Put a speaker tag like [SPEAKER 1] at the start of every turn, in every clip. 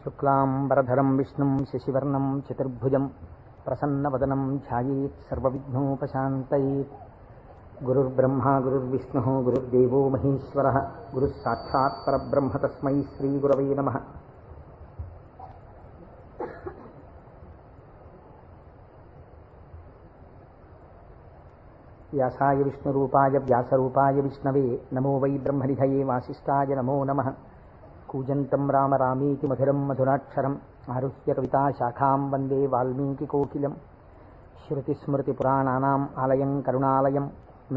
[SPEAKER 1] శుక్లాంబరధరం విష్ణుం శశివర్ణం చతుర్భుజం ప్రసన్నవదనం ధ్యాయేత్ సర్వవిఘ్నోపశాంతయేత్. గురుర్బ్రహ్మా గురుర్విష్ణుః గురుర్దేవో మహేశ్వరః గురుః సాక్షాత్ పరబ్రహ్మ తస్మై శ్రీగురవే నమః. వ్యాసాయ విష్ణురూపాయ వ్యాసరూపాయ విష్ణవే నమో వై బ్రహ్మనిధయే వాసిష్ఠాయ నమో నమః. కూజంతం రామ రామేతి మధురం మధురాక్షరం ఆరుహ్య కవితాశాఖాం వందే వాల్మీకికోకిలం. శృతిస్మృతిపురాణానాం ఆలయం కరుణాలయం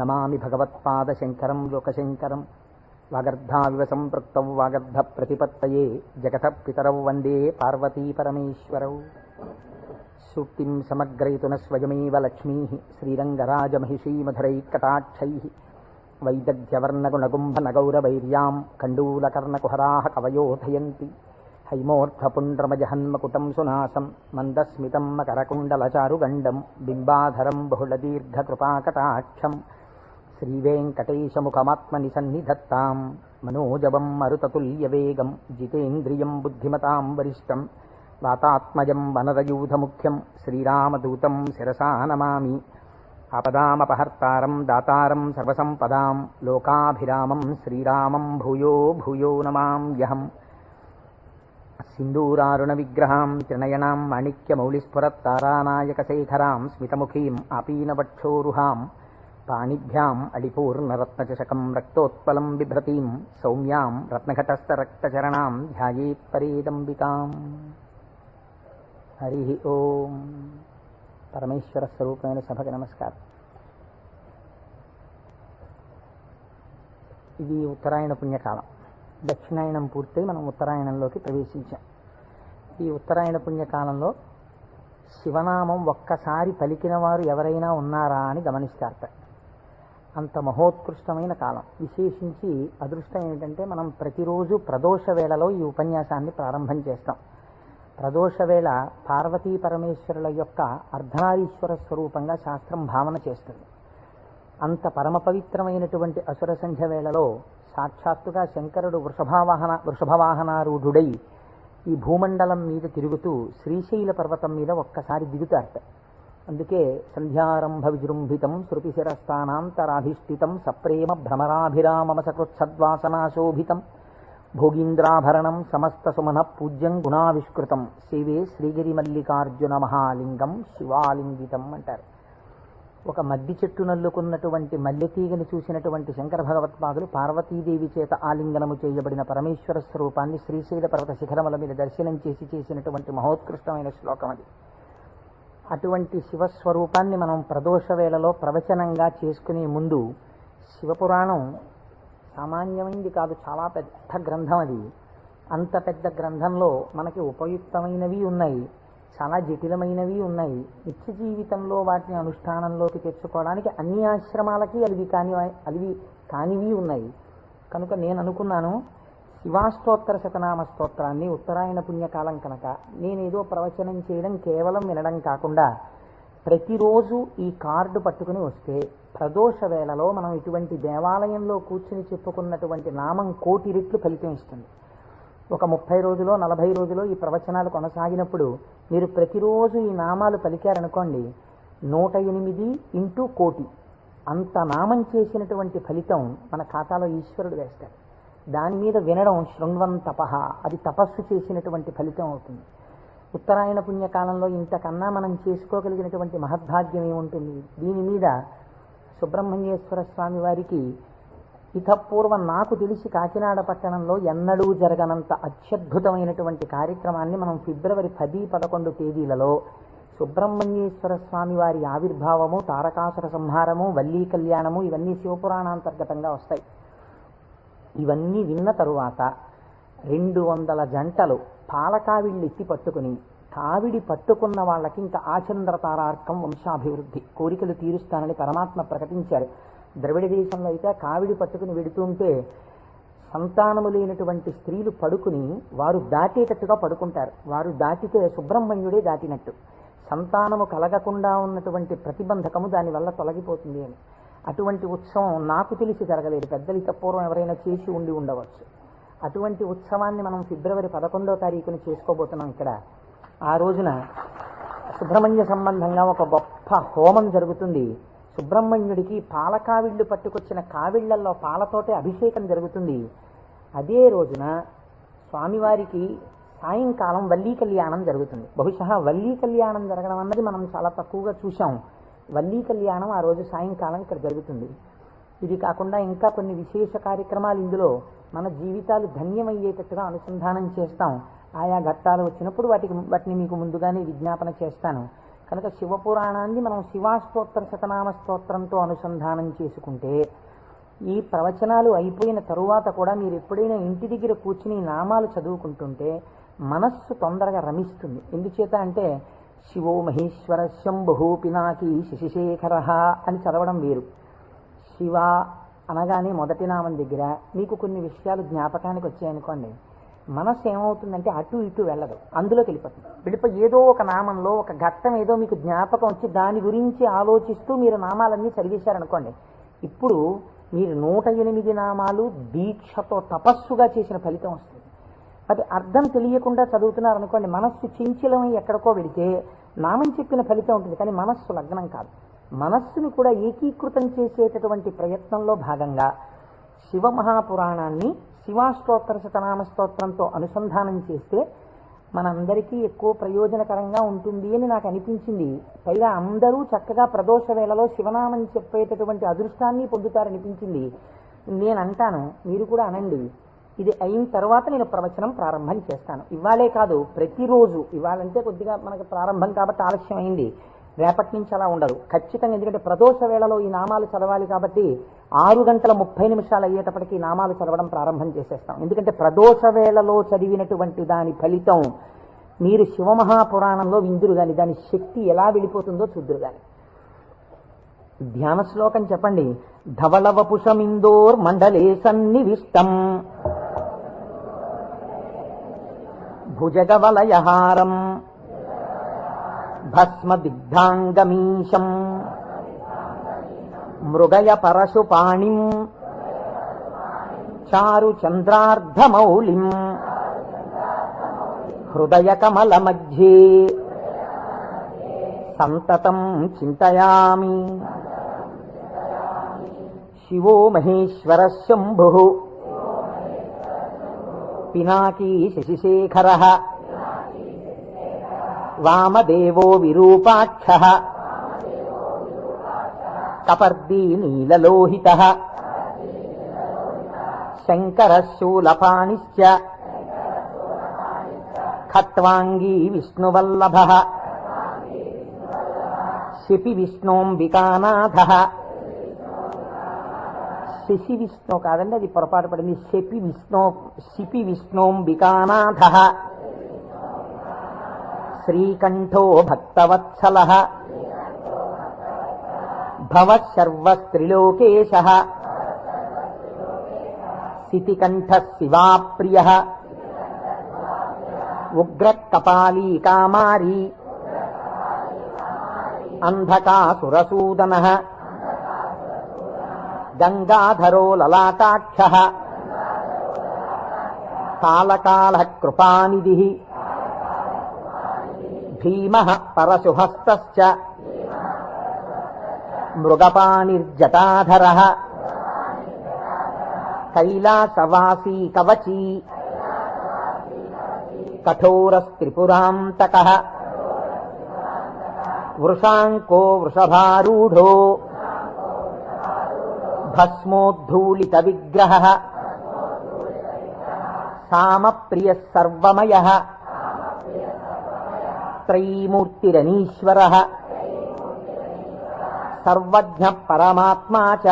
[SPEAKER 1] నమామి భగవత్పాదశంకరం లోకశంకరం. వాగర్ధావివ సంపృక్తౌ వాగర్ధప్రతిపత్తయే జగతః పితరౌ వందే పార్వతీపరమేశ్వరౌ. సూక్తిం సమగ్రయతున స్వయమేవ లక్ష్మీః శ్రీరంగరాజమహిషీమధురైకటాక్షైః. వైదగ్ధ్యవర్ణగుణగుంభనగౌరవైర్యాం కండూలకర్ణకుహరాः కవయోధయంతి. హైమోర్ధ్వపుండ్రమజహన్మకుటం సునాసం మందస్మితం మకరకుండలచారుగండం బింబాధరం బహుళదీర్ఘకృపాకటాక్షం. శ్రీవేంకటేశముఖమాత్మని సన్నిధత్తాం మనోజవం మరుతతుల్యవేగం జితేంద్రియం బుద్ధిమతాం వరిష్టం. వాతాత్మజం వనరయూధముఖ్యం శ్రీరామదూతం శిరసా నమామి. ఆపదామపహర్తారం దాతారం సర్వసంపదాం లోకాభిరామం శ్రీరామం భూయో భూయో నమామ్యహం. సింధూరారుణ విగ్రహాం త్రినయనాం మాణిక్యమౌళిస్ఫురత్తారానాయకశేఖరాం స్మితముఖీం ఆపీనవక్షోరుహాం. పాణిభ్యాం అడిపూర్ణరత్నచషకం రక్తోత్పలం బిభ్రతీం సౌమ్యాం రత్నఘటస్థరక్తచరణాం ధ్యాయేత్ పరేదంబికాం. హరి ఓం. పరమేశ్వర స్వరూపమైన సభకి నమస్కారం. ఇది ఉత్తరాయణ పుణ్యకాలం. దక్షిణాయనం పూర్తయి మనం ఉత్తరాయణంలోకి ప్రవేశించాం. ఈ ఉత్తరాయణ పుణ్యకాలంలో శివనామం ఒక్కసారి పలికిన వారు ఎవరైనా ఉన్నారా అని గమనిస్తారట. అంత మహోత్కృష్టమైన కాలం. విశేషించి అదృష్టం ఏమిటంటే మనం ప్రతిరోజు ప్రదోష వేళలో ఈ ఉపన్యాసాన్ని ప్రారంభం చేస్తాం. ప్రదోష వేళ పార్వతీ పరమేశ్వరుల యొక్క అర్ధనారీశ్వర స్వరూపంగా శాస్త్రం భావన చేస్తుంది. అంత పరమ పవిత్రమైనటువంటి అసుర సంధ్య వేళలో సాక్షాత్తుగా శంకరుడు వృషభవాహనారూఢుడై ఈ భూమండలం మీద తిరుగుతూ శ్రీశైల పర్వతం మీద ఒక్కసారి దిగుతారట. అందుకే సంధ్యారంభ విజృంభితం శృతిశిరస్థానాంతరాధిష్ఠితం సప్రేమ భ్రమరాభిరామమ సకృత్సద్వాసనాశోభితం భోగీంద్రాభరణం సమస్త సుమన పూజ్యం గుణావిష్కృతం సేవే శ్రీగిరి మల్లికార్జున మహాలింగం శివాలింగితం అంటారు. ఒక మద్ది చెట్టు నల్లుకున్నటువంటి మల్లెతీగని చూసినటువంటి శంకర భగవత్పాదులు పార్వతీదేవి చేత ఆలింగనము చేయబడిన పరమేశ్వర స్వరూపాన్ని శ్రీశైల పర్వత శిఖరముల మీద దర్శనం చేసినటువంటి మహోత్కృష్టమైన శ్లోకం అది. అటువంటి శివస్వరూపాన్ని మనం ప్రదోష వేళలో ప్రవచనంగా చేసుకునే ముందు శివపురాణం సామాన్యమైంది కాదు, చాలా పెద్ద గ్రంథం అది. అంత పెద్ద గ్రంథంలో మనకి ఉపయుక్తమైనవి ఉన్నాయి, చాలా జటిలమైనవి ఉన్నాయి. నిత్య జీవితంలో వాటిని అనుష్ఠానంలోకి తెచ్చుకోవడానికి అన్ని ఆశ్రమాలకి అలివి కానివి ఉన్నాయి. కనుక నేను అనుకున్నాను, శివాష్టోత్తర శతనామ స్తోత్రాన్ని ఉత్తరాయణ పుణ్యకాలం కనుక నేనేదో ప్రవచనం చేయడం కేవలం వినడం కాకుండా ప్రతిరోజు ఈ కార్డు పట్టుకుని వస్తే ప్రదోష వేళలో మనం ఇటువంటి దేవాలయంలో కూర్చుని చెప్పుకున్నటువంటి నామం 1,000,000 రెట్లు ఫలితం ఇస్తుంది. ఒక 30 రోజులో 40 రోజులో ఈ ప్రవచనాలు కొనసాగినప్పుడు మీరు ప్రతిరోజు ఈ నామాలు పలికారనుకోండి, 108 × 1,000,000 అంత నామం చేసినటువంటి ఫలితం మన ఖాతాలో ఈశ్వరుడు వేస్తాడు. దాని మీద వినడం శృణ్వం తపః, అది తపస్సు చేసినటువంటి ఫలితం అవుతుంది. ఉత్తరాయణ పుణ్యకాలంలో ఇంతకన్నా మనం చేసుకోగలిగినటువంటి మహద్భాగ్యం ఏముంటుంది? దీని మీద సుబ్రహ్మణ్యేశ్వర స్వామి వారికి ఇతపూర్వం నాకు తెలిసి కాకినాడ పట్టణంలో ఎన్నడూ జరగనంత అత్యద్భుతమైనటువంటి కార్యక్రమాన్ని మనం ఫిబ్రవరి 10, 11 తేదీలలో సుబ్రహ్మణ్యేశ్వర స్వామి వారి ఆవిర్భావము, తారకాసుర సంహారము, వల్లీ కళ్యాణము ఇవన్నీ శివపురాణాంతర్గతంగా వస్తాయి. ఇవన్నీ విన్న తరువాత 200 జంటలు పాలకావిళ్ళు ఎత్తి పట్టుకుని, కావిడి పట్టుకున్న వాళ్ళకి ఇంకా ఆచంద్రతారార్కం వంశాభివృద్ధి కోరికలు తీరుస్తానని పరమాత్మ ప్రకటించారు. ద్రవిడ దేశంలో అయితే కావిడి పట్టుకుని వెడుతుంటే సంతానము లేనటువంటి స్త్రీలు పడుకుని వారు దాటేటట్టుగా పడుకుంటారు. వారు దాటితే సుబ్రహ్మణ్యుడే దాటినట్టు. సంతానము కలగకుండా ఉన్నటువంటి ప్రతిబంధకము దానివల్ల తొలగిపోతుంది అని. అటువంటి ఉత్సవం నాకు తెలిసి జరగలేదు. పెద్దలు పూర్వం ఎవరైనా చేసి ఉండవచ్చు. అటువంటి ఉత్సవాన్ని మనం ఫిబ్రవరి 11వ తారీఖున చేసుకోబోతున్నాం. ఇక్కడ ఆ రోజున సుబ్రహ్మణ్య సంబంధంగా ఒక గొప్ప హోమం జరుగుతుంది. సుబ్రహ్మణ్యుడికి పాల కావిళ్ళు పట్టుకొచ్చిన కావిళ్లల్లో పాలతోటే అభిషేకం జరుగుతుంది. అదే రోజున స్వామివారికి సాయంకాలం వల్లీ కళ్యాణం జరుగుతుంది. బహుశా వల్లీ కళ్యాణం జరగడం అన్నది మనం చాలా తక్కువగా చూసాం. వల్లీ కళ్యాణం ఆ రోజు సాయంకాలం ఇక్కడ జరుగుతుంది. ఇది కాకుండా ఇంకా కొన్ని విశేష కార్యక్రమాలు ఇందులో మన జీవితాలు ధన్యమయ్యేటట్టుగా అనుసంధానం చేస్తాం. ఆయా ఘట్టాలు వచ్చినప్పుడు వాటిని మీకు ముందుగానే విజ్ఞాపన చేస్తాను. కనుక శివపురాణాన్ని మనం శివాష్టోత్తర శతనామ స్తోత్రంతో అనుసంధానం చేసుకుంటే ఈ ప్రవచనాలు అయిపోయిన తరువాత కూడా మీరు ఎప్పుడైనా ఇంటి దగ్గర కూర్చుని నామాలు చదువుకుంటుంటే మనస్సు తొందరగా రమిస్తుంది. ఎందుచేత అంటే శివో మహేశ్వర శంభు పినాకి శశిశేఖర అని చదవడం వేరు. శివ అనగానే మొదటి నామం దగ్గర మీకు కొన్ని విషయాలు జ్ఞాపకానికి వచ్చాయనుకోండి, మనస్సు ఏమవుతుందంటే అటు ఇటు వెళ్ళదు, అందులోకి వెళ్ళిపోయి ఏదో ఒక నామంలో ఒక ఘట్టం ఏదో మీకు జ్ఞాపకం వచ్చి దాని గురించి ఆలోచిస్తూ మీరు నామాలన్నీ చదివేశారనుకోండి, ఇప్పుడు మీరు 108 నామాలు దీక్షతో తపస్సుగా చేసిన ఫలితం వస్తుంది. అది అర్థం తెలియకుండా చదువుతున్నారనుకోండి, మనస్సు చించలమై ఎక్కడికో వెళితే నామం చెప్పిన ఫలితం ఉంటుంది, కానీ మనస్సు లగ్నం కాదు. మనస్సుని కూడా ఏకీకృతం చేసేటటువంటి ప్రయత్నంలో భాగంగా శివమహాపురాణాన్ని శివాష్టోత్తర శతనామ స్తోత్రంతో అనుసంధానం చేస్తే మనందరికీ ఎక్కువ ప్రయోజనకరంగా ఉంటుంది అని నాకు అనిపించింది. పైగా అందరూ చక్కగా ప్రదోష వేళలో శివనామం చెప్పేటటువంటి అదృష్టాన్ని పొందుతారనిపించింది. నేను అంటాను, మీరు కూడా అనండి. ఇది అయిన తర్వాత నేను ప్రవచనం ప్రారంభం చేస్తాను. ఇవాళే కాదు, ప్రతిరోజు. ఇవాళంటే కొద్దిగా మనకు ప్రారంభం కాబట్టి ఆలస్యం అయింది, రేపటి నుంచి అలా ఉండదు ఖచ్చితంగా. ఎందుకంటే ప్రదోష వేళలో ఈ నామాలు చదవాలి కాబట్టి 6:30 అయ్యేటప్పటికి నామాలు చదవడం ప్రారంభం చేసేస్తాం. ఎందుకంటే ప్రదోష వేళలో చదివినటువంటి దాని ఫలితం మీరు శివమహాపురాణంలో విందురు కానీ దాని శక్తి ఎలా వెళ్ళిపోతుందో చూద్దురు కానీ. ధ్యాన శ్లోకం చెప్పండి. ధవళవపుషమిందోర్ మండలే సన్నివిష్టం భుజగవలయహారం భస్మదిగ్ధాంగమీశం మృగయ పరశుపాణిం చారు చంద్రార్ధమౌళిం హృదయ కమల మధ్యే సంతతం చింతయామి. శివో మహేశ్వర శంభు పినాకీ శశిశేఖర వామదేవో విరూపాక్ష కపర్దీ నీలలోహిత శంకర శూలపాణిశ్చ ఖట్వాంగీ విష్ణువల్లభ శిపి విష్ణోంబికానాథ. శశి విష్ణు కాదండి, అది పొరపాటు పడింది. శిపి విష్ణోంబికానాథ శ్రీకంఠో భక్తవత్సల భవశర్వస్త్రిలోకేశ శితికంఠ శివాప్రియ ఉగ్రకపాలీ కామారీ అంధకాసురసూదన గంగాధరో లలాటాక్ష కాళకాళ కృపానిధి భీమః పరశుహస్తశ్చ మృగపాణిర్జటాధరః కైలాసవాసీ కవచీ కఠోరస్త్రిపురాంతకః వృషాంకో వృషభారూఢో భస్మోద్ధూళిత విగ్రహః సామప్రియః సర్వమయః త్రైమూర్తిరనీశ్వరః సర్వజ్ఞ పరమాత్మా చ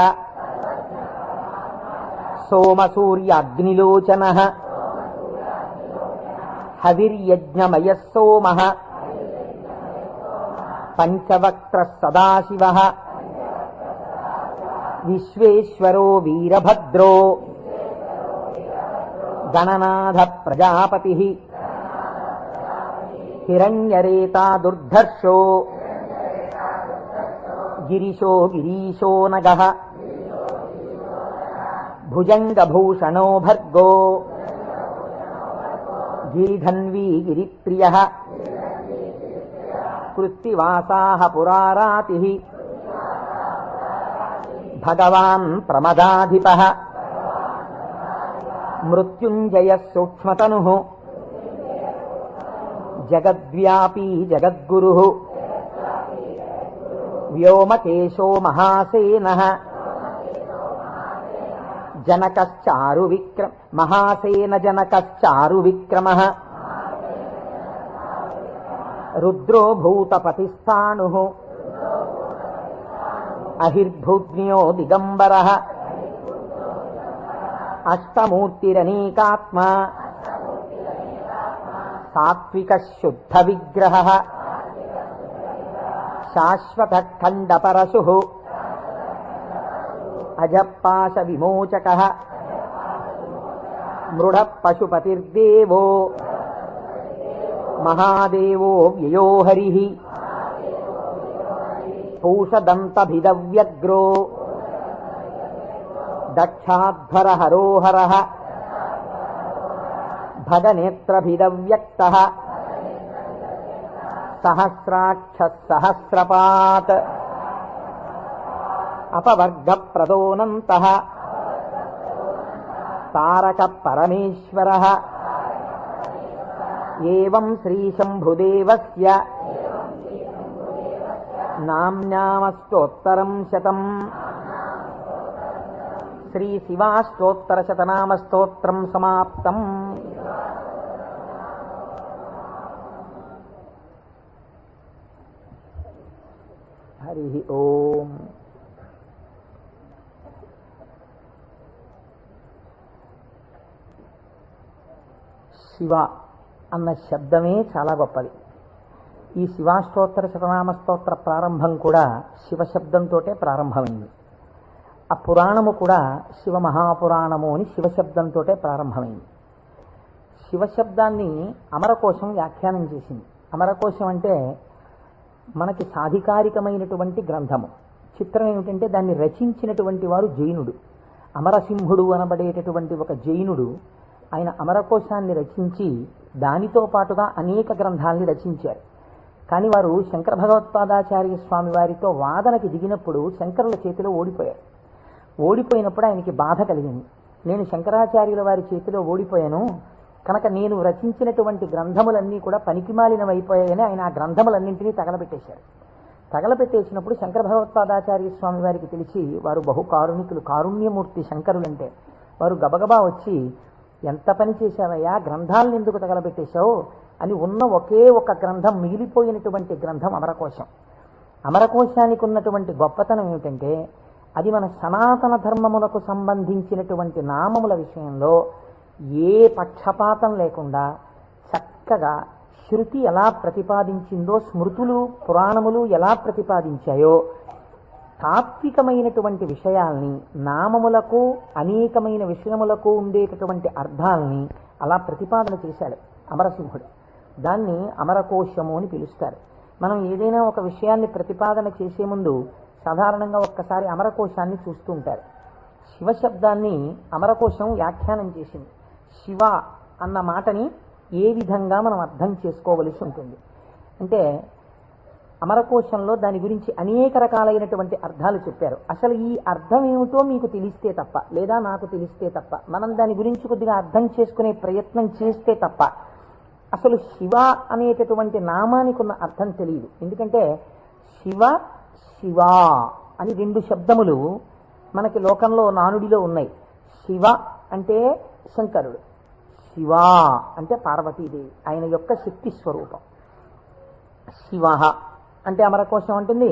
[SPEAKER 1] సోమసూర్యాగ్నిలోచనః హవిర్యజ్ఞమయః సోమః పంచవక్త్రః సదాశివః విశ్వేశ్వరో వీరభద్రో గణనాథ ప్రజాపతిః హిరణ్యరేతా దుర్ధర్షో గిరిశో గిరీశో నగః భుజంగభూషణో భర్గో గిరిధన్వీ గిరిప్రియ కృత్తివాసాః పురారాతిః భగవాన్ ప్రమదాధిపః మృత్యుంజయః సూక్ష్మతనుః జగద్వ్యాపీ జగద్గురుః వ్యోమకేశో మహాసేనః మహాసేన జనకశ్చారు విక్రమః రుద్రో భూతపతిస్థాణుః అహిర్భూజ్ఞో దిగంబరః అష్టమూర్తిరనేకాత్మా సాత్వికః శుద్ధ విగ్రహః శాశ్వతః ఖండపరశుః అజపాశ విమోచకః మృఢ పశుపతిర్దేవో మహాదేవో వ్యయో హరిః పూషదంతభిదవ్యగ్రో దక్షాధ్వర హరోహరః భగనేత్రభిదవ్యక్తః సహస్రాక్ష సహస్రపాత్ అపవర్గ ప్రదోనంతః తారక పరమేశ్వరః ఏవం శ్రీశంభుదేవస్య నామ్నామస్తోత్తరం శతం. శ్రీ శివాష్టోత్తరశతనామస్తోత్రం సమాప్తం. హరి ఓం. శివ అన్న శబ్దమే చాలా గొప్పది. ఈ శివాష్టోత్తర శతనామ స్తోత్ర ప్రారంభం కూడా శివశబ్దంతో ప్రారంభమైంది. ఆ పురాణము కూడా శివ మహాపురాణము అని శివశబ్దంతో ప్రారంభమైంది. శివశబ్దాన్ని అమరకోశం వ్యాఖ్యానం చేసింది. అమరకోశం అంటే మనకి సాధికారికమైనటువంటి గ్రంథము. చిత్రం ఏమిటంటే దాన్ని రచించినటువంటి వారు జైనుడు. అమరసింహుడు అనబడేటటువంటి ఒక జైనుడు ఆయన అమరకోశాన్ని రచించి దానితో పాటుగా అనేక గ్రంథాలని రచించారు. కానీ వారు శంకర భగవత్పాదాచార్య స్వామి వారితో వాదనకి దిగినప్పుడు శంకరుల చేతిలో ఓడిపోయారు. ఓడిపోయినప్పుడు ఆయనకి బాధ కలిగింది. నేను శంకరాచార్యుల వారి చేతిలో ఓడిపోయాను కనుక నేను రచించినటువంటి గ్రంథములన్నీ కూడా పనికిమాలినవైపోయాయని ఆయన ఆ గ్రంథములన్నింటినీ తగలబెట్టేశారు. తగలబెట్టేసినప్పుడు శంకర భగవత్పాదాచార్య స్వామి వారికి తెలిసి, వారు బహుకారుణికులు, కారుణ్యమూర్తి శంకరులంటే, వారు గబగబా వచ్చి, ఎంత పని చేశావయ్యా, గ్రంథాలను ఎందుకు తగలబెట్టేశావు అని ఉన్న ఒకే ఒక గ్రంథం, మిగిలిపోయినటువంటి గ్రంథం అమరకోశం. అమరకోశానికి ఉన్నటువంటి గొప్పతనం ఏమిటంటే అది మన సనాతన ధర్మములకు సంబంధించినటువంటి నామముల విషయంలో ఏ పక్షపాతం లేకుండా చక్కగా శృతి ఎలా ప్రతిపాదించిందో, స్మృతులు పురాణములు ఎలా ప్రతిపాదించాయో తాత్వికమైనటువంటి విషయాల్ని, నామములకు అనేకమైన విషయములకు ఉండేటటువంటి అర్థాలని అలా ప్రతిపాదన చేశాడు అమరసింహుడు. దాన్ని అమరకోశము అని పిలుస్తారు. మనం ఏదైనా ఒక విషయాన్ని ప్రతిపాదన చేసే ముందు సాధారణంగా ఒక్కసారి అమరకోశాన్ని చూస్తూ ఉంటారు. శివశబ్దాన్ని అమరకోశం వ్యాఖ్యానం చేసింది. శివ అన్న మాటని ఏ విధంగా మనం అర్థం చేసుకోవలసి ఉంటుంది అంటే, అమరకోశంలో దాని గురించి అనేక రకాలైనటువంటి అర్థాలు చెప్పారు. అసలు ఈ అర్థం ఏమిటో మీకు తెలిస్తే తప్ప, లేదా నాకు తెలిస్తే తప్ప, మనం దాని గురించి కొద్దిగా అర్థం చేసుకునే ప్రయత్నం చేస్తే తప్ప అసలు శివ అనేటటువంటి నామానికి ఉన్న అర్థం తెలియదు. ఎందుకంటే శివ శివ అని రెండు శబ్దములు మనకి లోకంలో నానుడిలో ఉన్నాయి. శివ అంటే శంకరుడు, శివ అంటే పార్వతీదేవి, ఆయన యొక్క శక్తి స్వరూపం. శివ అంటే అమరకోశం అంటుంది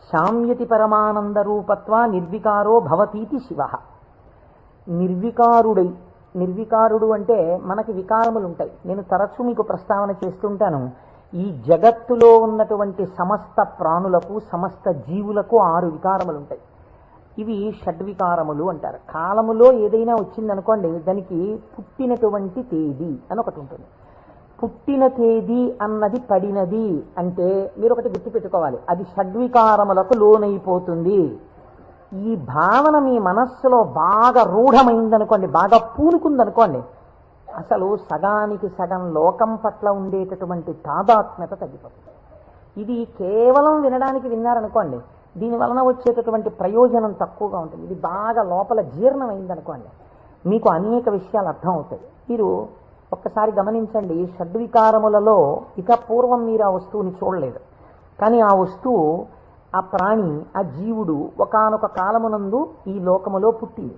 [SPEAKER 1] శామ్యతి పరమానంద రూపత్వ నిర్వికారో భవతీతి శివ. నిర్వికారుడు అంటే మనకి వికారములు ఉంటాయి. నేను తరచూ మీకు ప్రస్తావన చేస్తుంటాను. ఈ జగత్తులో ఉన్నటువంటి సమస్త ప్రాణులకు, సమస్త జీవులకు 6 వికారములు ఉంటాయి. ఇవి షడ్వికారములు అంటారు. కాలములో ఏదైనా వచ్చిందనుకోండి, దానికి పుట్టినటువంటి తేదీ అని ఒకటి ఉంటుంది. పుట్టిన తేదీ అన్నది పడినది అంటే మీరు ఒకటి గుర్తుపెట్టుకోవాలి, అది షడ్వికారములకు లోనైపోతుంది. ఈ భావన మీ మనస్సులో బాగా రూఢమైందనుకోండి, బాగా పూనుకుందనుకోండి, అసలు సగానికి సగం లోకం పట్ల ఉండేటటువంటి తాదాత్మ్యత తగ్గిపోతుంది. ఇది కేవలం వినడానికి విన్నారనుకోండి, దీని వలన వచ్చేటటువంటి ప్రయోజనం తక్కువగా ఉంటుంది. ఇది బాగా లోపల జీర్ణమైందనుకోండి, మీకు అనేక విషయాలు అర్థం అవుతాయి. మీరు ఒక్కసారి గమనించండి, షడ్వికారములలో ఇక పూర్వం మీరు ఆ వస్తువుని చూడలేదు, కానీ ఆ వస్తువు, ఆ ప్రాణి, ఆ జీవుడు ఒకానొక కాలమునందు ఈ లోకములో పుట్టింది.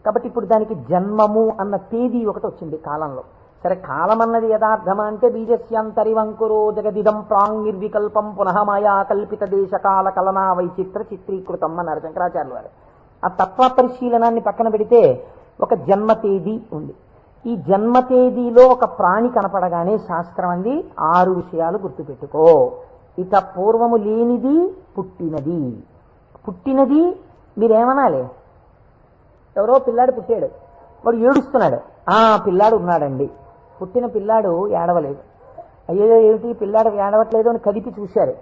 [SPEAKER 1] కాబట్టి ఇప్పుడు దానికి జన్మము అన్న తేదీ ఒకటి వచ్చింది కాలంలో. సరే, కాలం అన్నది యథార్థమా అంటే బీజస్యాంతరివంకురో జగదిదం ప్రాంగిర్వికల్పం పునః మాయా కల్పిత దేశకాల కలనా వైచిత్ర చిత్రీకృతం అన్నారు శంకరాచార్యులు వారు. ఆ తత్వ పరిశీలనాన్ని పక్కన పెడితే ఒక జన్మ తేదీ ఉంది. ఈ జన్మ తేదీలో ఒక ప్రాణి కనపడగానే శాస్త్రం అంది 6 విషయాలు గుర్తుపెట్టుకో. ఇక పూర్వము లేనిది పుట్టినది. పుట్టినది మీరేమనాలి? ఎవరో పిల్లాడు పుట్టాడు, వాడు ఏడుస్తున్నాడు. పిల్లాడు ఉన్నాడండి. పుట్టిన పిల్లాడు ఏడవలేదు. అయ్యో ఏమిటి పిల్లాడు ఏడవట్లేదు అని కదిపి చూశారు.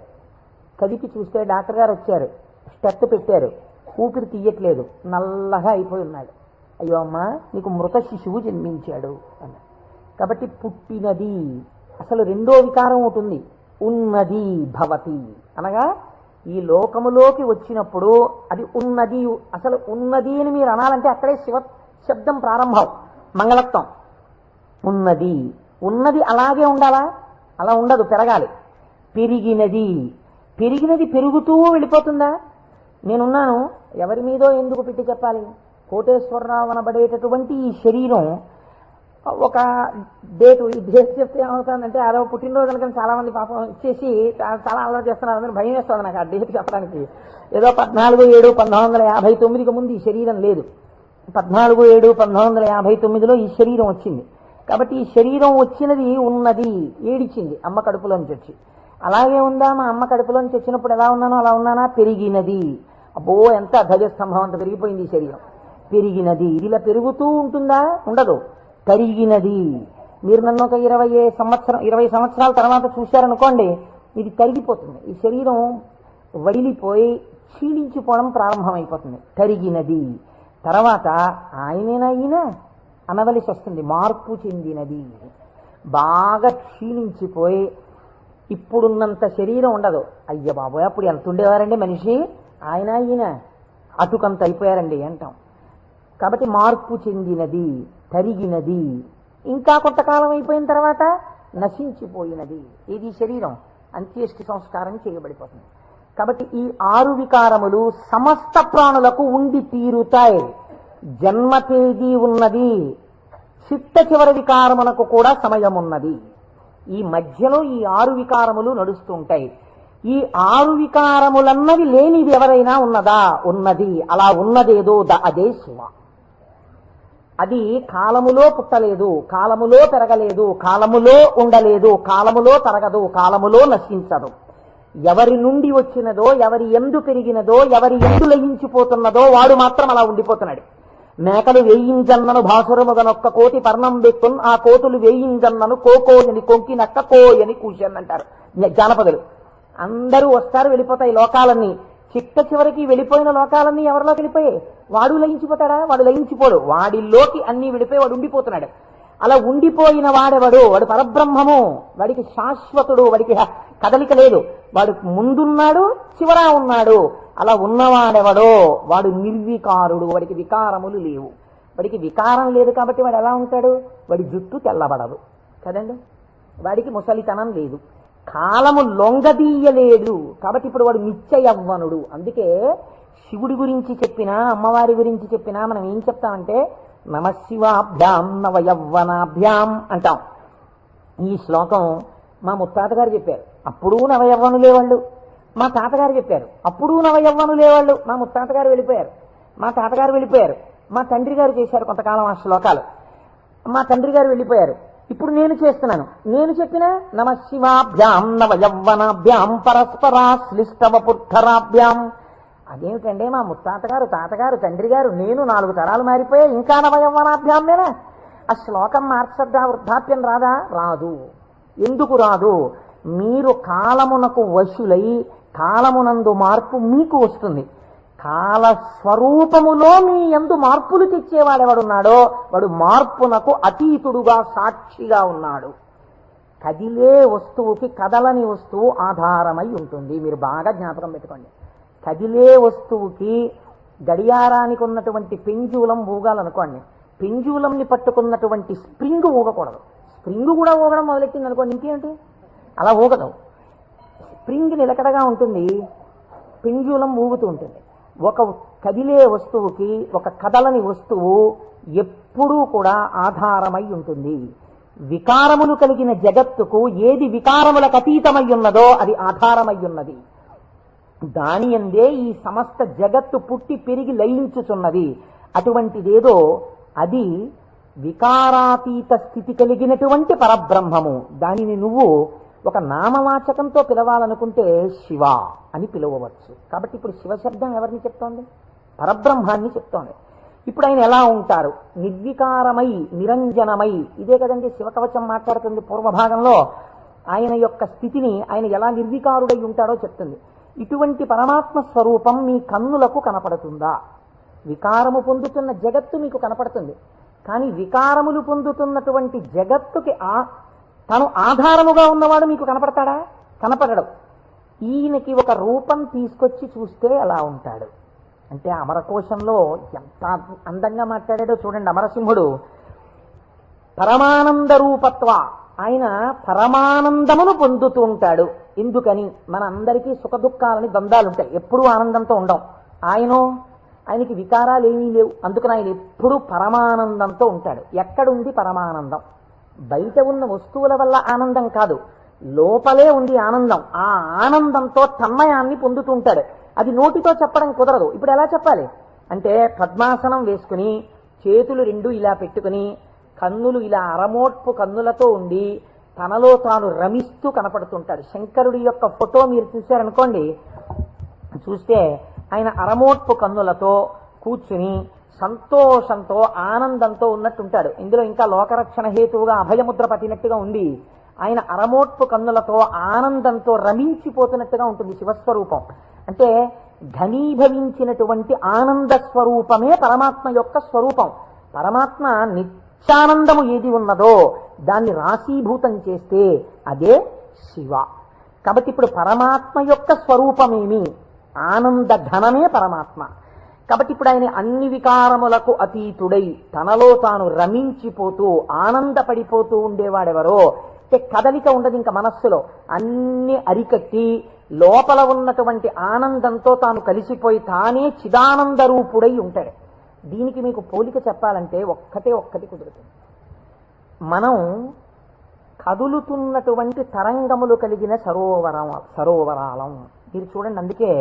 [SPEAKER 1] కదిపి చూస్తే డాక్టర్ గారు వచ్చారు, స్టెప్ పెట్టారు, ఊపిరి తీయట్లేదు, నల్లగా అయిపోయి ఉన్నాడు. అయ్యో అమ్మా, నీకు మృత శిశువు జన్మించాడు అన్నారు. కాబట్టి పుట్టినది. అసలు రెండో వికారం ఉంటుంది, ఉన్నది భవతి అనగా ఈ లోకములోకి వచ్చినప్పుడు అది ఉన్నది. అసలు ఉన్నది అని మీరు అనాలంటే అక్కడే శివ శబ్దం ప్రారంభం, మంగళత్వం. ఉన్నది. ఉన్నది అలాగే ఉండాలా? అలా ఉండదు, పెరగాలి. పెరిగినది. పెరిగినది పెరుగుతూ వెళ్ళిపోతుందా? నేనున్నాను, ఎవరి మీదో ఎందుకు పెట్టి చెప్పాలి? కోటేశ్వరరావు అనబడేటటువంటి ఈ శరీరం ఒక డేటు, ఈ డేట్ చెప్తే ఏమవుతుందంటే అదో పుట్టినరోజు అనుకుని చాలా మంది పాపం ఇచ్చేసి చాలా అలవాటు చేస్తున్నారు. అందరూ భయం వేస్తుంది నాకు ఆ డేట్ చెప్పడానికి. ఏదో 14/7/1959కి ముందు ఈ శరీరం లేదు. 14/7/1959లో ఈ శరీరం వచ్చింది. కాబట్టి ఈ శరీరం వచ్చినది ఉన్నది, ఏడిచింది అమ్మ కడుపులోంచి వచ్చి. అలాగే ఉందా? మా అమ్మ కడుపులోంచి వచ్చినప్పుడు ఎలా ఉన్నానో అలా ఉన్నానా? పెరిగినది. అబ్బో, ఎంత ధ్వజస్తంభం అంత పెరిగిపోయింది ఈ శరీరం. పెరిగినది. ఇది ఇలా పెరుగుతూ ఉంటుందా? ఉండదు, తరిగినది. మీరు నన్ను ఒక 20 సంవత్సరాల తర్వాత చూశారనుకోండి, ఇది తరిగిపోతుంది. ఈ శరీరం వడిలిపోయి క్షీణించిపోవడం ప్రారంభమైపోతుంది. తరిగినది. తర్వాత ఆయనేనా ఈయన అనవలసి వస్తుంది, మార్పు చెందినది. బాగా క్షీణించిపోయి ఇప్పుడున్నంత శరీరం ఉండదు. అయ్య బాబోయ్, అప్పుడు ఎంత ఉండేవారండి మనిషి, ఆయన ఈయన అటుకంత అయిపోయారండి అంటాం. కాబట్టి మార్పు చెందినది, తరిగినది. ఇంకా కొంతకాలం అయిపోయిన తర్వాత నశించిపోయినది. ఇది శరీరం అంత్యేష్టి సంస్కారం చేయబడిపోతుంది. కాబట్టి ఈ 6 వికారములు సమస్త ప్రాణులకు ఉండి తీరుతాయి. జన్మ తేదీ ఉన్నది, చిట్ట చివరి వికారమునకు కూడా సమయం ఉన్నది. ఈ మధ్యలో ఈ 6 వికారములు నడుస్తుంటాయి. ఈ 6 వికారములన్నవి లేనిది ఎవరైనా ఉన్నదా? ఉన్నది. అలా ఉన్నదేదో అదే శివ. అది కాలములో పుట్టలేదు, కాలములో పెరగలేదు, కాలములో ఉండలేదు, కాలములో తరగదు, కాలములో నశించదు. ఎవరి నుండి వచ్చినదో, ఎవరి ఎందు పెరిగినదో, ఎవరి ఎందు లయించిపోతున్నదో వాడు మాత్రం అలా ఉండిపోతున్నాడు. మేకలు వేయింజన్నను భాసురముగనొక్క కోటి పర్ణం బెక్కున్, ఆ కోతులు వేయింజన్నను కోకోయని కొంకినక్క కోయని కూర్చొని అంటారు జానపదులు. అందరూ వస్తారు, వెళ్ళిపోతాయి లోకాలన్నీ. చిట్ట చివరికి వెళ్ళిపోయిన లోకాలన్నీ ఎవరిలోకి వెళ్ళిపోయాయి? వాడు లయించిపోతాడా? వాడు లయించిపోడు. వాడిలోకి అన్ని వెళ్ళిపోయి వాడు ఉండిపోతున్నాడు. అలా ఉండిపోయిన వాడెవడు? వాడు పరబ్రహ్మము. వాడికి శాశ్వతుడు, వాడికి కదలిక లేదు. వాడు ముందున్నాడు, చివరా ఉన్నాడు. అలా ఉన్నవాడెవడో వాడు నిర్వికారుడు. వాడికి వికారములు లేవు. వాడికి వికారం లేదు కాబట్టి వాడు ఎలా ఉంటాడు? వాడి జుట్టు తెల్లబడదు కదండి, వాడికి ముసలితనం లేదు, కాలము లొంగదీయలేడు. కాబట్టి ఇప్పుడు వాడు నిత్య యవ్వనుడు. అందుకే శివుడి గురించి చెప్పినా, అమ్మవారి గురించి చెప్పినా మనం ఏం చెప్తామంటే నమశివాభ్యాం నవయవ్వనాభ్యాం అంటాం. ఈ శ్లోకం మా ముత్తాత గారు చెప్పారు, అప్పుడు నవయవ్వనులే వాళ్ళు. మా తాతగారు చెప్పారు, అప్పుడు నవయవ్వనులే వాళ్ళు. మా ముత్తాత గారు వెళ్ళిపోయారు, మా తాతగారు వెళ్ళిపోయారు, మా తండ్రి గారు చేశారు కొంతకాలం ఆ శ్లోకాలు, మా తండ్రి గారు వెళ్ళిపోయారు. ఇప్పుడు నేను చేస్తున్నాను. నేను చెప్పిన నమశివాభ్యాం నవయవ్వనాభ్యాం పరస్పరాశ్లిష్టవపుర్ధరాభ్యాం. అదేమిటండి, మా ముత్తాతగారు, తాతగారు, తండ్రి గారు, నేను 4 తరాలు మారిపోయాయి, ఇంకా నవయవ్వనాభ్యామేనా? ఆ శ్లోకం మార్చద్దా? వృద్ధాప్యం రాదా? రాదు. ఎందుకు రాదు? మీరు కాలమునకు వశులై కాలమునందు మార్పు మీకు వస్తుంది. కాలస్వరూపములో మీ యందు మార్పులు తెచ్చేవాడెవడున్నాడో వాడు మార్పునకు అతీతుడుగా సాక్షిగా ఉన్నాడు. కదిలే వస్తువుకి కదలని వస్తువు ఆధారమై ఉంటుంది. మీరు బాగా జ్ఞాపకం పెట్టుకోండి. కదిలే వస్తువుకి గడియారానికి ఉన్నటువంటి పెంజూలం ఊగాలనుకోండి, పెంజూలంని పట్టుకున్నటువంటి స్ప్రింగ్ ఊగకూడదు. స్ప్రింగ్ కూడా ఊగడం మొదలెట్టింది అనుకోండి, ఇంకేంటి అలా ఊగదు. స్ప్రింగ్ నిలకడగా ఉంటుంది, పెంజూలం ఊగుతూ ఉంటుంది. ఒక కదిలే వస్తువుకి ఒక కదలని వస్తువు ఎప్పుడూ కూడా ఆధారమై ఉంటుంది. వికారములు కలిగిన జగత్తుకు ఏది వికారములకు అతీతమై ఉన్నదో అది ఆధారమై ఉన్నది. దాని యందే ఈ సమస్త జగత్తు పుట్టి పెరిగి లయించుచున్నది. అటువంటిదేదో అది వికారాతీత స్థితి కలిగినటువంటి పరబ్రహ్మము. దానిని నువ్వు ఒక నామవాచకంతో పిలవాలనుకుంటే శివ అని పిలవవచ్చు. కాబట్టి ఇప్పుడు శివశబ్దం ఎవరిని చెప్తోంది? పరబ్రహ్మాన్ని చెప్తోంది. ఇప్పుడు ఆయన ఎలా ఉంటారు? నిర్వికారమై నిరంజనమై. ఇదే కదండి శివకవచం మాట్లాడుతుంది పూర్వభాగంలో. ఆయన యొక్క స్థితిని ఆయన ఎలా నిర్వికారుడై ఉంటాడో చెప్తుంది. ఇటువంటి పరమాత్మ స్వరూపం మీ కన్నులకు కనపడుతుందా? వికారము పొందుతున్న జగత్తు మీకు కనపడుతుంది, కానీ వికారములు పొందుతున్నటువంటి జగత్తుకి తను ఆధారముగా ఉన్నవాడు మీకు కనపడతాడా? కనపడడు. ఈయనకి ఒక రూపం తీసుకొచ్చి చూస్తే ఎలా ఉంటాడు అంటే, అమరకోశంలో ఎంత అందంగా మాట్లాడాడో చూడండి. అమరసింహుడు పరమానంద రూపత్వ, ఆయన పరమానందమును పొందుతూ ఉంటాడు. ఎందుకని? మన అందరికీ సుఖ దుఃఖాలని ద్వంద్వాలుంటాయి, ఎప్పుడూ ఆనందంతో ఉండం. ఆయనకి వికారాలు ఏమీ లేవు, అందుకని ఆయన ఎప్పుడూ పరమానందంతో ఉంటాడు. ఎక్కడుంది పరమానందం? బయట ఉన్న వస్తువుల వల్ల ఆనందం కాదు, లోపలే ఉంది ఆనందం. ఆ ఆనందంతో తన్మయాన్ని పొందుతూ ఉంటాడు. అది నోటితో చెప్పడం కుదరదు. ఇప్పుడు ఎలా చెప్పాలి అంటే, పద్మాసనం వేసుకుని చేతులు రెండు ఇలా పెట్టుకుని కన్నులు ఇలా అరమోట్పు కన్నులతో ఉండి తనలో తాను రమిస్తూ కనపడుతుంటాడు. శంకరుడి యొక్క ఫోటో మీరు చూశారనుకోండి, చూస్తే ఆయన అరమోట్పు కన్నులతో కూర్చుని సంతోషంతో ఆనందంతో ఉన్నట్టుంటాడు. ఇందులో ఇంకా లోకరక్షణ హేతువుగా అభయముద్ర పట్టినట్టుగా ఉంది. ఆయన అరమోట్పు కన్నులతో ఆనందంతో రమించిపోతున్నట్టుగా ఉంటుంది శివస్వరూపం. అంటే ఘనీభవించినటువంటి ఆనంద స్వరూపమే పరమాత్మ యొక్క స్వరూపం. పరమాత్మ నిత్యానందము ఏది ఉన్నదో దాన్ని రాశీభూతం చేస్తే అదే శివ. కాబట్టి ఇప్పుడు పరమాత్మ యొక్క స్వరూపమేమి? ఆనంద ఘనమే పరమాత్మ. కాబట్టి ఇప్పుడు ఆయన అన్ని వికారములకు అతీతుడై తనలో తాను రమించిపోతూ ఆనందపడిపోతూ ఉండేవాడెవరో అంటే, కదలిక ఉండదు ఇంకా మనస్సులో, అన్ని అరికట్టి లోపల ఉన్నటువంటి ఆనందంతో తాను కలిసిపోయి తానే చిదానంద రూపుడై ఉంటాడు. దీనికి మీకు పోలిక చెప్పాలంటే ఒక్కటి కుదురుతుంది. మనం కదులుతున్నటువంటి తరంగములు కలిగిన సరోవరాలం. మీరు చూడండి, అందుకే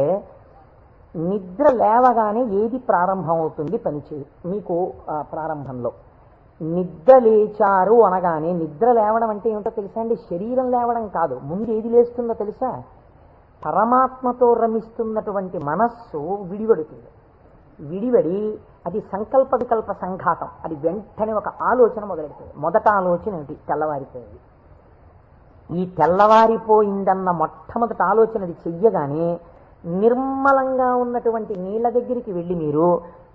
[SPEAKER 1] నిద్ర లేవగానే ఏది ప్రారంభం అవుతుంది పనిచేయదు మీకు. ప్రారంభంలో నిద్ర లేచారు అనగానే, నిద్ర లేవడం అంటే ఏమిటో తెలుసా అండి? శరీరం లేవడం కాదు. ముందు ఏది లేస్తుందో తెలుసా? పరమాత్మతో రమిస్తున్నటువంటి మనస్సు విడివడుతుంది. విడివడి అది సంకల్ప వికల్ప సంఘాతం. అది వెంటనే ఒక ఆలోచన మొదలెడుతుంది. మొదట ఆలోచన ఏమిటి? తెల్లవారిపోయింది. ఈ తెల్లవారిపోయిందన్న మొట్టమొదటి ఆలోచన అది చెయ్యగానే నిర్మలంగా ఉన్నటువంటి నీళ్ళ దగ్గరికి వెళ్ళి మీరు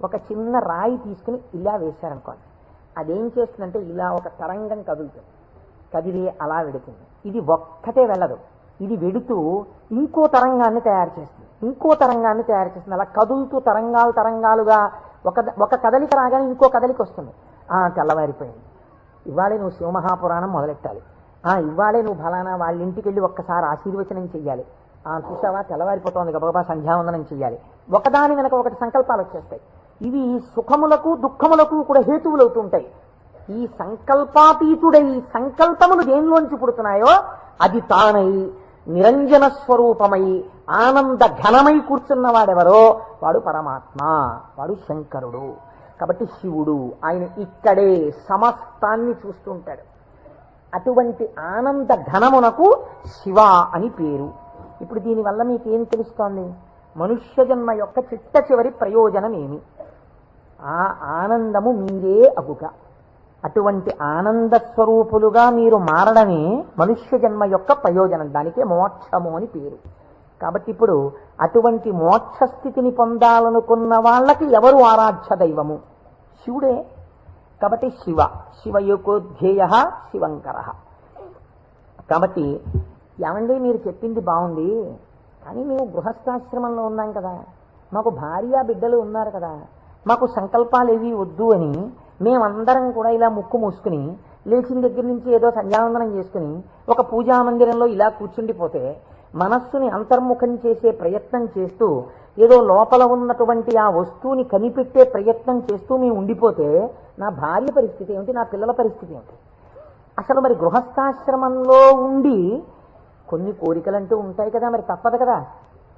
[SPEAKER 1] ఒక చిన్న రాయి తీసుకుని ఇలా వేశారనుకోండి, అదేం చేస్తుందంటే ఇలా ఒక తరంగం కదులుతుంది. కదిలి అలా వెడుతుంది. ఇది ఒక్కటే వెళ్ళదు, ఇది వెడుతూ ఇంకో తరంగాన్ని తయారు చేస్తుంది, ఇంకో తరంగాన్ని తయారు చేస్తుంది. అలా కదులుతూ తరంగాలుగా ఒక కదలిక రాగానే ఇంకో కదలిక వస్తుంది. తెల్లవారిపోయింది, ఇవాళే నువ్వు శివమహాపురాణం మొదలెట్టాలి, ఇవాళే నువ్వు ఫలానా వాళ్ళ ఇంటికి వెళ్ళి ఒక్కసారి ఆశీర్వచనం చెయ్యాలి, చూసావా తెల్లవారిపోతుంది గబగబా సంధ్యావందనం చెయ్యాలి. ఒకదాని వెనక ఒకటి సంకల్పాలు వచ్చేస్తాయి. ఇవి సుఖములకు దుఃఖములకు కూడా హేతువులు అవుతుంటాయి. ఈ సంకల్పాతీతుడై సంకల్పములు దేనిలోంచి పుడుతున్నాయో అది తానై నిరంజన స్వరూపమై ఆనంద ఘనమై కూర్చున్నవాడెవరో వాడు పరమాత్మ, వాడు శంకరుడు. కాబట్టి శివుడు ఆయన ఇక్కడే సమస్తాన్ని చూస్తుంటాడు. అటువంటి ఆనంద ఘనమునకు శివ అని పేరు. ఇప్పుడు దీనివల్ల మీకేం తెలుస్తోంది? మనుష్య జన్మ యొక్క చిట్ట చివరి ప్రయోజనం ఏమి? ఆ ఆనందము మీరే అగుక. అటువంటి ఆనంద స్వరూపులుగా మీరు మారడమే మనుష్య జన్మ యొక్క ప్రయోజనం. దానికే మోక్షము అని పేరు. కాబట్టి ఇప్పుడు అటువంటి మోక్షస్థితిని పొందాలనుకున్న వాళ్ళకి ఎవరు ఆరాధ్య దైవము? శివుడే. కాబట్టి శివయోకోధ్యేయ శివంకర. కాబట్టి ఏమండి మీరు చెప్పింది బాగుంది, కానీ మేము గృహస్థాశ్రమంలో ఉన్నాం కదా, మాకు భార్య బిడ్డలు ఉన్నారు కదా, మాకు సంకల్పాలు ఏవి వద్దు అని మేమందరం కూడా ఇలా ముక్కు మూసుకుని లేచిన దగ్గర నుంచి ఏదో సంధ్యావందనం చేసుకుని ఒక పూజా మందిరంలో ఇలా కూర్చుండిపోతే, మనస్సుని అంతర్ముఖం చేసే ప్రయత్నం చేస్తూ ఏదో లోపల ఉన్నటువంటి ఆ వస్తువుని కనిపెట్టే ప్రయత్నం చేస్తూ మేము ఉండిపోతే నా భార్య పరిస్థితి ఏమిటి, నా పిల్లల పరిస్థితి ఏమిటి? అసలు మరి గృహస్థాశ్రమంలో ఉండి కొన్ని కోరికలంటూ ఉంటాయి కదా, మరి తప్పదు కదా.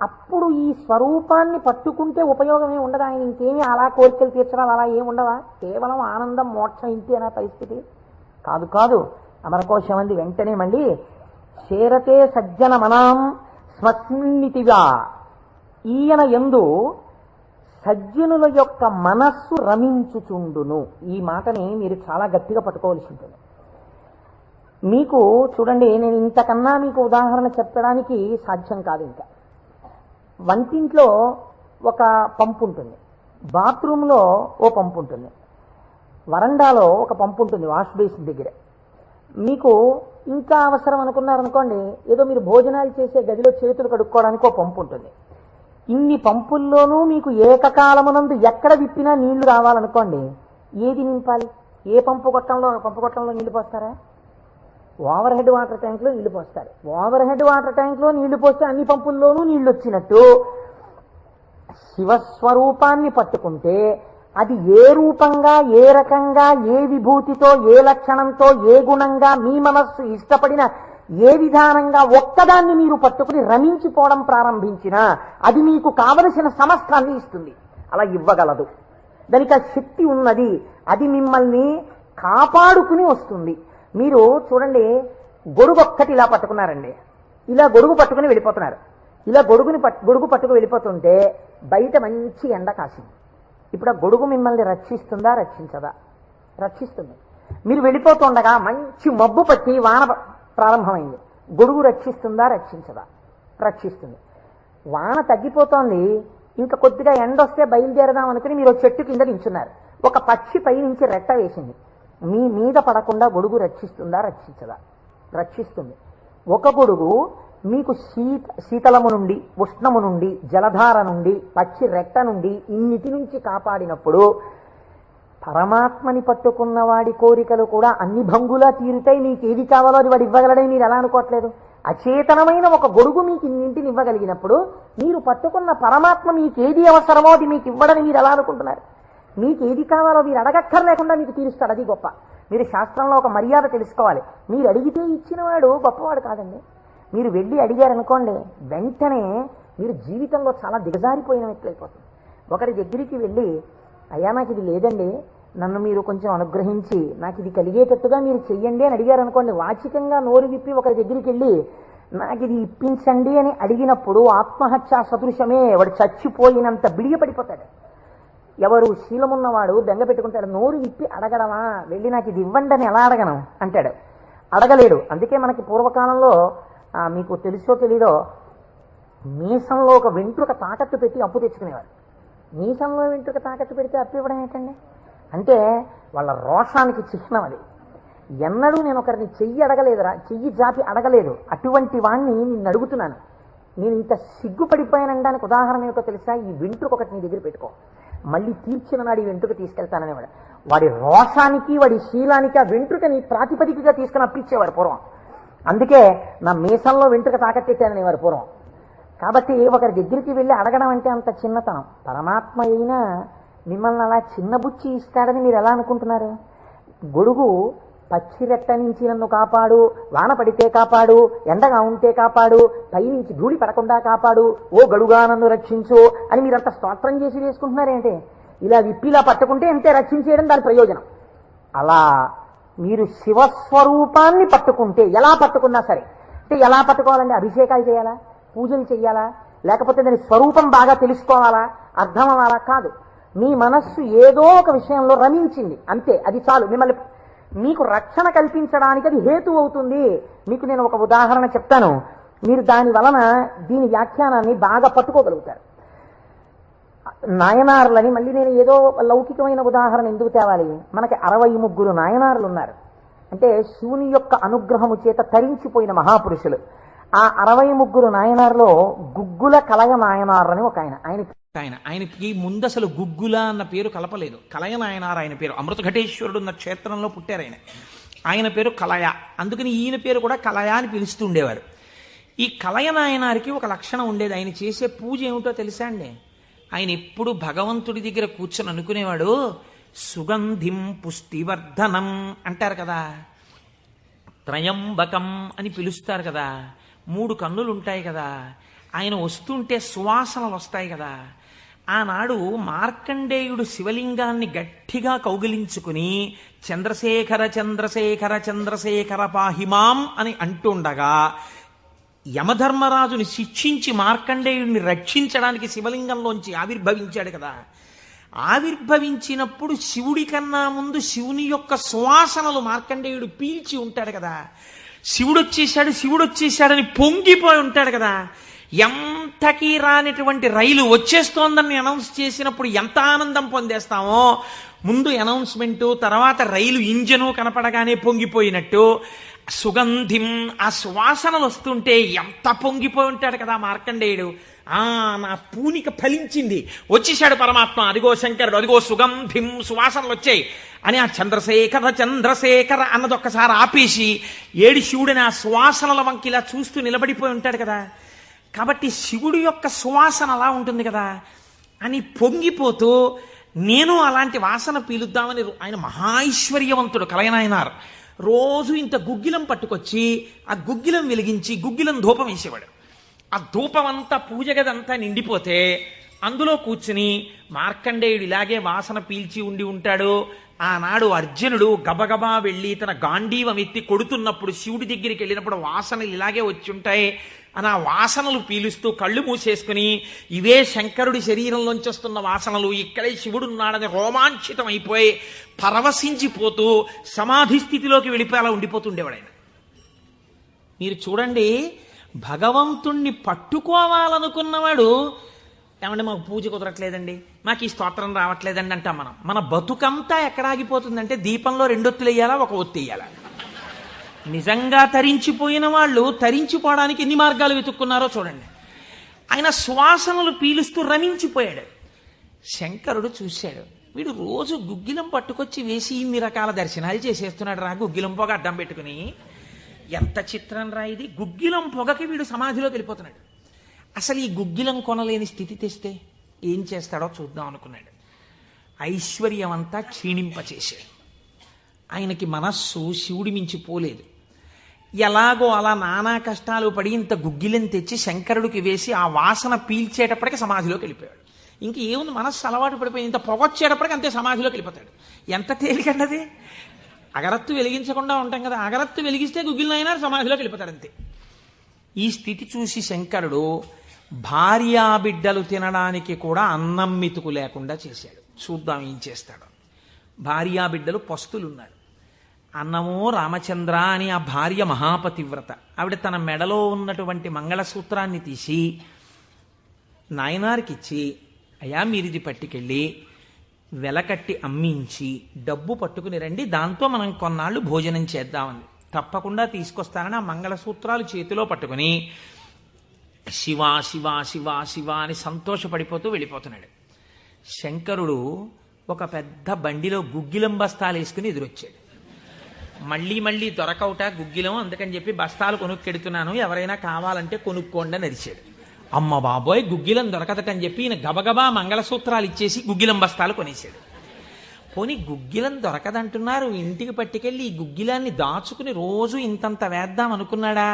[SPEAKER 1] అప్పుడు ఈ స్వరూపాన్ని పట్టుకుంటే ఉపయోగమే ఉండదా? ఆయన ఇంకేమీ అలా కోరికలు తీర్చడాలు అలా ఏమి ఉండవా? కేవలం ఆనందం మోక్షం ఇంటి అనే పరిస్థితి కాదు. కాదు అమరకోశం అంది వెంటనే మళ్ళీ చేరతే సజ్జన మనాం స్మస్మిన్నితిగా, ఈయన యందు సజ్జనుల యొక్క మనస్సు రమించుచుండును. ఈ మాటని మీరు చాలా గట్టిగా పట్టుకోవాల్సి ఉంటుంది. మీకు చూడండి, నేను ఇంతకన్నా మీకు ఉదాహరణ చెప్పడానికి సాధ్యం కాదు. ఇంకా వంటింట్లో ఒక పంపు ఉంటుంది, బాత్రూంలో ఓ పంపు ఉంటుంది, వరండాలో ఒక పంపు ఉంటుంది, వాష్ బేసిన్ దగ్గర. మీకు ఇంకా అవసరం అనుకున్నారనుకోండి, ఏదో మీరు భోజనాలు చేసే గదిలో చేతులు కడుక్కోవడానికి ఒక పంపు ఉంటుంది. ఇన్ని పంపుల్లోనూ మీకు ఏకకాలమునందు ఎక్కడ విప్పినా నీళ్లు రావాలనుకోండి, ఏది నింపాలి? ఏ పంపు కొట్టంలో నీళ్లు పోస్తారా? ఓవర్ హెడ్ వాటర్ ట్యాంక్లో నీళ్లు పోస్తారు. ఓవర్ హెడ్ వాటర్ ట్యాంక్లో నీళ్లు పోస్తే అన్ని పంపుల్లోనూ నీళ్లు వచ్చినట్టు శివస్వరూపాన్ని పట్టుకుంటే అది ఏ రూపంగా, ఏ రకంగా, ఏ విభూతితో, ఏ లక్షణంతో, ఏ గుణంగా మీ మనస్సు ఇష్టపడిన ఏ విధానంగా ఒక్కదాన్ని మీరు పట్టుకుని రమించిపోవడం ప్రారంభించినా అది మీకు కావలసిన సమస్తాన్ని ఇస్తుంది. అలా ఇవ్వగలదు. దానికి ఆ శక్తి ఉన్నది. అది మిమ్మల్ని కాపాడుకుని వస్తుంది. మీరు చూడండి, గొడుగు ఒక్కటి ఇలా పట్టుకున్నారండి, ఇలా గొడుగు పట్టుకుని వెళ్ళిపోతున్నారు. ఇలా గొడుగు పట్టుకు వెళ్ళిపోతుంటే బయట మంచి ఎండ కాసింది. ఇప్పుడు ఆ గొడుగు మిమ్మల్ని రక్షిస్తుందా, రక్షించదా? రక్షిస్తుంది. మీరు వెళ్ళిపోతుండగా మంచి మబ్బు పట్టి వాన ప్రారంభమైంది. గొడుగు రక్షిస్తుందా, రక్షించదా? రక్షిస్తుంది. వాన తగ్గిపోతోంది, ఇంకా కొద్దిగా ఎండ వస్తే బయలుదేరదాం అనుకుని మీరు చెట్టు కింద నించున్నారు. ఒక పక్షి పై నుంచి రెట్ట వేసింది. మీ మీద పడకుండా గొడుగు రక్షిస్తుందా, రక్షించదా? రక్షిస్తుంది. ఒక గొడుగు మీకు శీతలము నుండి, ఉష్ణము నుండి, జలధార నుండి, పక్షి రెట్ట నుండి, ఇన్నిటి నుంచి కాపాడినప్పుడు పరమాత్మని పట్టుకున్న వాడి కోరికలు కూడా అన్ని భంగులా తీరుతాయి. మీకు ఏది కావాలో అది వాడు ఇవ్వగలడని మీరు ఎలా అనుకోవట్లేదు? అచేతనమైన ఒక గొడుగు మీకు ఇన్నింటిని ఇవ్వగలిగినప్పుడు మీరు పట్టుకున్న పరమాత్మ మీకు ఏది అవసరమో అది మీకు ఇవ్వడని మీరు ఎలా అనుకుంటున్నారు? మీకు ఏది కావాలో మీరు అడగక్కర్లేకుండా మీకు తీరుస్తాడు. అది గొప్ప. మీరు శాస్త్రంలో ఒక మర్యాద తెలుసుకోవాలి. మీరు అడిగితే ఇచ్చినవాడు గొప్పవాడు కాదండి. మీరు వెళ్ళి అడిగారనుకోండి, వెంటనే మీరు జీవితంలో చాలా దిగజారిపోయిన వ్యక్తులైపోతుంది. ఒకరి దగ్గరికి వెళ్ళి, అయ్యా నాకు ఇది లేదండి, నన్ను మీరు కొంచెం అనుగ్రహించి నాకు ఇది కలిగేటట్టుగా మీరు చెయ్యండి అని అడిగారనుకోండి, వాచికంగా నోరు విప్పి ఒకరి దగ్గరికి వెళ్ళి నాకు ఇది ఇప్పించండి అని అడిగినప్పుడు ఆత్మహత్యా సదృశమే. వాడు చచ్చిపోయినంత బిడియపడిపోతాడు. ఎవరు శీలమున్నవాడు బెంగ పెట్టుకుంటాడు. నోరు విప్పి అడగడమా, వెళ్ళి నాకు ఇది ఇవ్వండి అని ఎలా అడగను అంటాడు. అడగలేడు. అందుకే మనకి పూర్వకాలంలో మీకు తెలుసో తెలీదో, మీసంలో ఒక వెంట్రుక తాకట్టు పెట్టి అప్పు తెచ్చుకునేవారు. మీసంలో వెంట్రుక తాకట్టు పెడితే అప్పు ఇవ్వడం ఏంటండి? అంటే వాళ్ళ రోషానికి చిహ్నం అది. ఎన్నడూ నేను ఒకరిని చెయ్యి అడగలేదురా, చెయ్యి జాపి అడగలేదు. అటువంటి వాణ్ణి నిన్ను అడుగుతున్నాను. నేను ఇంత సిగ్గుపడిపోయానడానికి ఉదాహరణ ఏమిటో తెలుసా? ఈ వెంట్రుక ఒకటి నీ దగ్గర పెట్టుకో, మళ్ళీ తీర్చిన నాడు ఈ వెంట్రుక తీసుకెళ్తాననేవాడు. వాడి రోషానికి, వాడి శీలానికి ఆ వెంట్రుకని ప్రాతిపదికగా తీసుకుని అప్పించేవారు పూర్వం. అందుకే నా మీసంలో వెంట్రుక తాకట్టేశాననేవారు పూర్వం. కాబట్టి ఒకరి దగ్గరికి వెళ్ళి అడగడం అంటే అంత చిన్నతనం. పరమాత్మ అయినా మిమ్మల్ని అలా చిన్నబుచ్చి ఇస్తాడని మీరు ఎలా అనుకుంటున్నారు? గొడుగు పచ్చిరెట్ట నుంచి నన్ను కాపాడు, వాన పడితే కాపాడు, ఎండగా ఉంటే కాపాడు, పైనుంచి ధూళి పడకుండా కాపాడు, ఓ గడుగా నన్ను రక్షించు అని మీరంతా స్తోత్రం చేసి వేసుకుంటున్నారేంటి? ఇలా విప్పిలా పట్టుకుంటే అంతే రక్షించేయడం దాని ప్రయోజనం. అలా మీరు శివస్వరూపాన్ని పట్టుకుంటే, ఎలా పట్టుకున్నా సరే, అంటే ఎలా పట్టుకోవాలంటే అభిషేకాలు చేయాలా, పూజలు చేయాలా, లేకపోతే దాని స్వరూపం బాగా తెలుసుకోవాలా, అర్థం అవ్వాలా? కాదు. మీ మనస్సు ఏదో ఒక విషయంలో రమించింది అంతే, అది చాలు. మిమ్మల్ని మీకు రక్షణ కల్పించడానికి అది హేతు అవుతుంది. మీకు నేను ఒక ఉదాహరణ చెప్తాను. మీరు దాని వలన దీని వ్యాఖ్యానాన్ని బాగా పట్టుకోగలుగుతారు. నాయనారులని మళ్ళీ నేను ఏదో లౌకికమైన ఉదాహరణ ఎందుకు తేవాలి, మనకి 63 నాయనారులు ఉన్నారు. అంటే శివుని యొక్క అనుగ్రహము చేత తరించిపోయిన మహాపురుషులు. ఆ 63 నాయనారులో గుగ్గుల కలయ నాయనారు అని ఒక ఆయనకి ముందు అసలు గుగ్గుల అన్న పేరు కలపలేదు. కలయ నాయనారు ఆయన పేరు. అమృతఘటేశ్వరుడు ఉన్న క్షేత్రంలో పుట్టారు ఆయన పేరు కలయ. అందుకని ఈయన పేరు కూడా కలయ అని పిలుస్తూ ఉండేవారు. ఈ కలయ నాయనారికి ఒక లక్షణం ఉండేది. ఆయన చేసే పూజ ఏమిటో తెలుసా అండి? ఆయన ఎప్పుడు భగవంతుడి దగ్గర కూర్చొని అనుకునేవాడు, సుగంధిం పుష్టివర్ధనం అంటారు కదా, త్రయంబకం అని పిలుస్తారు కదా, 3 కన్నులు ఉంటాయి కదా, ఆయన వస్తుంటే సువాసనలు వస్తాయి కదా. ఆనాడు మార్కండేయుడు శివలింగాన్ని గట్టిగా కౌగిలించుకుని చంద్రశేఖర చంద్రశేఖర చంద్రశేఖర పాహిమాం అని అంటుండగా యమధర్మరాజుని శిక్షించి మార్కండేయుడిని రక్షించడానికి శివలింగంలోంచి ఆవిర్భవించాడు కదా. ఆవిర్భవించినప్పుడు శివుడి కన్నా ముందు శివుని యొక్క సువాసనలు మార్కండేయుడు పీల్చి ఉంటాడు కదా. శివుడు వచ్చేశాడని పొంగిపోయి ఉంటాడు కదా. ఎంతకీ రానిటువంటి రైలు వచ్చేస్తోందని అనౌన్స్ చేసినప్పుడు ఎంత ఆనందం పొందేస్తామో, ముందు అనౌన్స్మెంటు తర్వాత రైలు ఇంజను కనపడగానే పొంగిపోయినట్టు సుగంధిం ఆ సువాసనలు వస్తుంటే ఎంత పొంగిపోయి ఉంటాడు కదా మార్కండేయుడు. నా పూనిక ఫలించింది, వచ్చేశాడు పరమాత్మ, అదిగో శంకరుడు, అదిగో సుగంధిం సువాసనలు వచ్చాయి అని ఆ చంద్రశేఖర చంద్రశేఖర అన్నది ఒక్కసారి ఆపేసి ఏడి శివుడిని ఆ సువాసనల వంకి ఇలా చూస్తూ నిలబడిపోయి ఉంటాడు కదా. కాబట్టి శివుడి యొక్క సువాసన అలా ఉంటుంది కదా అని పొంగిపోతూ నేను అలాంటి వాసన పీలుద్దామని ఆయన మహాైశ్వర్యవంతుడు కలయనాయనారు. రోజు ఇంత గుగ్గిలం పట్టుకొచ్చి ఆ గుగ్గిలం వెలిగించి గుగ్గిలం ధూపం వేసేవాడు. ఆ ధూపం అంతా పూజ గదంతా నిండిపోతే అందులో కూర్చుని మార్కండేయుడు ఇలాగే వాసన పీల్చి ఉండి ఉంటాడు. ఆనాడు అర్జునుడు గబగబా వెళ్ళి తన గాంధీవం ఎత్తి కొడుతున్నప్పుడు శివుడి దగ్గరికి వెళ్ళినప్పుడు వాసనలు ఇలాగే వచ్చి ఉంటాయి అని ఆ వాసనలు పీలుస్తూ కళ్ళు మూసేసుకుని ఇవే శంకరుడి శరీరంలోంచి వస్తున్న వాసనలు, ఇక్కడే శివుడున్నాడని రోమాంచితం అయిపోయి పరవశించిపోతూ సమాధి స్థితిలోకి వెళ్ళిపోయేలా ఉండిపోతుండేవాడు ఆయన. మీరు చూడండి, భగవంతుణ్ణి పట్టుకోవాలనుకున్నవాడు ఏమంటే మాకు పూజ కుదరట్లేదండి, మాకు ఈ స్తోత్రం రావట్లేదండి అంటాం మనం. మన బతుకంతా ఎక్కడ ఆగిపోతుందంటే దీపంలో 2 ఒత్తులు వేయాలా, 1 ఒత్తి వేయాలా. నిజంగా తరించిపోయిన వాళ్ళు తరించిపోవడానికి ఎన్ని మార్గాలు వెతుక్కున్నారో చూడండి. ఆయన సువాసనలు పీలుస్తూ రమించిపోయాడు. శంకరుడు చూశాడు, వీడు రోజు గుగ్గిలం పట్టుకొచ్చి వేసి ఇన్ని రకాల దర్శనాలు చేసేస్తున్నాడు రా, గుగ్గిలం పొగ అడ్డం పెట్టుకుని. ఎంత చిత్రం రా ఇది, గుగ్గిలం పొగకి వీడు సమాధిలోకి వెళ్ళిపోతున్నాడు. అసలు ఈ గుగ్గిలం కొనలేని స్థితి తెస్తే ఏం చేస్తాడో చూద్దాం అనుకున్నాడు. ఐశ్వర్యం అంతా క్షీణింపచేశాడు. ఆయనకి మనస్సు శివుడి మించి పోలేదు. ఎలాగో అలా నానా కష్టాలు పడి ఇంత గుగ్గిలం తెచ్చి శంకరుడికి వేసి ఆ వాసన పీల్చేటప్పటికి సమాధిలోకి వెళ్ళిపోయాడు. ఇంక ఏముంది, మనస్సు అలవాటు పడిపోయి ఇంత పొగొచ్చేటప్పటికి అంతే సమాధిలోకి వెళ్ళిపోతాడు. ఎంత తేలికండది. అగరత్తు వెలిగించకుండా ఉంటాం కదా, అగరత్తు వెలిగిస్తే గుగ్గిలైనా సమాధిలోకి వెళ్ళిపోతాడు అంతే. ఈ స్థితి చూసి శంకరుడు భార్యాబిడ్డలు తినడానికి కూడా అన్నం మెతుకు లేకుండా చేశాడు. చూద్దాం ఏం చేస్తాడు. భార్యాబిడ్డలు పస్తులున్నారు. అన్నమో రామచంద్ర అని ఆ భార్య మహాపతివ్రత. ఆవిడ తన మెడలో ఉన్నటువంటి మంగళసూత్రాన్ని తీసి నాయనారికిచ్చి, అయ్యా మీరిది పట్టుకెళ్ళి వెలకట్టి అమ్మించి డబ్బు పట్టుకుని రండి, దాంతో మనం కొన్నాళ్ళు భోజనం చేద్దామని. తప్పకుండా తీసుకొస్తానని ఆ మంగళసూత్రాలు చేతిలో పట్టుకుని శివ శివ శివ శివ అని సంతోషపడిపోతూ వెళ్ళిపోతున్నాడు. శంకరుడు ఒక పెద్ద బండిలో గుగ్గిలం బస్తాలు వేసుకుని ఎదురొచ్చాడు. మళ్ళీ దొరకవుట గుగ్గిలం, అందుకని చెప్పి బస్తాలు కొనుక్కెడుతున్నాను, ఎవరైనా కావాలంటే కొనుక్కోండి అని అరిచాడు. అమ్మ బాబోయ్, గుగ్గిలం దొరకదటని చెప్పి ఈయన గబగబా మంగళసూత్రాలు ఇచ్చేసి గుగ్గిలం బస్తాలు కొనేశాడు. పోనీ గుగ్గిలం దొరకదంటున్నారు, ఇంటికి పట్టుకెళ్ళి ఈ గుగ్గిలాన్ని దాచుకుని రోజు ఇంతంత వేద్దాం అనుకున్నాడా?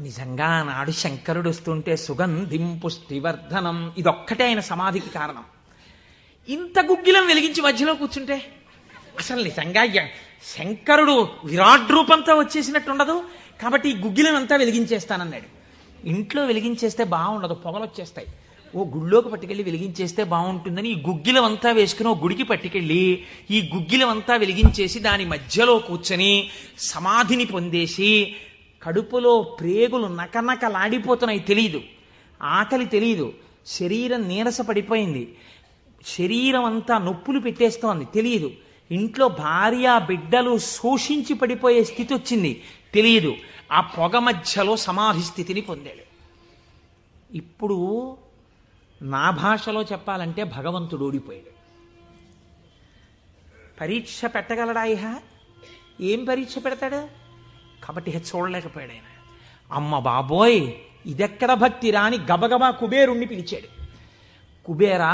[SPEAKER 1] నిజంగా నాడు శంకరుడు వస్తుంటే సుగంధిం పుష్టివర్ధనం ఇదొక్కటే ఆయన సమాధికి కారణం. ఇంత గుగ్గిలం వెలిగించి మధ్యలో కూర్చుంటే అసలు నిజంగా శంకరుడు విరాట్ రూపంతో వచ్చేసినట్టు ఉండదు. కాబట్టి ఈ గుగ్గిలం అంతా వెలిగించేస్తానన్నాడు. ఇంట్లో వెలిగించేస్తే బాగుండదు, పొగలు వచ్చేస్తాయి. ఓ గుళ్ళోకి పట్టుకెళ్ళి వెలిగించేస్తే బాగుంటుందని ఈ గుగ్గిలం అంతా వేసుకుని ఓ గుడికి పట్టుకెళ్ళి ఈ గుగ్గిలం అంతా వెలిగించేసి దాని మధ్యలో కూర్చొని సమాధిని పొందేసి
[SPEAKER 2] కడుపులో ప్రేగులు నకనకలాడిపోతున్నాయి, తెలియదు. ఆకలి తెలియదు. శరీరం నీరస పడిపోయింది. శరీరం అంతా నొప్పులు పెట్టేస్తోంది, తెలియదు. ఇంట్లో భార్య బిడ్డలు శోషించి పడిపోయే స్థితి వచ్చింది, తెలియదు. ఆ పొగ మధ్యలో సమాధి స్థితిని పొందాడు. ఇప్పుడు నా భాషలో చెప్పాలంటే భగవంతుడు ఓడిపోయాడు. పరీక్ష పెట్టగలడా? ఇహ ఏం పరీక్ష పెడతాడు? కాబట్టి ఇహ చూడలేకపోయాడు ఆయన. అమ్మ బాబోయ్, ఇదెక్కడ భక్తిరా అని గబగబా కుబేరుణ్ణి పిలిచాడు. కుబేరా,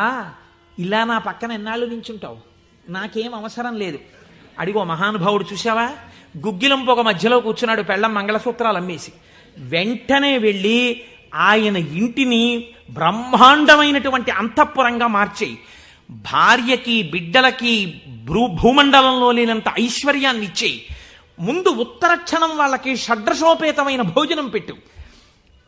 [SPEAKER 2] ఇలా నా పక్కన ఎన్నాళ్ళు నించుంటావు? నాకేం అవసరం లేదు. అడిగో మహానుభావుడు చూసావా, గుగ్గిలం పొగ మధ్యలో కూర్చున్నాడు, పెళ్ళం మంగళసూత్రాలు అమ్మేసి. వెంటనే వెళ్ళి ఆయన ఇంటిని బ్రహ్మాండమైనటువంటి అంతఃపురంగా మార్చేయి. భార్యకి బిడ్డలకి భూమండలంలో లేనంత ఐశ్వర్యాన్ని ఇచ్చేయి. ముందు ఉత్తర క్షణం వాళ్ళకి షడ్రశోపేతమైన భోజనం పెట్టు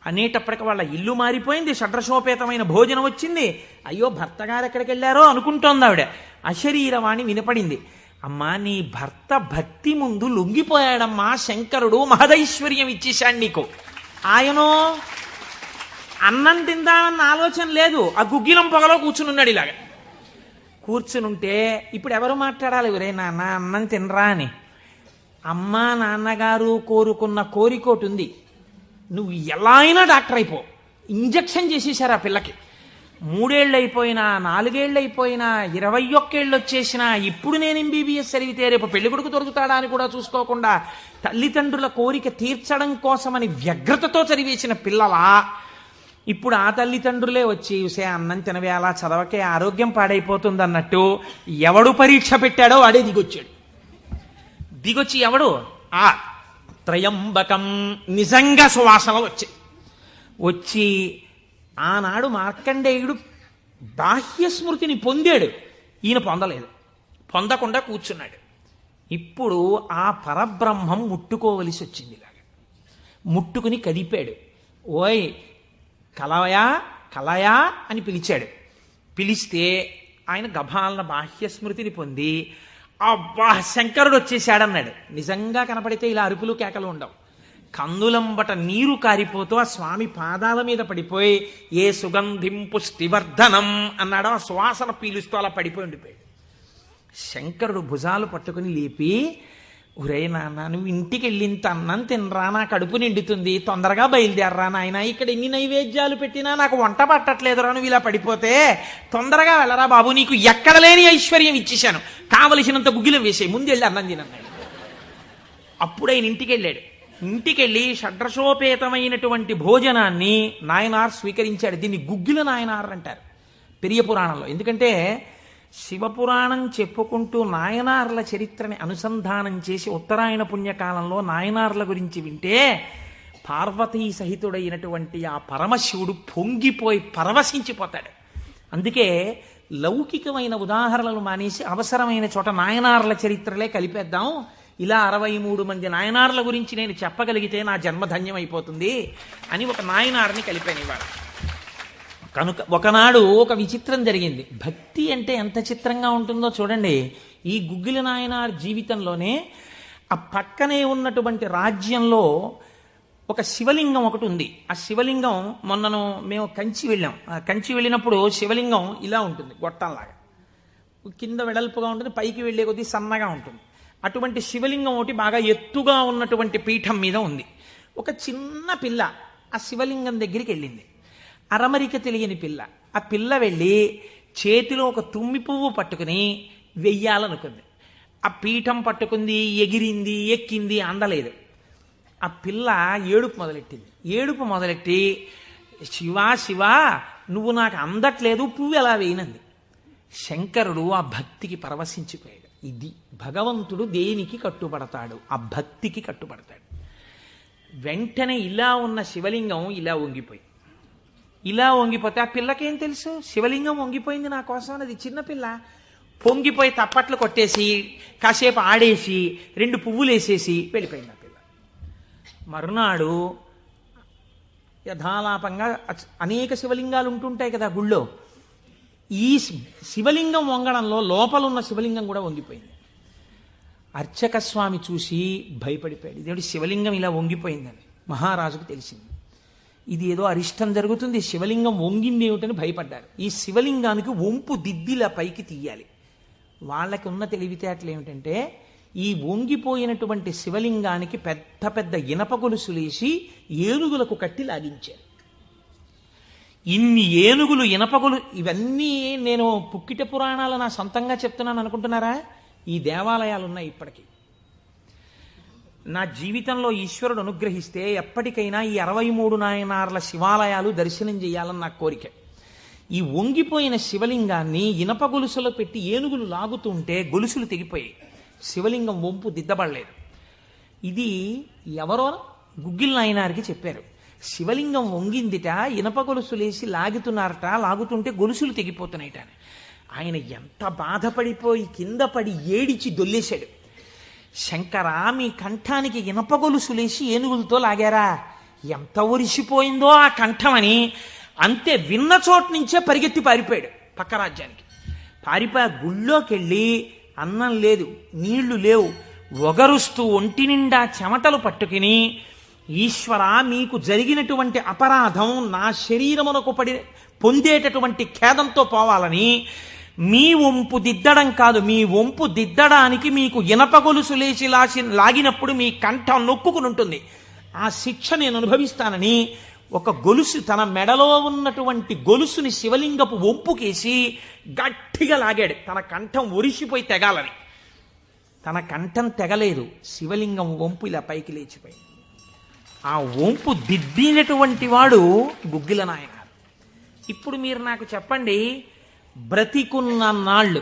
[SPEAKER 2] అనేటప్పటికి వాళ్ళ ఇల్లు మారిపోయింది. షడ్రశోపేతమైన భోజనం వచ్చింది. అయ్యో భర్త గారు ఎక్కడికి వెళ్ళారో అనుకుంటోంది ఆవిడ. అశరీరవాణి వినపడింది. అమ్మా, నీ భర్త భక్తి ముందు లొంగిపోయాడమ్మా. శంకరుడు మహదైశ్వర్యం ఇచ్చేశాడు నీకు. ఆయనో అన్నం తిందామన్న ఆలోచన లేదు. ఆ గుగ్గిలం పొగలో కూర్చునున్నాడు. ఇలాగా కూర్చునుంటే ఇప్పుడు ఎవరు మాట్లాడాలి? ఒరే నాన్న అన్నం తినరా అని. అమ్మా నాన్నగారు కోరుకున్న కోరికోటి ఉంది. నువ్వు ఎలా అయినా డాక్టర్ అయిపో. ఇంజక్షన్ చేసేశారు ఆ పిల్లకి. 3 ఏళ్ళు అయిపోయినా, 4 ఏళ్ళు అయిపోయినా, 21 ఏళ్ళు వచ్చేసినా, ఇప్పుడు నేను MBBS చదివితే రేపు పెళ్లి కొడుకు దొరుకుతాడా అని కూడా చూసుకోకుండా తల్లిదండ్రుల కోరిక తీర్చడం కోసమని వ్యగ్రతతో చదివేసిన పిల్లలా ఇప్పుడు ఆ తల్లిదండ్రులే వచ్చి ఉసే అన్నం తినవే, అలా చదవకే, ఆరోగ్యం పాడైపోతుంది అన్నట్టు ఎవడు పరీక్ష పెట్టాడో వాడే దిగొచ్చాడు. దిగొచ్చి ఎవడు? ఆ త్రయంబకం నిజంగా సువాసనలు వచ్చి ఆనాడు మార్కండేయుడు బాహ్య స్మృతిని పొందాడు. ఈయన పొందలేదు. పొందకుండా కూర్చున్నాడు. ఇప్పుడు ఆ పరబ్రహ్మం ముట్టుకోవలసి వచ్చింది. ఇలాగా ముట్టుకుని కదిపాడు. ఓయ్ కలయా కలయా అని పిలిచాడు. పిలిస్తే ఆయన గభాలన బాహ్య స్మృతిని పొంది అబ్బా శంకరుడు వచ్చేసాడన్నాడు. నిజంగా కనపడితే ఇలా అరుపులు కేకలు ఉండవు. కందులంబట నీరు కారిపోతూ ఆ స్వామి పాదాల మీద పడిపోయి ఏ సుగంధిం పుష్టివర్ధనం అన్నాడో ఆ సువాసన పీలుస్తూ అలా పడిపోయి ఉండిపోయాడు. శంకరుడు భుజాలు పట్టుకుని లేపి, ఒరే నాన్న, నువ్వు ఇంటికి వెళ్ళింత అన్నం తినరా, నా కడుపు నిండుతుంది, తొందరగా బయలుదేరరా నాయన, ఇక్కడ ఎన్ని నైవేద్యాలు పెట్టినా నాకు వంట పట్టట్లేదురా, నువ్వు ఇలా పడిపోతే తొందరగా వెళ్ళరా బాబు, నీకు ఎక్కడ లేని ఐశ్వర్యం ఇచ్చేశాను, కావలసినంత గుగ్గిలం వేసే, ముందు వెళ్ళి అన్నం తినన్నాడు. అప్పుడు ఆయన ఇంటికి వెళ్ళాడు. ఇంటికెళ్ళి షడ్రశోపేతమైనటువంటి భోజనాన్ని నాయనార్ స్వీకరించాడు. దీన్ని గుగ్గిల నాయనార్ అంటారు పెరియ పురాణంలో. ఎందుకంటే శివపురాణం చెప్పుకుంటూ నాయనార్ల చరిత్రని అనుసంధానం చేసి ఉత్తరాయణ పుణ్యకాలంలో నాయనార్ల గురించి వింటే పార్వతీ సహితుడైనటువంటి ఆ పరమశివుడు పొంగిపోయి పరవశించిపోతాడు. అందుకే లౌకికమైన ఉదాహరణలు మానేసి అవసరమైన చోట నాయనార్ల చరిత్రలే కలిపేద్దాం. ఇలా 63 మంది నాయనార్ల గురించి నేను చెప్పగలిగితే నా జన్మధన్యం అయిపోతుంది అని ఒక నాయనార్ని కలిపాను ఇవాళ. కనుక ఒకనాడు ఒక విచిత్రం జరిగింది. భక్తి అంటే ఎంత చిత్రంగా ఉంటుందో చూడండి. ఈ గుగ్గిల నాయనార్ జీవితంలోనే ఆ పక్కనే ఉన్నటువంటి రాజ్యంలో ఒక శివలింగం ఒకటి ఉంది. ఆ శివలింగం మొన్నను మేము కంచి వెళ్ళాం. ఆ కంచి వెళ్ళినప్పుడు శివలింగం ఇలా ఉంటుంది, గొట్టంలాగా కింద వెడల్పుగా ఉంటుంది, పైకి వెళ్ళే కొద్దీ సన్నగా ఉంటుంది. అటువంటి శివలింగం ఒకటి బాగా ఎత్తుగా ఉన్నటువంటి పీఠం మీద ఉంది. ఒక చిన్న పిల్ల ఆ శివలింగం దగ్గరికి వెళ్ళింది. అరమరిక తెలియని పిల్ల. ఆ పిల్ల వెళ్ళి చేతిలో ఒక తుమ్మి పువ్వు పట్టుకుని వెయ్యాలనుకుంది. ఆ పీఠం పట్టుకుంది, ఎగిరింది, ఎక్కింది, అందలేదు. ఆ పిల్ల ఏడుపు మొదలెట్టింది. ఏడుపు మొదలెట్టి శివా శివా నువ్వు నాకు అందట్లేదు, పువ్వు ఎలా వేయనంది. శంకరుడు ఆ భక్తికి పరవశించిపోయాడు. ఇది భగవంతుడు దేనికి కట్టుబడతాడు? ఆ భక్తికి కట్టుబడతాడు. వెంటనే ఇలా ఉన్న శివలింగం ఇలా వంగిపోతే ఆ పిల్లకేం తెలుసు? శివలింగం వంగిపోయింది నా కోసం అన్నది. చిన్నపిల్ల పొంగిపోయి తప్పట్లు కొట్టేసి కాసేపు ఆడేసి 2 పువ్వులు వేసేసి వెళ్ళిపోయింది ఆ పిల్ల. మరునాడు యథాలాపంగా అనేక శివలింగాలు ఉంటుంటాయి కదా గుళ్ళో. ఈ శివలింగం వంగడంలో లోపలున్న శివలింగం కూడా వంగిపోయింది. అర్చక స్వామి చూసి భయపడిపోయాడు. ఇదేమిటి శివలింగం ఇలా వంగిపోయిందని. మహారాజుకు తెలిసింది. ఇది ఏదో అరిష్టం జరుగుతుంది, శివలింగం వంగింది ఏమిటని భయపడ్డారు. ఈ శివలింగానికి వంపు దిద్దిలా పైకి తీయాలి. వాళ్ళకి ఉన్న తెలివితేటలు ఏమిటంటే ఈ వంగిపోయినటువంటి శివలింగానికి పెద్ద పెద్ద ఇనప గొలుసులేసి ఏనుగులకు కట్టి లాగించారు. ఇన్ని ఏనుగులు ఇనపగొలు, ఇవన్నీ నేను పుక్కిట పురాణాలు నా సొంతంగా చెప్తున్నాను అనుకుంటున్నారా? ఈ దేవాలయాలు ఉన్నాయి ఇప్పటికీ. నా జీవితంలో ఈశ్వరుడు అనుగ్రహిస్తే ఎప్పటికైనా ఈ 63 నాయనార్ల శివాలయాలు దర్శనం చేయాలని నా కోరిక. ఈ వంగిపోయిన శివలింగాన్ని ఇనప గొలుసులో పెట్టి ఏనుగులు లాగుతుంటే గొలుసులు తెగిపోయాయి. శివలింగం వంపు దిద్దబడలేదు. ఇది ఎవరో గుగ్గిల్ నాయనారికి చెప్పారు. శివలింగం వంగిందిట, ఇనప గొలుసులేసి లాగుతున్నారట, లాగుతుంటే గొలుసులు తెగిపోతున్నాయిట. ఆయన ఎంత బాధపడిపోయి కింద పడి ఏడిచి దొల్లేశాడు. శంకరా, మీ కంఠానికి ఇనప గొలుసులేసి ఏనుగులతో లాగారా? ఎంత ఒరిసిపోయిందో ఆ కంఠమని. అంతే, విన్న చోటు నుంచే పరిగెత్తి పారిపోయాడు పక్క రాజ్యానికి. పారిపోయి గుళ్ళోకి వెళ్ళి అన్నం లేదు, నీళ్లు లేవు, ఒగరుస్తూ ఒంటి నిండా చెమటలు పట్టుకుని, ఈశ్వరా, మీకు జరిగినటువంటి అపరాధం నా శరీరమునకు పొందేటటువంటి ఖేదంతో పోవాలని మీ వంపు దిద్దడం కాదు, మీ వంపు దిద్దడానికి మీకు ఇనప గొలుసు లేచి లాగినప్పుడు మీ కంఠం నొక్కుకుని ఉంటుంది, ఆ శిక్ష నేను అనుభవిస్తానని ఒక గొలుసు, తన మెడలో ఉన్నటువంటి గొలుసుని శివలింగపు వంపుకేసి గట్టిగా లాగాడు. తన కంఠం ఒరిసిపోయి తెగాలని. తన కంఠం తెగలేదు, శివలింగం వంపు ఇలా పైకి లేచిపోయింది. ఆ వంపు దిద్దినటువంటి వాడు గుగ్గిల నాయనారు. ఇప్పుడు మీరు నాకు చెప్పండి, బ్రతికున్న నాళ్ళు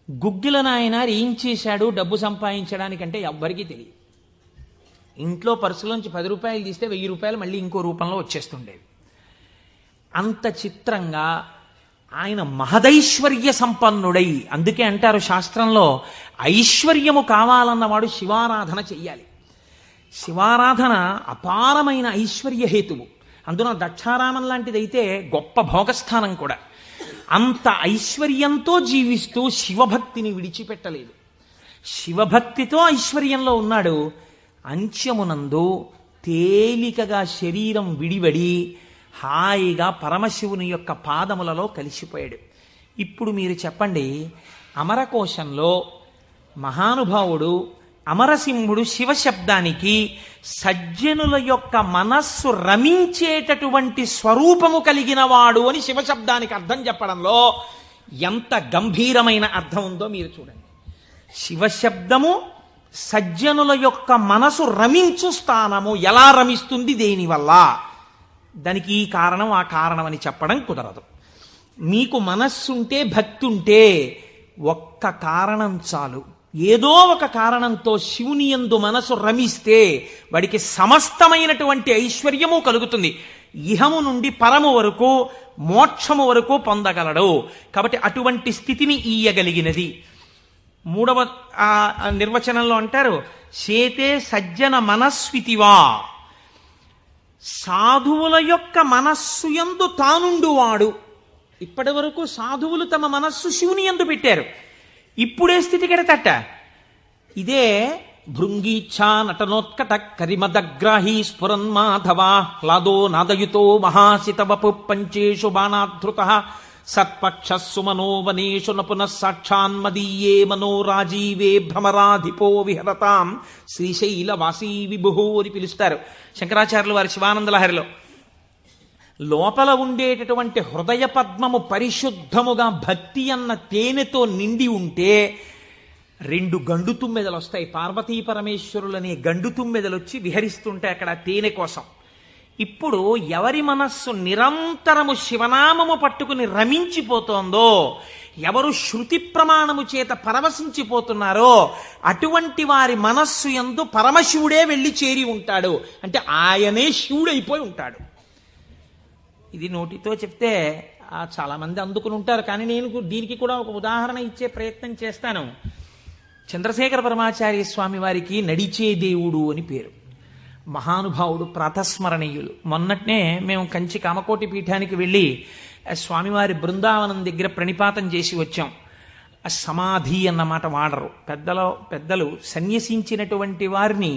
[SPEAKER 2] గుగ్గిల నాయనారు ఏం చేశాడు డబ్బు సంపాదించడానికంటే ఎవ్వరికీ తెలియదు. ఇంట్లో పర్సులోంచి 10 రూపాయలు తీస్తే 1000 రూపాయలు మళ్ళీ ఇంకో రూపంలో వచ్చేస్తుండేవి. అంత చిత్రంగా ఆయన మహదైశ్వర్య సంపన్నుడై, అందుకే అంటారు శాస్త్రంలో, ఐశ్వర్యము కావాలన్నవాడు శివారాధన చెయ్యాలి. శివారాధన అపారమైన ఐశ్వర్య హేతువు. అందున దక్షారామం లాంటిదైతే గొప్ప భోగస్థానం కూడా. అంత ఐశ్వర్యంతో జీవిస్తూ శివభక్తిని విడిచిపెట్టలేదు. శివభక్తితో ఐశ్వర్యంలో ఉన్నాడు. అంత్యమునందు తేలికగా శరీరం విడివడి హాయిగా పరమశివుని యొక్క పాదములలో కలిసిపోయాడు. ఇప్పుడు మీరు చెప్పండి, అమరకోశంలో మహానుభావుడు అమరసింహుడు శివశబ్దానికి సజ్జనుల యొక్క మనస్సు రమించేటటువంటి స్వరూపము కలిగిన వాడు అని శివశబ్దానికి అర్థం చెప్పడంలో ఎంత గంభీరమైన అర్థం ఉందో మీరు చూడండి. శివశబ్దము సజ్జనుల యొక్క మనసు రమించు స్థానము. ఎలా రమిస్తుంది, దేనివల్ల? దానికి ఈ కారణం ఆ కారణం అని చెప్పడం కుదరదు. మీకు మనస్సుంటే, భక్తి ఉంటే ఒక్క కారణం చాలు. ఏదో ఒక కారణంతో శివుని యందు మనసు రమిస్తే వాడికి సమస్తమైనటువంటి ఐశ్వర్యము కలుగుతుంది. ఇహము నుండి పరము వరకు, మోక్షము వరకు పొందగలడు. కాబట్టి అటువంటి స్థితిని ఇయ్యగలిగినది. 3వ నిర్వచనంలో అంటారు, చేతే సజ్జన మనస్వితివా. సాధువుల యొక్క మనస్సు యందు తానుండువాడు. ఇప్పటి వరకు సాధువులు తమ మనస్సు శివుని యందు పెట్టారు. ఇప్పుడే స్థితి కెడతట. ఇదే భృంగీచ్ఛా నటనోత్కట కరిమదగ్రాహీ స్ఫురన్మాధవా లాదో నాదయుతో మహాసితవపు పంచేషు బాణాధృత సత్పక్షస్సు మనోవనేషు నపునః సాక్షాన్మదీయే మనోరాజీవే భ్రమరాధిపో విహరతాం శ్రీశైలవాసీ విభుః అని పిలుస్తారు శంకరాచార్యులు వారి శివానందలహరిలో. లోపల ఉండేటటువంటి హృదయ పద్మము పరిశుద్ధముగా భక్తి అన్న తేనెతో నిండి ఉంటే 2 గండు తుమ్మెదలు వస్తాయి. పార్వతీ పరమేశ్వరులనే గండు తుమ్మెదలు వచ్చి విహరిస్తుంటే అక్కడ తేనె కోసం. ఇప్పుడు ఎవరి మనస్సు నిరంతరము శివనామము పట్టుకుని రమించిపోతోందో, ఎవరు శృతి ప్రమాణము చేత పరవశించిపోతున్నారో అటువంటి వారి మనస్సు యందు పరమశివుడే వెళ్ళి చేరి ఉంటాడు. అంటే ఆయనే శివుడైపోయి ఉంటాడు. ఇది నోటితో చెప్తే చాలామంది అందుకుని ఉంటారు, కానీ నేను దీనికి కూడా ఒక ఉదాహరణ ఇచ్చే ప్రయత్నం చేస్తాను. చంద్రశేఖర పరమాచార్య స్వామి వారికి నడిచే దేవుడు అని పేరు. మహానుభావుడు, ప్రాతస్మరణీయులు. మొన్నట్నే మేము కంచి కామకోటి పీఠానికి వెళ్ళి స్వామివారి బృందావనం దగ్గర ప్రణిపాతం చేసి వచ్చాం. సమాధి అన్నమాట వాడరు పెద్దలు. సన్యసించినటువంటి వారిని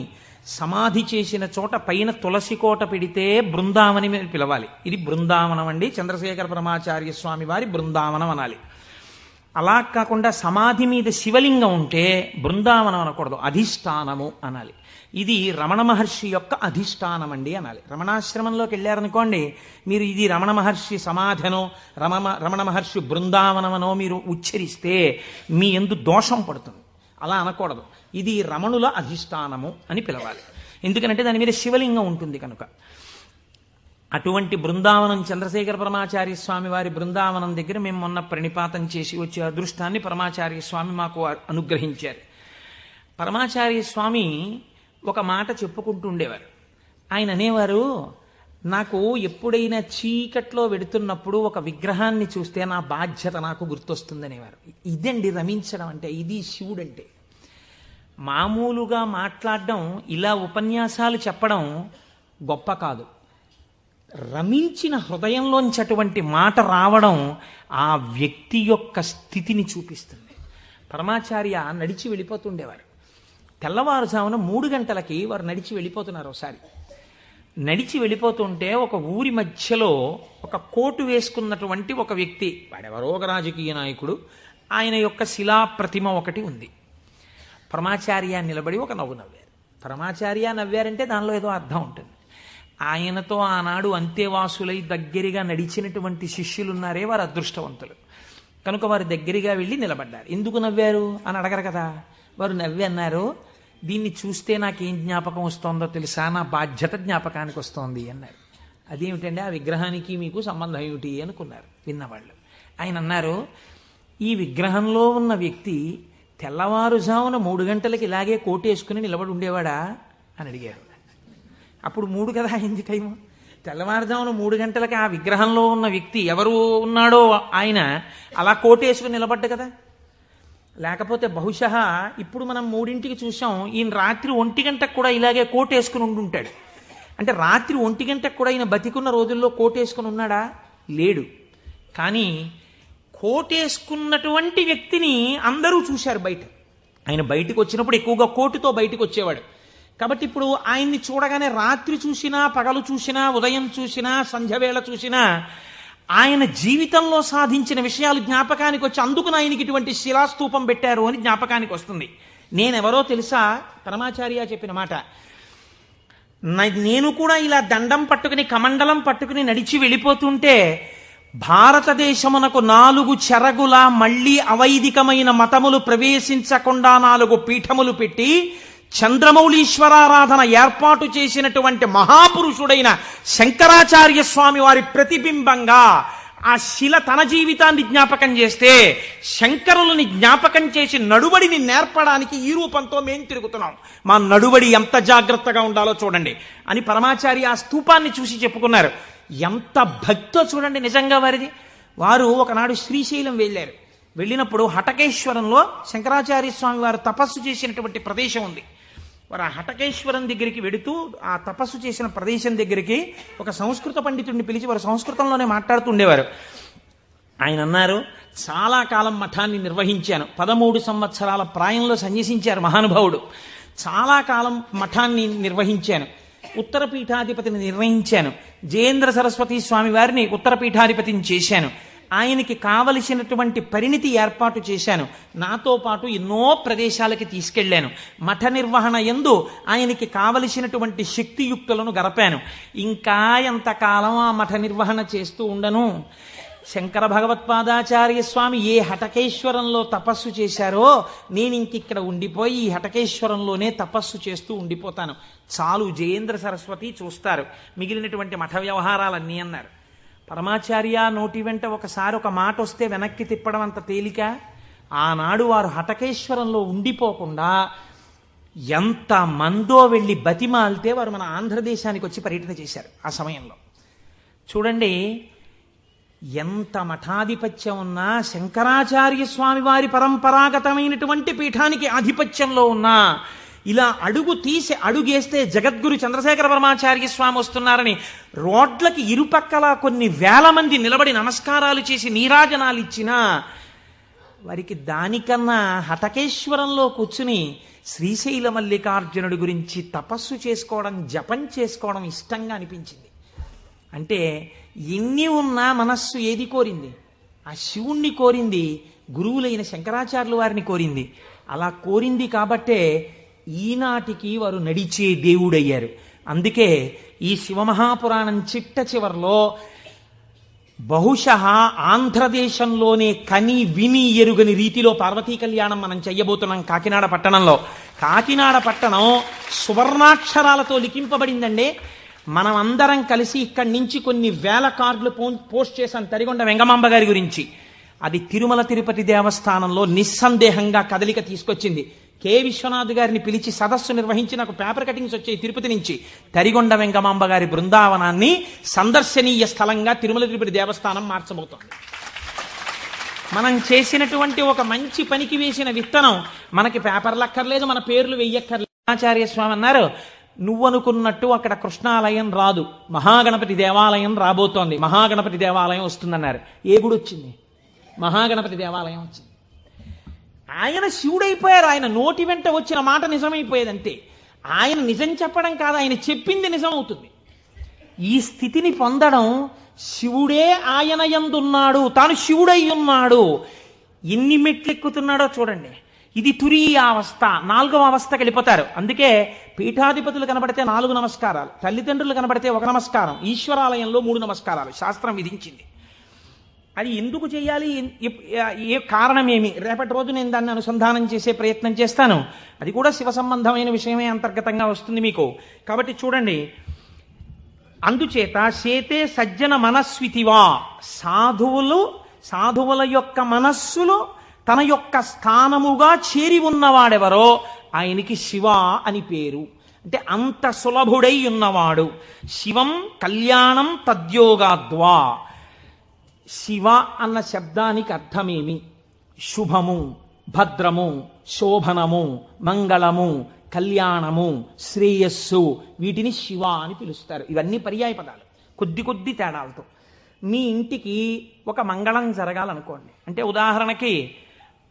[SPEAKER 2] సమాధి చేసిన చోట పైన తులసి కోట పెడితే బృందావని అని పిలవాలి. ఇది బృందావనం అండి, చంద్రశేఖర పరమాచార్య స్వామి వారి బృందావనం అనాలి. అలా కాకుండా సమాధి మీద శివలింగం ఉంటే బృందావనం అనకూడదు, అధిష్టానము అనాలి. ఇది రమణ మహర్షి యొక్క అధిష్టానం అండి అనాలి. రమణాశ్రమంలోకి వెళ్ళారనుకోండి, మీరు ఇది రమణ మహర్షి సమాధనో రమణ మహర్షి బృందావనమనో మీరు ఉచ్చరిస్తే మీ యందు దోషం పడుతుంది. అలా అనకూడదు. ఇది రమణుల అధిష్టానము అని పిలవాలి. ఎందుకంటే దాని మీద శివలింగం ఉంటుంది కనుక. అటువంటి బృందావనం చంద్రశేఖర పరమాచార్య స్వామి వారి బృందావనం దగ్గర మేము మొన్న ప్రణిపాతం చేసి వచ్చే అదృష్టాన్ని పరమాచార్య స్వామి మాకు అనుగ్రహించారు. పరమాచార్య స్వామి ఒక మాట చెప్పుకుంటూ ఉండేవారు. ఆయన అనేవారు, నాకు ఎప్పుడైనా చీకట్లో వెడుతున్నప్పుడు ఒక విగ్రహాన్ని చూస్తే నా బాధ్యత నాకు గుర్తొస్తుందనేవారు. ఇదండి రమించడం అంటే, ఇది శివుడంటే. మామూలుగా మాట్లాడడం, ఇలా ఉపన్యాసాలు చెప్పడం గొప్ప కాదు. రమించిన హృదయంలోంచి అటువంటి మాట రావడం ఆ వ్యక్తి యొక్క స్థితిని చూపిస్తుంది. పరమాచార్య నడిచి వెళ్ళిపోతుండేవారు. తెల్లవారుజామున 3 గంటలకి వారు నడిచి వెళ్ళిపోతున్నారు. ఒకసారి నడిచి వెళ్ళిపోతుంటే ఒక ఊరి మధ్యలో ఒక కోటు వేసుకున్నటువంటి ఒక వ్యక్తి, వాడెవరో ఒక రాజకీయ నాయకుడు, ఆయన యొక్క శిలా ప్రతిమ ఒకటి ఉంది. పరమాచార్య నిలబడి ఒక నవ్వు నవ్వారు. పరమాచార్య నవ్వారంటే దానిలో ఏదో అర్థం ఉంటుంది. ఆయనతో ఆనాడు అంతేవాసులై దగ్గరగా నడిచినటువంటి శిష్యులున్నారే, వారు అదృష్టవంతులు కనుక వారి దగ్గరగా వెళ్ళి నిలబడ్డారు. ఎందుకు నవ్వారు అని అడగరు కదా. వారు నవ్వి అన్నారు, దీన్ని చూస్తే నాకేం జ్ఞాపకం వస్తోందో తెలుసా, నా బాధ్యత జ్ఞాపకానికి వస్తోంది అన్నారు. అదేమిటండి, ఆ విగ్రహానికి మీకు సంబంధం ఏమిటి అనుకున్నారు విన్నవాళ్ళు. ఆయన అన్నారు, ఈ విగ్రహంలో ఉన్న వ్యక్తి తెల్లవారుజామున 3 గంటలకి ఇలాగే కోటేసుకుని నిలబడి ఉండేవాడా అని అడిగారు. అప్పుడు 3 కదా అయింది టైము. తెల్లవారుజామున 3 గంటలకి ఆ విగ్రహంలో ఉన్న వ్యక్తి ఎవరు ఉన్నాడో ఆయన అలా కోటేసుకుని నిలబడ్డ కదా. లేకపోతే బహుశా ఇప్పుడు మనం 3ంటికి చూసాం, ఈయన రాత్రి 1 గంటకు కూడా ఇలాగే కోటేసుకుని ఉండుంటాడు. అంటే రాత్రి 1 గంటకు కూడా ఈయన బతికున్న రోజుల్లో కోటేసుకుని ఉన్నాడా? లేడు. కానీ కోటేసుకున్నటువంటి వ్యక్తిని అందరూ చూశారు బయట. ఆయన బయటకు వచ్చినప్పుడు ఎక్కువగా కోటుతో బయటకు వచ్చేవాడు. కాబట్టి ఇప్పుడు ఆయన్ని చూడగానే రాత్రి చూసినా, పగలు చూసినా, ఉదయం చూసినా, సంధ్యవేళ చూసినా ఆయన జీవితంలో సాధించిన విషయాలు జ్ఞాపకానికి వచ్చి అందుకు ఆయనకి ఇటువంటి శిలాస్తూపం పెట్టారు అని జ్ఞాపకానికి వస్తుంది. నేనెవరో తెలుసా? పరమాచార్య చెప్పిన మాట. నేను కూడా ఇలా దండం పట్టుకుని కమండలం పట్టుకుని నడిచి వెళ్ళిపోతుంటే భారతదేశమునకు 4 చెరగుల మళ్లీ అవైదికమైన మతములు ప్రవేశించకుండా 4 పీఠములు పెట్టి చంద్రమౌళీశ్వరారాధన ఏర్పాటు చేసినటువంటి మహాపురుషుడైన శంకరాచార్య స్వామి వారి ప్రతిబింబంగా ఆ శిల తన జీవితాన్ని జ్ఞాపకం చేస్తే శంకరులని జ్ఞాపకం చేసి నడువడిని నేర్పడానికి ఈ రూపంతో మేం తిరుగుతున్నాం. మా నడువడి ఎంత జాగ్రత్తగా ఉండాలో చూడండి అని పరమాచార్య ఆ స్తూపాన్ని చూసి చెప్పుకున్నారు. ఎంత భక్తో చూడండి నిజంగా వారిది. వారు ఒకనాడు శ్రీశైలం వెళ్ళారు. వెళ్ళినప్పుడు హటకేశ్వరంలో శంకరాచార్య స్వామి వారు తపస్సు చేసినటువంటి ప్రదేశం ఉంది. వారు ఆ హటకేశ్వరం దగ్గరికి వెడుతూ ఆ తపస్సు చేసిన ప్రదేశం దగ్గరికి ఒక సంస్కృత పండితుడిని పిలిచి వారు సంస్కృతంలోనే మాట్లాడుతుండేవారు. ఆయన అన్నారు, చాలా కాలం మఠాన్ని నిర్వహించాను. 13 సంవత్సరాల ప్రాయంలో సన్యసించారు మహానుభావుడు. చాలా కాలం మఠాన్ని నిర్వహించాను. ఉత్తర పీఠాధిపతిని నిర్ణయించాను. జయేంద్ర సరస్వతి స్వామి వారిని ఉత్తర పీఠాధిపతిని చేశాను. ఆయనకి కావలసినటువంటి పరిణితి ఏర్పాటు చేశాను. నాతో పాటు ఎన్నో ప్రదేశాలకి తీసుకెళ్లాను. మఠ నిర్వహణ యందు ఆయనకి కావలసినటువంటి శక్తియుక్తులను గరపాను. ఇంకా ఎంతకాలం ఆ మఠ నిర్వహణ చేస్తూ ఉండను? శంకర భగవత్పాదాచార్య స్వామి ఏ హటకేశ్వరంలో తపస్సు చేశారో నేను ఇంకిక్కడ ఉండిపోయి ఈ హటకేశ్వరంలోనే తపస్సు చేస్తూ ఉండిపోతాను. చాలు, జయేంద్ర సరస్వతి చూస్తారు, మిగిలినటువంటి మఠ వ్యవహారాలన్నీ అన్నారు. పరమాచార్య నోటి వెంట ఒకసారి ఒక మాట వస్తే వెనక్కి తిప్పడం అంత తేలిక. ఆనాడు వారు హటకేశ్వరంలో ఉండిపోకుండా ఎంత మందో వెళ్ళి బతిమాలితే వారు మన ఆంధ్రదేశానికి వచ్చి పర్యటన చేశారు. ఆ సమయంలో చూడండి, ఎంత మఠాధిపత్యం ఉన్నా, శంకరాచార్య స్వామి వారి పరంపరాగతమైనటువంటి పీఠానికి ఆధిపత్యంలో ఉన్నా ఇలా అడుగు తీసి అడుగేస్తే జగద్గురు చంద్రశేఖర పరమాచార్య స్వామి వస్తున్నారని రోడ్లకి ఇరుపక్కల కొన్ని వేల మంది నిలబడి నమస్కారాలు చేసి నీరాజనాలు ఇచ్చినా వారికి దానికన్నా హటకేశ్వరంలో కూర్చుని శ్రీశైల మల్లికార్జునుడి గురించి తపస్సు చేసుకోవడం, జపం చేసుకోవడం ఇష్టంగా అనిపించింది. అంటే ఎన్ని ఉన్నా మనస్సు ఏది కోరింది? ఆ శివుణ్ణి కోరింది, గురువులైన శంకరాచార్యుల వారిని కోరింది. అలా కోరింది కాబట్టే ఈనాటికి వారు నడిచే దేవుడయ్యారు. అందుకే ఈ శివమహాపురాణం చిట్ట చివరిలో బహుశः ఆంధ్రదేశంలోనే కని విని ఎరుగని రీతిలో పార్వతీ కళ్యాణం మనం చెయ్యబోతున్నాం కాకినాడ పట్టణంలో. కాకినాడ పట్టణం సువర్ణాక్షరాలతో లిఖింపబడిందండి. మనం అందరం కలిసి ఇక్కడి నుంచి కొన్ని వేల కార్డులు పోస్ట్ చేశాం తరిగొండ వెంగమాంబ గారి గురించి. అది తిరుమల తిరుపతి దేవస్థానంలో నిస్సందేహంగా కదలిక తీసుకొచ్చింది. కె విశ్వనాథ్ గారిని పిలిచి సదస్సు నిర్వహించి నాకు పేపర్ కటింగ్స్ వచ్చాయి తిరుపతి నుంచి. తరిగొండ వెంగమాంబ గారి బృందావనాన్ని సందర్శనీయ స్థలంగా తిరుమల తిరుపతి దేవస్థానం మార్చబోతోంది. మనం చేసినటువంటి ఒక మంచి పనికి వేసిన విత్తనం మనకి పేపర్లు అక్కర్లేదు, మన పేర్లు వెయ్యక్కర్లేదు. ఆచార్య స్వామి అన్నారు, నువ్వనుకున్నట్టు అక్కడ కృష్ణాలయం రాదు, మహాగణపతి దేవాలయం రాబోతోంది, మహాగణపతి దేవాలయం వస్తుందన్నారు. ఏ గుడి వచ్చింది? మహాగణపతి దేవాలయం వచ్చింది. ఆయన శివుడైపోయారు. ఆయన నోటి వెంట వచ్చిన మాట నిజమైపోయేదంతే. ఆయన నిజం చెప్పడం కాదు, ఆయన చెప్పింది నిజం అవుతుంది. ఈ స్థితిని పొందడం, శివుడే ఆయన యందున్నాడు, తాను శివుడై ఉన్నాడు, ఎన్ని మెట్లెక్కుతున్నాడో చూడండి. ఇది తురీయ అవస్థ, 4వ అవస్థకి వెళ్ళిపోతారు. అందుకే పీఠాధిపతులు కనబడితే 4 నమస్కారాలు, తల్లిదండ్రులు కనబడితే 1 నమస్కారం, ఈశ్వరాలయంలో 3 నమస్కారాలు శాస్త్రం విధించింది. అది ఎందుకు చేయాలి, ఏ కారణమేమి, రేపటి రోజు నేను దాన్ని అనుసంధానం చేసే ప్రయత్నం చేస్తాను. అది కూడా శివ సంబంధమైన విషయమే అంతర్గతంగా వస్తుంది మీకు. కాబట్టి చూడండి, అందుచేత చేతే సజ్జన మనస్వితివా, సాధువుల యొక్క మనస్సులు తన యొక్క స్థానముగా చేరి ఉన్నవాడెవరో ఆయనకి శివ అని పేరు. అంటే అంత సులభుడై ఉన్నవాడు. శివం కళ్యాణం తద్యోగాద్వా. శివ అన్న శబ్దానికి అర్థమేమి? శుభము, భద్రము, శోభనము, మంగళము, కళ్యాణము, శ్రేయస్సు, వీటిని శివ అని పిలుస్తారు. ఇవన్నీ పర్యాయ పదాలు, కొద్ది తేడాలతో. మీ ఇంటికి ఒక మంగళం జరగాలనుకోండి, అంటే ఉదాహరణకి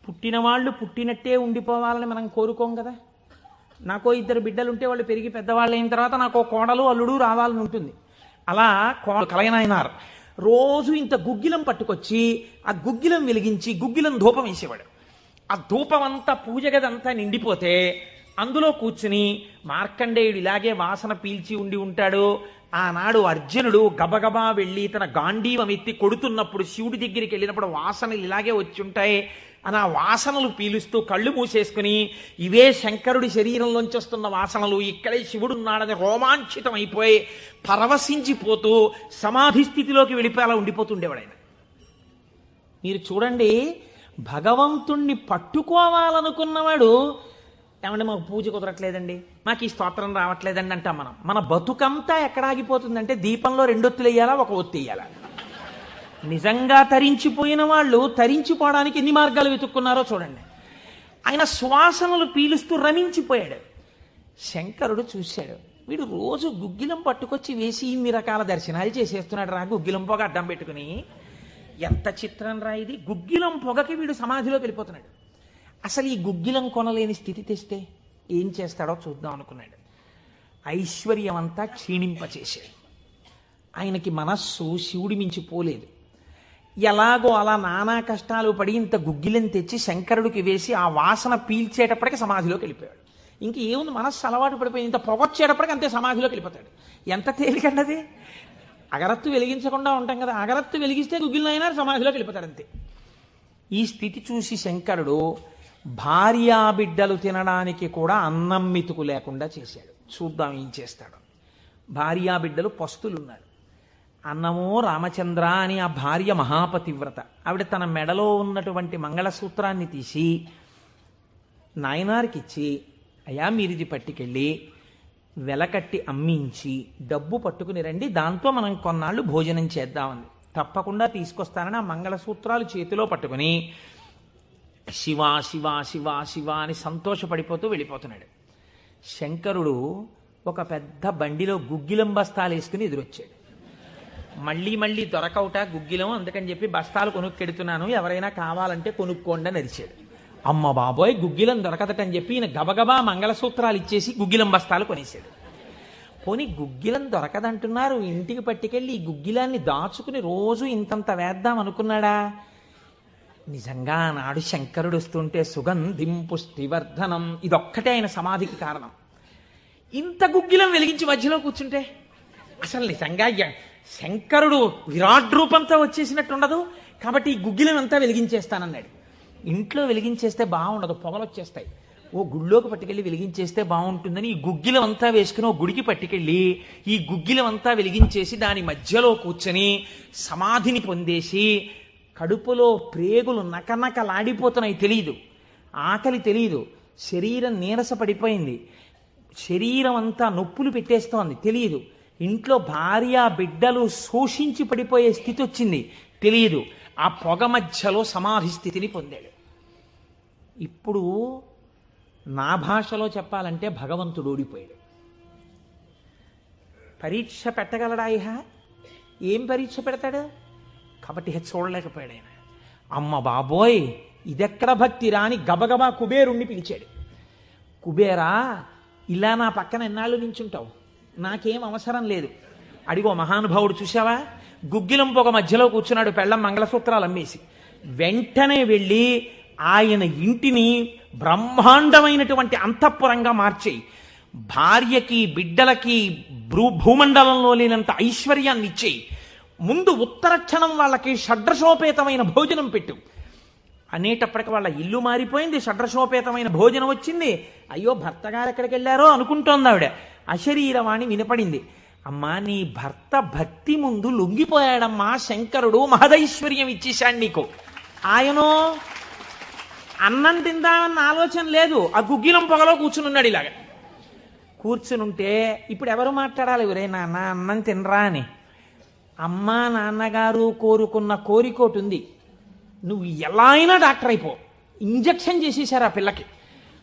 [SPEAKER 2] పుట్టిన వాళ్ళు పుట్టినట్టే ఉండిపోవాలని మనం కోరుకోం కదా. నాకో 2 బిడ్డలుంటే వాళ్ళు పెరిగి పెద్దవాళ్ళు అయిన తర్వాత నాకో కోడలు అల్లుడు రావాలని ఉంటుంది. అలా కలయనాయనారు రోజు ఇంత గుగ్గిలం పట్టుకొచ్చి ఆ గుగ్గిలం వెలిగించి గుగ్గిలం ధూపం వేసేవాడు. ఆ ధూపం అంతా పూజ గదంతా నిండిపోతే అందులో కూర్చుని మార్కండేయుడు ఇలాగే వాసన పీల్చి ఉండి ఉంటాడు. ఆనాడు అర్జునుడు గబగబా వెళ్ళి తన గాంధీవం ఎత్తి కొడుతున్నప్పుడు శివుడి దగ్గరికి వెళ్ళినప్పుడు వాసనలు ఇలాగే వచ్చి ఉంటాయి అని ఆ వాసనలు పీలుస్తూ కళ్ళు మూసేసుకుని, ఇవే శంకరుడి శరీరంలోంచి వస్తున్న వాసనలు, ఇక్కడే శివుడు ఉన్నాడని రోమాంచితం అయిపోయి పరవశించిపోతూ సమాధి స్థితిలోకి వెళ్ళిపోయేలా ఉండిపోతుండేవాడు ఆయన. మీరు చూడండి, భగవంతుణ్ణి పట్టుకోవాలనుకున్నవాడు, ఏమంటే మాకు పూజ కుదరట్లేదండి, మాకు ఈ స్తోత్రం రావట్లేదండి అంటాం మనం. మన బతుకంతా ఎక్కడ ఆగిపోతుందంటే దీపంలో 2 ఒత్తులు వేయాలా, 1 ఒత్తి వేయాలా. నిజంగా తరించిపోయిన వాళ్ళు తరించిపోవడానికి ఎన్ని మార్గాలు వెతుక్కున్నారో చూడండి. ఆయన సువాసనలు పీలుస్తూ రమించిపోయాడు. శంకరుడు చూశాడు, వీడు రోజు గుగ్గిలం పట్టుకొచ్చి వేసి ఇన్ని రకాల దర్శనాలు చేసేస్తున్నాడు రా, గుగ్గిలం పొగ అడ్డం పెట్టుకుని. ఎంత చిత్రం రా ఇది. గుగ్గిలం పొగకి వీడు సమాధిలోకి వెళ్ళిపోతున్నాడు. అసలు ఈ గుగ్గిలం కొనలేని స్థితి తెస్తే ఏం చేస్తాడో చూద్దాం అనుకున్నాడు. ఐశ్వర్యం అంతా క్షీణింపచేశాడు. ఆయనకి మనస్సు శివుడి మించి పోలేదు. ఎలాగో అలా నానా కష్టాలు పడి ఇంత గుగ్గిలం తెచ్చి శంకరుడికి వేసి ఆ వాసన పీల్చేటప్పటికి సమాధిలోకి వెళ్ళిపోయాడు. ఇంక ఏముంది, మనస్సు అలవాటు పడిపోయి ఇంత పొగొచ్చేటప్పటికి అంతే సమాధిలోకి వెళ్ళిపోతాడు. ఎంత తేలికండది. అగరత్తు వెలిగించకుండా ఉంటాం కదా, అగరత్తు వెలిగిస్తే గుగ్గిలం అయినా సమాధిలోకి వెళ్ళిపోతాడు అంతే. ఈ స్థితి చూసి శంకరుడు భార్యాబిడ్డలు తినడానికి కూడా అన్నం మెతుకు లేకుండా చేశాడు. చూద్దాం ఏం చేస్తాడు. భార్యాబిడ్డలు పస్తులున్నారు. అన్నమో రామచంద్ర అని ఆ భార్య మహాపతివ్రత. ఆవిడ తన మెడలో ఉన్నటువంటి మంగళసూత్రాన్ని తీసి నాయనారికి ఇచ్చి, అయ్యా మీరిది పట్టుకెళ్ళి వెలకట్టి అమ్మించి డబ్బు పట్టుకుని రండి, దాంతో మనం కొన్నాళ్ళు భోజనం చేద్దామంది. తప్పకుండా తీసుకొస్తానని ఆ మంగళసూత్రాలు చేతిలో పట్టుకుని శివ శివ శివ శివ అని సంతోషపడిపోతూ వెళ్ళిపోతున్నాడు. శంకరుడు ఒక పెద్ద బండిలో గుగ్గిలం బస్తాలు వేసుకుని ఎదురొచ్చాడు. మళ్ళీ మళ్ళీ దొరకవుట గుగ్గిలం, అందుకని చెప్పి బస్తాలు కొనుక్కెడుతున్నాను, ఎవరైనా కావాలంటే కొనుక్కోండి అని అరిచాడు. అమ్మ బాబోయ్, గుగ్గిలం దొరకదటని చెప్పి ఈయన గబగబా మంగళసూత్రాలు ఇచ్చేసి గుగ్గిలం బస్తాలు కొనేశాడు. పోనీ గుగ్గిలం దొరకదంటున్నారు, ఇంటికి పట్టుకెళ్ళి ఈ గుగ్గిలాన్ని దాచుకుని రోజు ఇంతంత వేద్దాం అనుకున్నాడా? నిజంగా నాడు శంకరుడు వస్తుంటే సుగంధిం పుష్టివర్ధనం, ఇదొక్కటే ఆయన సమాధికి కారణం. ఇంత గుగ్గిలం వెలిగించి మధ్యలో కూర్చుంటే అసలు నిజంగా శంకరుడు విరాట్ రూపంతో వచ్చేసినట్టు ఉండదు. కాబట్టి ఈ గుగ్గిలం అంతా వెలిగించేస్తానన్నాడు. ఇంట్లో వెలిగించేస్తే బాగుండదు, పొగలు వచ్చేస్తాయి. ఓ గుళ్ళోకి పట్టుకెళ్ళి వెలిగించేస్తే బాగుంటుందని ఈ గుగ్గిలం అంతా వేసుకుని ఓ గుడికి పట్టుకెళ్ళి ఈ గుగ్గిలం అంతా వెలిగించేసి దాని మధ్యలో కూర్చొని సమాధిని పొందేసి, కడుపులో ప్రేగులు నకనకలాడిపోతున్నాయి, తెలియదు, ఆకలి తెలియదు, శరీరం నీరస పడిపోయింది, శరీరం అంతా నొప్పులు పెట్టేస్తోంది, తెలియదు, ఇంట్లో భార్య బిడ్డలు శోషించి పడిపోయే స్థితి వచ్చింది, తెలియదు. ఆ పొగ మధ్యలో సమాధి స్థితిని పొందాడు. ఇప్పుడు నా భాషలో చెప్పాలంటే భగవంతుడు ఓడిపోయాడు. పరీక్ష పెట్టగలడా? ఏం పరీక్ష పెడతాడు? కాబట్టి చూడలేకపోయాడు ఆయన. అమ్మ బాబోయ్, ఇదెక్కడ భక్తి రాని గబగబా కుబేరుణ్ణి పిలిచాడు. కుబేరా, ఇలా నా పక్కన ఎన్నాళ్ళు నించుంటావు, నాకేం అవసరం లేదు. అడిగో మహానుభావుడు చూసావా, గుగ్గిలం పొగ మధ్యలో కూర్చున్నాడు, పెళ్ళం మంగళసూత్రాలు అమ్మేసి. వెంటనే వెళ్ళి ఆయన ఇంటిని బ్రహ్మాండమైనటువంటి అంతఃపురంగా మార్చేయి, భార్యకి బిడ్డలకి భూమండలంలో లేనంత ఐశ్వర్యాన్ని ఇచ్చేయి, ముందు ఉత్తర క్షణం వాళ్ళకి షడ్రశోపేతమైన భోజనం పెట్టు అనేటప్పటికి వాళ్ళ ఇల్లు మారిపోయింది, షడ్రశోపేతమైన భోజనం వచ్చింది. అయ్యో భర్త గారు ఎక్కడికి వెళ్ళారో అనుకుంటోంది ఆవిడ. అశరీరవాణి వినపడింది. అమ్మా, నీ భర్త భక్తి ముందు లొంగిపోయాడమ్మా, శంకరుడు మహదైశ్వర్యం ఇచ్చేశాడు నీకు. ఆయనో అన్నం తిందామన్న ఆలోచన లేదు, ఆ గుగ్గిలం పొగలో కూర్చునున్నాడు. ఇలాగా కూర్చునుంటే ఇప్పుడు ఎవరు మాట్లాడాలి? ఒరే నాన్న అన్నం తినరా అని. అమ్మా నాన్నగారు కోరుకున్న కోరికోటి ఉంది, నువ్వు ఎలా అయినా డాక్టర్ అయిపో. ఇంజక్షన్ చేసేశారు ఆ పిల్లకి.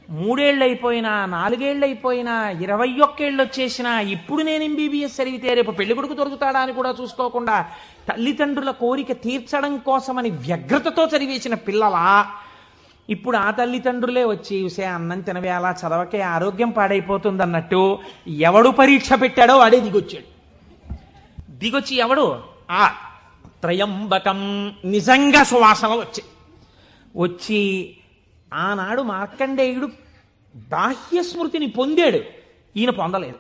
[SPEAKER 2] 3 ఏళ్ళు అయిపోయినా, 4 ఏళ్ళు అయిపోయినా, 21 ఏళ్ళు వచ్చేసినా, ఇప్పుడు నేను MBBS చదివితే రేపు పెళ్లి కొడుకు దొరుకుతాడా అని కూడా చూసుకోకుండా తల్లిదండ్రుల కోరిక తీర్చడం కోసమని వ్యగ్రతతో చదివేసిన పిల్లలా ఇప్పుడు ఆ తల్లిదండ్రులే వచ్చి చూసే అన్నం తినవే, అలా చదవకే, ఆరోగ్యం పాడైపోతుంది అన్నట్టు ఎవడు పరీక్ష పెట్టాడో వాడే దిగొచ్చాడు. దిగొచ్చి ఎవడు? ఆ త్రయంబకం, నిజంగా సువాసనలు వచ్చి ఆనాడు మార్కండేయుడు బాహ్య స్మృతిని పొందాడు, ఈయన పొందలేదు,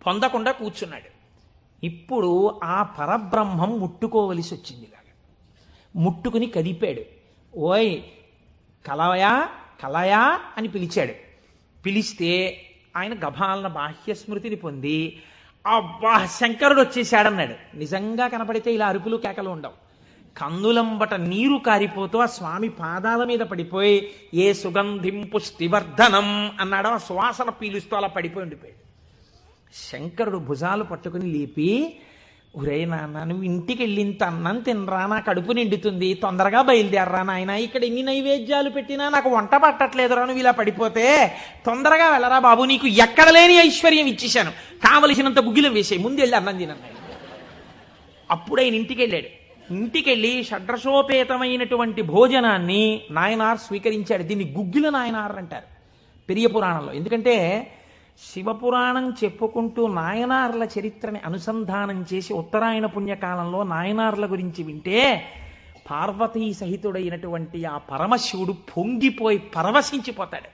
[SPEAKER 2] పొందకుండా కూర్చున్నాడు. ఇప్పుడు ఆ పరబ్రహ్మం ముట్టుకోవలసి వచ్చింది. ఇలాగా ముట్టుకుని కదిపాడు. ఓయ్ కలయా కలయా అని పిలిచాడు. పిలిస్తే ఆయన గభాలన బాహ్య స్మృతిని పొంది అబ్బా శంకరుడు వచ్చేసాడన్నాడు. నిజంగా కనపడితే ఇలా అరుపులు కేకలు ఉండవు. కందులంబట నీరు కారిపోతూ ఆ స్వామి పాదాల మీద పడిపోయి ఏ సుగంధిం పుష్టివర్ధనం అన్నాడో ఆ సువాసన పీలుస్తూ అలా పడిపోయి ఉండిపోయాడు. శంకరుడు భుజాలు పట్టుకుని లేపి, ఒరే నాన్న, నువ్వు ఇంటికి వెళ్ళింత అన్నం తినరా, నా కడుపు నిండుతుంది, తొందరగా బయలుదేరరా నాయన, ఇక్కడ ఎన్ని నైవేద్యాలు పెట్టినా నాకు వంట పట్టట్లేదురా, నువ్వు ఇలా పడిపోతే తొందరగా వెళ్ళరా బాబు, నీకు ఎక్కడ లేని ఐశ్వర్యం ఇచ్చేశాను, కావలసినంత గుగ్గిలం వేసాయి, ముందు వెళ్ళి అన్నం తినన్నాడు. అప్పుడు ఆయన ఇంటికి వెళ్ళాడు. ఇంటికెళ్ళి షడ్రశోపేతమైనటువంటి భోజనాన్ని నాయనార్ స్వీకరించాడు. దీన్ని గుగ్గిల నాయనార్ అంటారు పెరియ పురాణంలో. ఎందుకంటే శివపురాణం చెప్పుకుంటూ నాయనార్ల చరిత్రని అనుసంధానం చేసి ఉత్తరాయణ పుణ్యకాలంలో నాయనార్ల గురించి వింటే పార్వతీ సహితుడైనటువంటి ఆ పరమశివుడు పొంగిపోయి పరవశించిపోతాడు.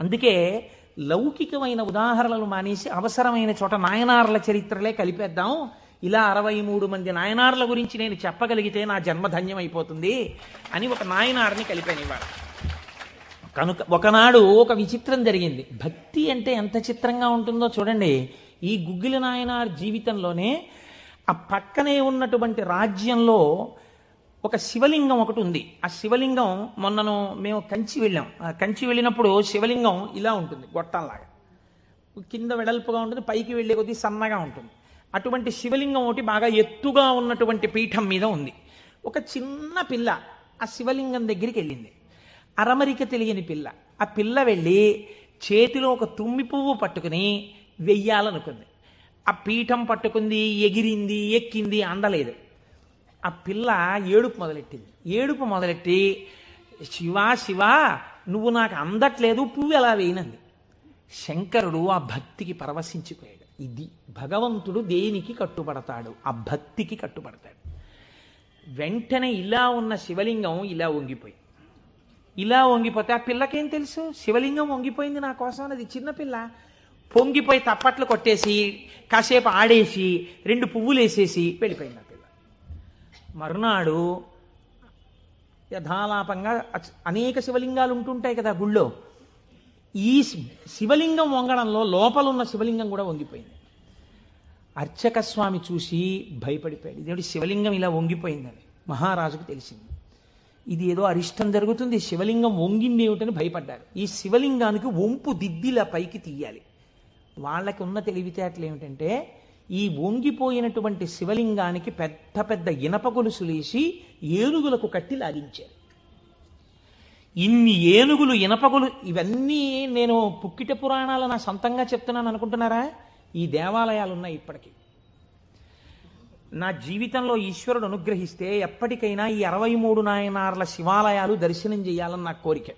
[SPEAKER 2] అందుకే లౌకికమైన ఉదాహరణలు మానేసి అవసరమైన చోట నాయనార్ల చరిత్రలే కలిపేద్దాం. ఇలా 63 మంది నాయనార్ల గురించి నేను చెప్పగలిగితే నా జన్మధన్యం అయిపోతుంది అని ఒక నాయనార్ని కలిపాను ఇవాళ. కనుక ఒకనాడు ఒక విచిత్రం జరిగింది. భక్తి అంటే ఎంత చిత్రంగా ఉంటుందో చూడండి. ఈ గుగ్గిల నాయనార్ జీవితంలోనే ఆ పక్కనే ఉన్నటువంటి రాజ్యంలో ఒక శివలింగం ఒకటి ఉంది. ఆ శివలింగం మొన్నను మేము కంచి వెళ్ళాం. కంచి వెళ్ళినప్పుడు శివలింగం ఇలా ఉంటుంది, గొట్టంలాగా కింద వెడల్పుగా ఉంటుంది, పైకి వెళ్ళే కొద్దీ సన్నగా ఉంటుంది. అటువంటి శివలింగం ఒకటి బాగా ఎత్తుగా ఉన్నటువంటి పీఠం మీద ఉంది. ఒక చిన్న పిల్ల ఆ శివలింగం దగ్గరికి వెళ్ళింది. అరమరిక తెలియని పిల్ల. ఆ పిల్ల వెళ్ళి చేతిలో ఒక తుమ్మి పువ్వు పట్టుకుని వెయ్యాలనుకుంది. ఆ ఆ పీఠం పట్టుకుంది, ఎగిరింది, ఎక్కింది, అందలేదు. ఆ పిల్ల ఏడుపు మొదలెట్టి శివా శివా నువ్వు నాకు అందట్లేదు, పువ్వు ఎలా వేయనంది. శంకరుడు ఆ భక్తికి పరవశించిపోయాడు. ఇది భగవంతుడు దేనికి కట్టుబడతాడు? ఆ భక్తికి కట్టుబడతాడు. వెంటనే ఇలా ఉన్న శివలింగం ఇలా వంగిపోతే ఆ పిల్లకేం తెలుసు? శివలింగం వంగిపోయింది నా కోసం, అది చిన్నపిల్ల. పొంగిపోయి తప్పట్లు కొట్టేసి కాసేపు ఆడేసి 2 పువ్వులు వేసేసి వెళ్ళిపోయింది ఆ పిల్ల. మరునాడు యథాలాపంగా అనేక శివలింగాలు ఉంటుంటాయి కదా గుళ్ళో. ఈ శివలింగం వంగడంలో లోపలున్న శివలింగం కూడా వంగిపోయింది. అర్చక స్వామి చూసి భయపడిపోయాడు. ఇదేమిటి శివలింగం ఇలా వంగిపోయిందని మహారాజుకు తెలిసింది. ఇది ఏదో అరిష్టం జరుగుతుంది, శివలింగం వంగింది ఏమిటని భయపడ్డారు. ఈ శివలింగానికి వంపు దిద్దిలా పైకి తీయాలి. వాళ్ళకి ఉన్న తెలివితేటలు ఏమిటంటే ఈ వంగిపోయినటువంటి శివలింగానికి పెద్ద పెద్ద ఇనప గొలుసులేసి ఏనుగులకు కట్టి లాగించారు. ఇన్ని ఏనుగులు, ఇనపగొలు, ఇవన్నీ నేను పుక్కిట పురాణాలు నా సొంతంగా చెప్తున్నాను అనుకుంటున్నారా? ఈ దేవాలయాలు ఉన్నాయి ఇప్పటికీ. నా జీవితంలో ఈశ్వరుడు అనుగ్రహిస్తే ఎప్పటికైనా ఈ 63 నాయనార్ల శివాలయాలు దర్శనం చేయాలని నా కోరిక.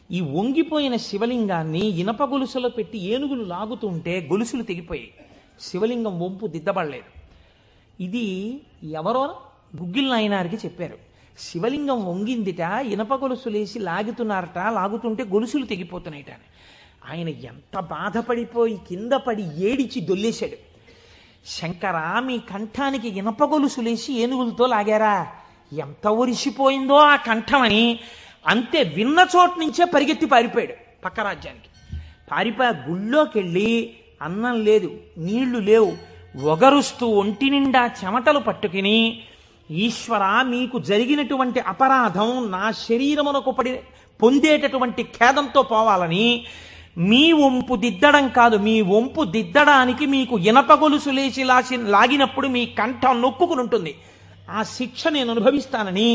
[SPEAKER 2] ఈ వంగిపోయిన శివలింగాన్ని ఇనప గొలుసులో పెట్టి ఏనుగులు లాగుతుంటే గొలుసులు తెగిపోయాయి, శివలింగం వంపు దిద్దబడలేదు. ఇది ఎవరో గుగ్గిల్ నాయనారికి చెప్పారు. శివలింగం వంగిందిట, ఇనప గొలుసులేసి లాగుతున్నారట, లాగుతుంటే గొలుసులు తెగిపోతున్నాయిట. ఆయన ఎంత బాధపడిపోయి కింద పడి ఏడిచి దొల్లేశాడు. శంకరా, మీ కంఠానికి ఇనప గొలుసులేసి ఏనుగులతో లాగారా? ఎంత ఒరిసిపోయిందో ఆ కంఠమని. అంతే, విన్న చోటు నుంచే పరిగెత్తి పారిపోయాడు పక్క రాజ్యానికి. పారిపోయి గుళ్ళోకి వెళ్ళి అన్నం లేదు, నీళ్లు లేవు, ఒగరుస్తూ ఒంటి నిండా చెమటలు పట్టుకుని, ఈశ్వరా మీకు జరిగినటువంటి అపరాధం నా శరీరమునకు పొందేటటువంటి ఖేదంతో పోవాలని మీ వంపు దిద్దడం కాదు, మీ వంపు దిద్దడానికి మీకు ఇనప గొలుసు లేచి లాగినప్పుడు మీ కంఠం నొక్కుకుని ఉంటుంది, ఆ శిక్ష నేను అనుభవిస్తానని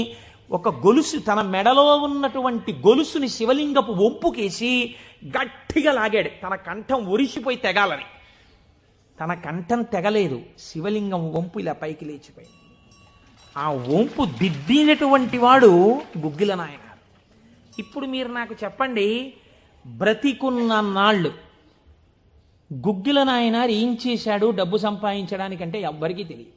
[SPEAKER 2] ఒక గొలుసు, తన మెడలో ఉన్నటువంటి గొలుసుని శివలింగపు వంపుకేసి గట్టిగా లాగాడు, తన కంఠం ఒరిసిపోయి తెగాలని. తన కంఠం తెగలేదు, శివలింగం వంపు ఇలా పైకి లేచిపోయింది. ఆ వంపు దిద్దినటువంటి వాడు గుగ్గిల నాయన. ఇప్పుడు మీరు నాకు చెప్పండి, బ్రతికున్న నాళ్ళు గుగ్గిల నాయనారు ఏం చేశాడు డబ్బు సంపాదించడానికంటే ఎవ్వరికీ తెలియదు.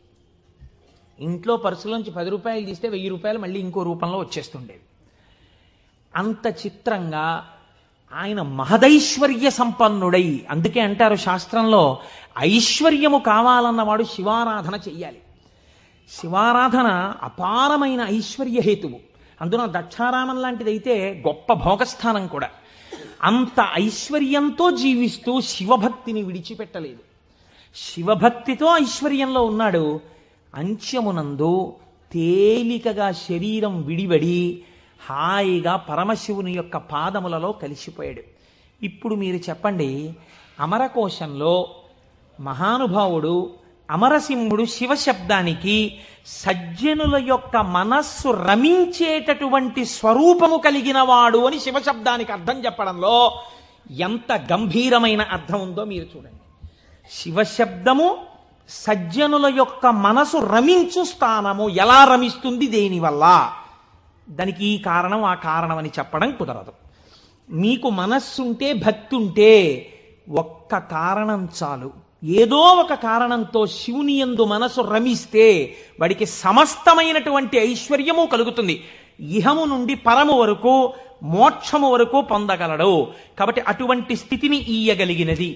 [SPEAKER 2] ఇంట్లో పర్సులోంచి 10 రూపాయలు తీస్తే 1000 రూపాయలు మళ్ళీ ఇంకో రూపంలో వచ్చేస్తుండేవి. అంత చిత్రంగా ఆయన మహదైశ్వర్య సంపన్నుడై, అందుకే అంటారు శాస్త్రంలో ఐశ్వర్యము కావాలన్నవాడు శివారాధన చెయ్యాలి. శివారాధన అపారమైన ఐశ్వర్య హేతువు. అందున దక్షారామం లాంటిదైతే గొప్ప భోగస్థానం కూడా. అంత ఐశ్వర్యంతో జీవిస్తూ శివభక్తిని విడిచిపెట్టలేదు. శివభక్తితో ఐశ్వర్యంలో ఉన్నాడు. అంత్యమునందు తేలికగా శరీరం విడివడి హాయిగా పరమశివుని యొక్క పాదములలో కలిసిపోయాడు. ఇప్పుడు మీరు చెప్పండి, అమరకోశంలో మహానుభావుడు అమరసింహుడు శివశబ్దానికి సజ్జనుల యొక్క మనస్సు రమించేటటువంటి స్వరూపము కలిగిన వాడు అని శివశబ్దానికి అర్థం చెప్పడంలో ఎంత గంభీరమైన అర్థం ఉందో మీరు చూడండి. శివశబ్దము సజ్జనుల యొక్క మనసు రమించు స్థానము. ఎలా రమిస్తుంది? దేనివల్ల? దానికి ఈ కారణం ఆ కారణం అని చెప్పడం కుదరదు. మీకు మనస్సుంటే, భక్తి ఉంటే ఒక్క కారణం చాలు. ఏదో ఒక కారణంతో శివుని యందు మనసు రమిస్తే వాడికి సమస్తమైనటువంటి ఐశ్వర్యము కలుగుతుంది. ఇహము నుండి పరము వరకు, మోక్షము వరకు పొందగలడు. కాబట్టి అటువంటి స్థితిని ఇయ్యగలిగినది.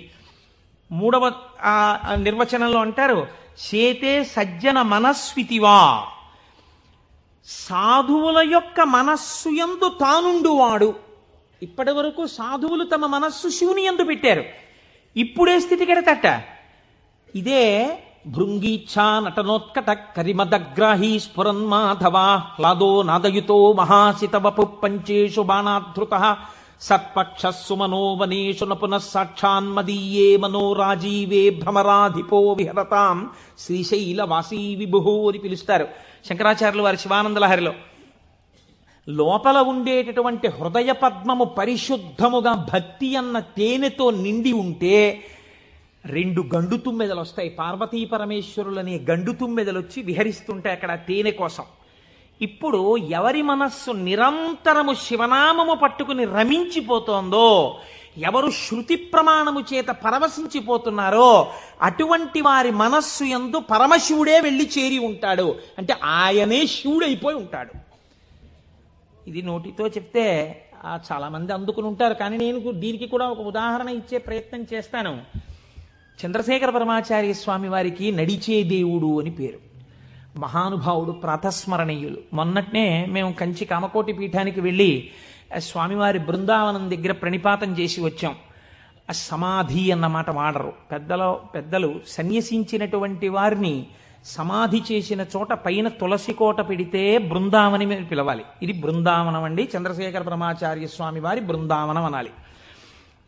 [SPEAKER 2] 3వ నిర్వచనంలో అంటారు, చేతే సజ్జన మనస్వితివా. సాధువుల యొక్క మనస్సు యందు తానుండువాడు. ఇప్పటి వరకు సాధువులు తమ మనస్సు శివుని యందు పెట్టారు. ఇప్పుడే స్థితి కెడతట. ఇదే భృంగీచ్ఛా నటనోత్కట కరిమదగ్రాహీ స్ఫురన్మాధవా హ్లాదో నాదయుతో మహాసితవపు పంచేషు బాణాధృత సత్పక్ష సుమనోవనేషు నపునః సాక్షాన్మదీయే మనోరాజీవే భ్రమరాధిపో విహరతాం శ్రీశైలవాసీ విభుహో అని పిలుస్తారు శంకరాచార్యులు వారి శివానందలహరిలో. లోపల ఉండేటటువంటి హృదయ పద్మము పరిశుద్ధముగా భక్తి అన్న తేనెతో నిండి ఉంటే 2 గండు తుమ్మెదలు వస్తాయి. పార్వతీ పరమేశ్వరులనే గండు తుమ్మెదలు వచ్చి విహరిస్తుంటే అక్కడ తేనె కోసం. ఇప్పుడు ఎవరి మనస్సు నిరంతరము శివనామము పట్టుకుని రమించిపోతోందో, ఎవరు శృతి ప్రమాణము చేత పరవశించిపోతున్నారో అటువంటి వారి మనస్సు యందు పరమశివుడే వెళ్ళి చేరి ఉంటాడు. అంటే ఆయనే శివుడైపోయి ఉంటాడు. ఇది నోటితో చెప్తే చాలా మంది అందుకుని ఉంటారు. కానీ నేను దీనికి కూడా ఒక ఉదాహరణ ఇచ్చే ప్రయత్నం చేస్తాను. చంద్రశేఖర పరమాచార్య స్వామి వారికి నడిచే దేవుడు అని పేరు. మహానుభావుడు, ప్రాతస్మరణీయులు. మొన్నట్నే మేము కంచి కామకోటి పీఠానికి వెళ్ళి స్వామివారి బృందావనం దగ్గర ప్రణిపాతం చేసి వచ్చాం. ఆ సమాధి అన్నమాట వాడరు పెద్దలు సన్యసించినటువంటి వారిని సమాధి చేసిన చోట పైన తులసి కోట పెడితే బృందావనం అని పిలవాలి. ఇది బృందావనం అండి, చంద్రశేఖర పరమాచార్య స్వామి వారి బృందావనం అనాలి.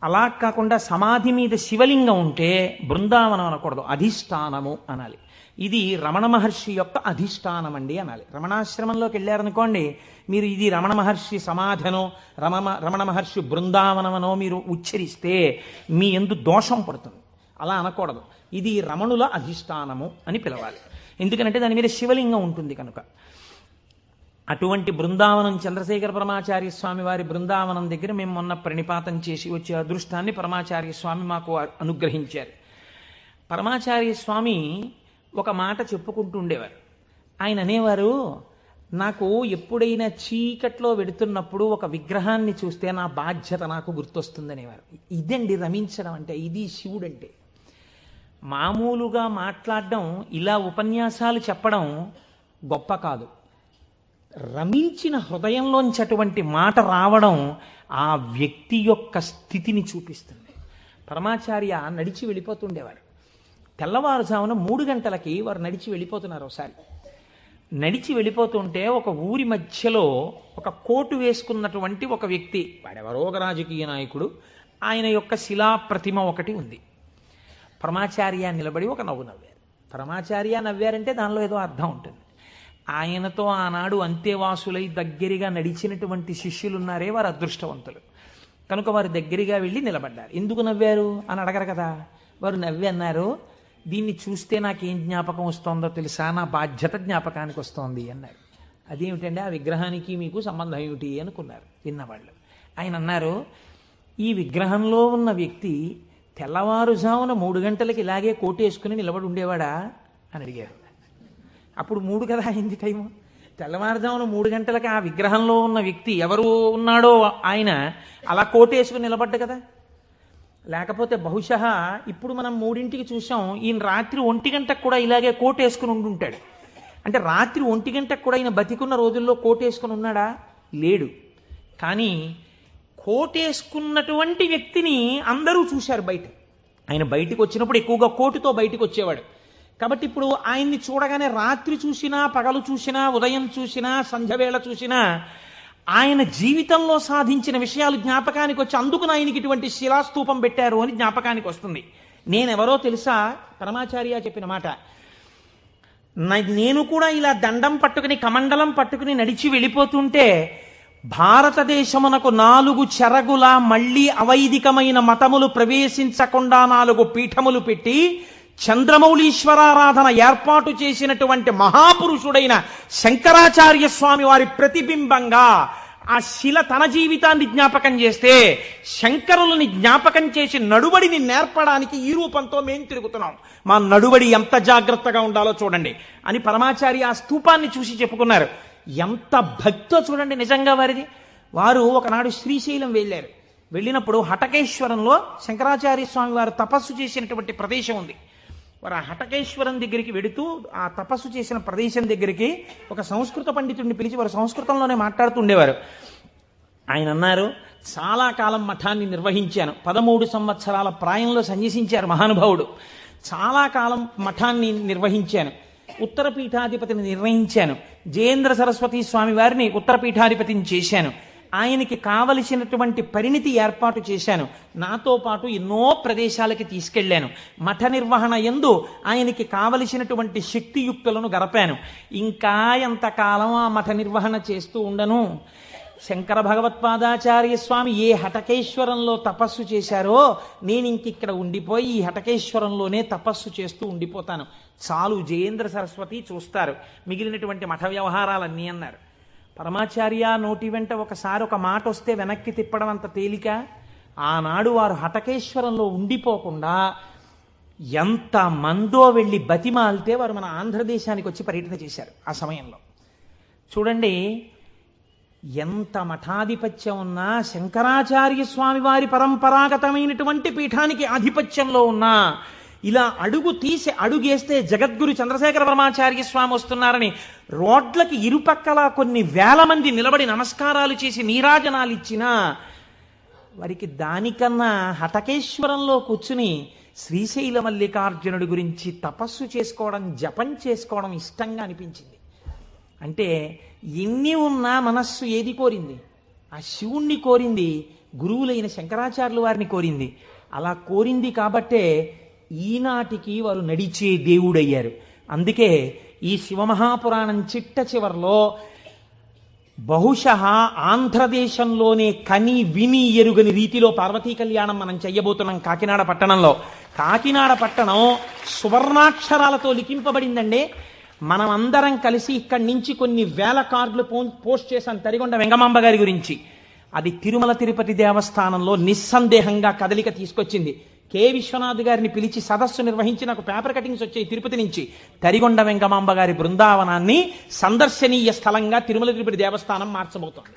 [SPEAKER 2] అలా కాకుండా సమాధి మీద శివలింగం ఉంటే బృందావనం అనకూడదు, అధిష్టానము అనాలి. ఇది రమణ మహర్షి యొక్క అధిష్టానం అండి అనాలి. రమణాశ్రమంలోకి వెళ్ళారనుకోండి, మీరు ఇది రమణ మహర్షి సమాధనో రమణ మహర్షి బృందావనమనో మీరు ఉచ్చరిస్తే మీ యందు దోషం పడుతుంది. అలా అనకూడదు. ఇది రమణుల అధిష్టానము అని పిలవాలి. ఎందుకంటే దాని మీద శివలింగం ఉంటుంది కనుక. అటువంటి బృందావనం చంద్రశేఖర పరమాచార్య స్వామి వారి బృందావనం దగ్గర మేము మొన్న ప్రణిపాతం చేసి వచ్చే అదృష్టాన్ని పరమాచార్య స్వామి మాకు అనుగ్రహించారు. పరమాచార్య స్వామి ఒక మాట చెప్పుకుంటూ ఉండేవారు. ఆయన అనేవారు, నాకు ఎప్పుడైనా చీకట్లో వెడుతున్నప్పుడు ఒక విగ్రహాన్ని చూస్తే నా బాధ్యత నాకు గుర్తొస్తుందనేవారు. ఇదండి రమించడం అంటే, ఇది శివుడంటే. మామూలుగా మాట్లాడడం, ఇలా ఉపన్యాసాలు చెప్పడం గొప్ప కాదు. రమించిన హృదయంలోంచి అటువంటి మాట రావడం ఆ వ్యక్తి యొక్క స్థితిని చూపిస్తుంది. పరమాచార్య నడిచి వెళ్ళిపోతుండేవారు. తెల్లవారుజామున 3 గంటలకి వారు నడిచి వెళ్ళిపోతున్నారు. ఒకసారి నడిచి వెళ్ళిపోతుంటే ఒక ఊరి మధ్యలో ఒక కోటు వేసుకున్నటువంటి ఒక వ్యక్తి, వాడెవరో ఒక రాజకీయ నాయకుడు, ఆయన యొక్క శిలా ప్రతిమ ఒకటి ఉంది. పరమాచార్య నిలబడి ఒక నవ్వు నవ్వారు. పరమాచార్య నవ్వారంటే దానిలో ఏదో అర్థం ఉంటుంది. ఆయనతో ఆనాడు అంతేవాసులై దగ్గరగా నడిచినటువంటి శిష్యులున్నారే, వారు అదృష్టవంతులు కనుక వారు దగ్గరగా వెళ్ళి నిలబడ్డారు. ఎందుకు నవ్వారు అని అడగరు కదా. వారు నవ్వి అన్నారు, దీన్ని చూస్తే నాకేం జ్ఞాపకం వస్తుందో తెలుసా, నా బాధ్యత జ్ఞాపకానికి వస్తోంది అన్నారు. అదేమిటంటే, ఆ విగ్రహానికి మీకు సంబంధం ఏమిటి అనుకున్నారు విన్నవాళ్ళు. ఆయన అన్నారు, ఈ విగ్రహంలో ఉన్న వ్యక్తి తెల్లవారుజామున 3 గంటలకి ఇలాగే కోటేసుకుని నిలబడి ఉండేవాడా అని అడిగారు. అప్పుడు 3 కదా అయింది టైము. తెల్లవారుజామున 3 గంటలకి ఆ విగ్రహంలో ఉన్న వ్యక్తి ఎవరు ఉన్నాడో ఆయన అలా కోటేసుకుని నిలబడ్డ కదా. లేకపోతే బహుశా ఇప్పుడు మనం 3ంటికి చూసాం, ఈయన రాత్రి 1 గంటకు కూడా ఇలాగే కోటేసుకుని ఉండుంటాడు. అంటే రాత్రి 1 గంటకు కూడా ఈయన బతికున్న రోజుల్లో కోటేసుకుని ఉన్నాడా? లేడు. కానీ కోటేసుకున్నటువంటి వ్యక్తిని అందరూ చూశారు బయట. ఆయన బయటికి వచ్చినప్పుడు ఎక్కువగా కోటుతో బయటికి వచ్చేవాడు. కాబట్టి ఇప్పుడు ఆయన్ని చూడగానే రాత్రి చూసినా, పగలు చూసినా, ఉదయం చూసినా, సంధ్యవేళ చూసినా ఆయన జీవితంలో సాధించిన విషయాలు జ్ఞాపకానికి వచ్చి, అందుకు ఆయనకి ఇటువంటి శిలాస్తూపం పెట్టారు అని జ్ఞాపకానికి వస్తుంది. నేనెవరో తెలుసా? పరమాచార్య చెప్పిన మాట. నేను కూడా ఇలా దండం పట్టుకుని, కమండలం పట్టుకుని నడిచి వెళ్ళిపోతుంటే భారతదేశమునకు 4 చెరగుల మళ్లీ అవైదికమైన మతములు ప్రవేశించకుండా 4 పీఠములు పెట్టి చంద్రమౌళీశ్వరారాధన ఏర్పాటు చేసినటువంటి మహాపురుషుడైన శంకరాచార్య స్వామి వారి ప్రతిబింబంగా ఆ శిల తన జీవితాన్ని జ్ఞాపకం చేస్తే, శంకరులని జ్ఞాపకం చేసి నడుబడిని నేర్పడానికి ఈ రూపంతో మేం తిరుగుతున్నాం. మా నడుబడి ఎంత జాగ్రత్తగా ఉండాలో చూడండి అని పరమాచార్య ఆ స్తూపాన్ని చూసి చెప్పుకున్నారు. ఎంత భక్తో చూడండి నిజంగా వారిది. వారు ఒకనాడు శ్రీశైలం వెళ్ళారు. వెళ్ళినప్పుడు హటకేశ్వరంలో శంకరాచార్య స్వామి వారు తపస్సు చేసినటువంటి ప్రదేశం ఉంది. వారు ఆ హటకేశ్వరం దగ్గరికి వెడుతూ ఆ తపస్సు చేసిన ప్రదేశం దగ్గరికి ఒక సంస్కృత పండితుడిని పిలిచి వారు సంస్కృతంలోనే మాట్లాడుతుండేవారు. ఆయన అన్నారు, చాలా కాలం మఠాన్ని నిర్వహించాను. 13 సంవత్సరాల ప్రాయంలో సన్యసించారు మహానుభావుడు. చాలా కాలం మఠాన్ని నిర్వహించాను. ఉత్తర పీఠాధిపతిని నిర్వహించాను. జయేంద్ర సరస్వతి స్వామి వారిని ఉత్తర పీఠాధిపతిని చేశాను. ఆయనకి కావలసినటువంటి పరిణితి ఏర్పాటు చేశాను. నాతో పాటు ఎన్నో ప్రదేశాలకి తీసుకెళ్లాను. మఠ నిర్వహణ యందు ఆయనకి కావలసినటువంటి శక్తియుక్తులను గరపాను. ఇంకా ఎంతకాలం ఆ మఠ నిర్వహణ చేస్తూ ఉండను? శంకర భగవత్పాదాచార్య స్వామి ఏ హటకేశ్వరంలో తపస్సు చేశారో నేను ఇంకిక్కడ ఉండిపోయి ఈ హటకేశ్వరంలోనే తపస్సు చేస్తూ ఉండిపోతాను, చాలు జయేంద్ర సరస్వతి చూస్తారు, మిగిలినటువంటి మఠ వ్యవహారాలన్నీ అన్నారు. పరమాచార్య నోటి వెంట ఒకసారి ఒక మాట వస్తే వెనక్కి తిప్పడం అంత తేలిక. ఆనాడు వారు హటకేశ్వరంలో ఉండిపోకుండా ఎంత మందో వెళ్ళి బతిమాలితే వారు మన ఆంధ్రదేశానికి వచ్చి పర్యటన చేశారు. ఆ సమయంలో చూడండి, ఎంత మఠాధిపత్యం ఉన్నా, శంకరాచార్య స్వామి వారి పరంపరాగతమైనటువంటి పీఠానికి ఆధిపత్యంలో ఉన్నా, ఇలా అడుగు తీసి అడుగేస్తే జగద్గురు చంద్రశేఖర పరమాచార్య స్వామి వస్తున్నారని రోడ్లకి ఇరుపక్కల కొన్ని వేల మంది నిలబడి నమస్కారాలు చేసి నీరాజనాలు ఇచ్చినా వారికి దానికన్నా హటకేశ్వరంలో కూర్చుని శ్రీశైల మల్లికార్జునుడి గురించి తపస్సు చేసుకోవడం, జపం చేసుకోవడం ఇష్టంగా అనిపించింది. అంటే ఎన్ని ఉన్నా మనస్సు ఏది కోరింది? ఆ శివుణ్ణి కోరింది, గురువులైన శంకరాచార్యుల వారిని కోరింది. అలా కోరింది కాబట్టే ఈనాటికి వారు నడిచే దేవుడయ్యారు. అందుకే ఈ శివమహాపురాణం చిట్ట చివరిలో బహుశः ఆంధ్రదేశంలోనే కని విని ఎరుగని రీతిలో పార్వతీ కళ్యాణం మనం చెయ్యబోతున్నాం కాకినాడ పట్టణంలో. కాకినాడ పట్టణం సువర్ణాక్షరాలతో లిఖింపబడిందండి. మనం అందరం కలిసి ఇక్కడి నుంచి కొన్ని వేల కార్డులు పోస్ట్ చేశాం తరిగొండ వెంగమాంబ గారి గురించి. అది తిరుమల తిరుపతి దేవస్థానంలో నిస్సందేహంగా కదలిక తీసుకొచ్చింది. కె విశ్వనాథ్ గారిని పిలిచి సదస్సు నిర్వహించి నాకు పేపర్ కటింగ్స్ వచ్చాయి తిరుపతి నుంచి. తరిగొండ వెంగమాంబ గారి బృందావనాన్ని సందర్శనీయ స్థలంగా తిరుమల తిరుపతి దేవస్థానం మార్చబోతోంది.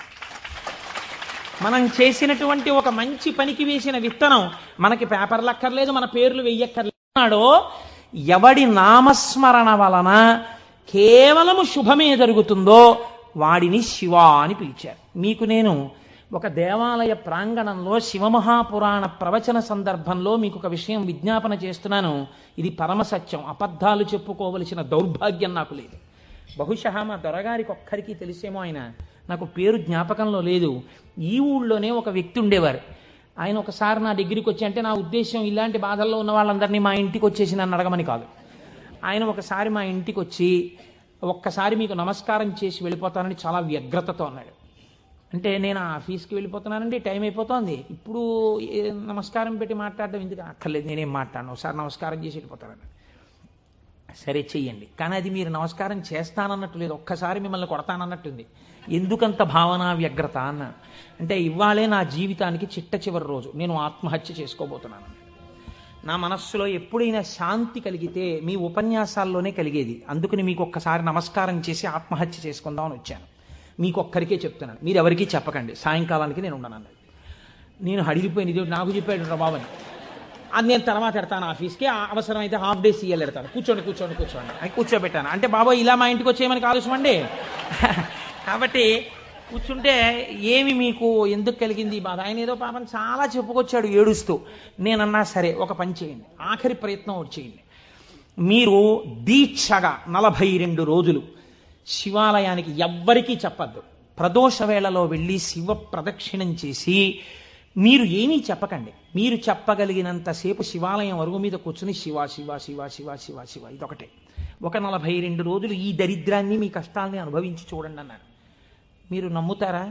[SPEAKER 2] మనం చేసినటువంటి ఒక మంచి పనికి వేసిన విత్తనం మనకి పేపర్లు అక్కర్లేదు, మన పేర్లు వెయ్యక్కర్లేదో, ఎవడి నామస్మరణ వలన కేవలము శుభమే జరుగుతుందో వాడిని శివ అని పిలిచారు. మీకు నేను ఒక దేవాలయ ప్రాంగణంలో శివమహాపురాణ ప్రవచన సందర్భంలో మీకు ఒక విషయం విజ్ఞాపన చేస్తున్నాను. ఇది పరమసత్యం, అబద్ధాలు చెప్పుకోవలసిన దౌర్భాగ్యం నాకు లేదు. బహుశः మా దొరగారికి ఒక్కరికి తెలిసేమో, ఆయన నాకు పేరు జ్ఞాపకంలో లేదు. ఈ ఊళ్ళోనే ఒక వ్యక్తి ఉండేవారు. ఆయన ఒకసారి నా దగ్గరికి వచ్చి, అంటే నా ఉద్దేశం ఇలాంటి బాధల్లో ఉన్న వాళ్ళందరినీ మా ఇంటికి వచ్చేసి నన్ను అడగమని కాదు. ఆయన ఒకసారి మా ఇంటికి వచ్చి ఒక్కసారి మీకు నమస్కారం చేసి వెళ్ళిపోతానని చాలా వ్యగ్రతతో అన్నాడు. అంటే నేను ఆఫీస్కి వెళ్ళిపోతున్నానండి, టైం అయిపోతుంది, ఇప్పుడు నమస్కారం పెట్టి మాట్లాడడం ఎందుకు? అక్కర్లేదు, నేనేం మాట్లాడను, ఒకసారి నమస్కారం చేసి వెళ్ళిపోతానని. సరే చెయ్యండి, కానీ అది మీరు నమస్కారం చేస్తానన్నట్టు లేదు, ఒక్కసారి మిమ్మల్ని కొడతానన్నట్టుంది. ఎందుకంత భావన వ్యగ్రత అన్న అంటే, ఇవాళే నా జీవితానికి చిట్ట చివరి రోజు, నేను ఆత్మహత్య చేసుకోబోతున్నాను. నా మనస్సులో ఎప్పుడైనా శాంతి కలిగితే మీ ఉపన్యాసాల్లోనే కలిగేది. అందుకని మీకు ఒక్కసారి నమస్కారం చేసి ఆత్మహత్య చేసుకుందామని వచ్చాను. మీకు ఒక్కరికే చెప్తున్నాను, మీరు ఎవరికీ చెప్పకండి, సాయంకాలానికి నేను ఉండను అన్నది. నేను హడిలిపోయిన ఇది నాకు చెప్పాడు బాబని, అది నేను తర్వాత ఎడతాను ఆఫీస్కి, అవసరమైతే హాఫ్ డే సీఎల్ ఎడతాను, కూర్చోండి అని కూర్చోబెట్టాను. అంటే బాబా ఇలా మా ఇంటికి వచ్చేయమని కాలుష్యమండి. కాబట్టి కూర్చుంటే ఏమి మీకు ఎందుకు కలిగింది బాధ? ఆయన ఏదో పాపం చాలా చెప్పుకొచ్చాడు ఏడుస్తూ. నేనన్నా సరే ఒక పని చేయండి, ఆఖరి ప్రయత్నం చేయండి, మీరు దీక్షగా 42 రోజులు శివాలయానికి ఎవ్వరికీ చెప్పద్దు, ప్రదోష వేళలో వెళ్ళి శివ ప్రదక్షిణం చేసి మీరు ఏమీ చెప్పకండి, మీరు చెప్పగలిగినంతసేపు శివాలయం అరుగు మీద కూర్చుని శివ శివ శివ శివ శివ శివ ఇదొకటే. ఒక 42 రోజులు ఈ దరిద్రాన్ని, మీ కష్టాల్ని అనుభవించి చూడండి అన్నారు. మీరు నమ్ముతారా?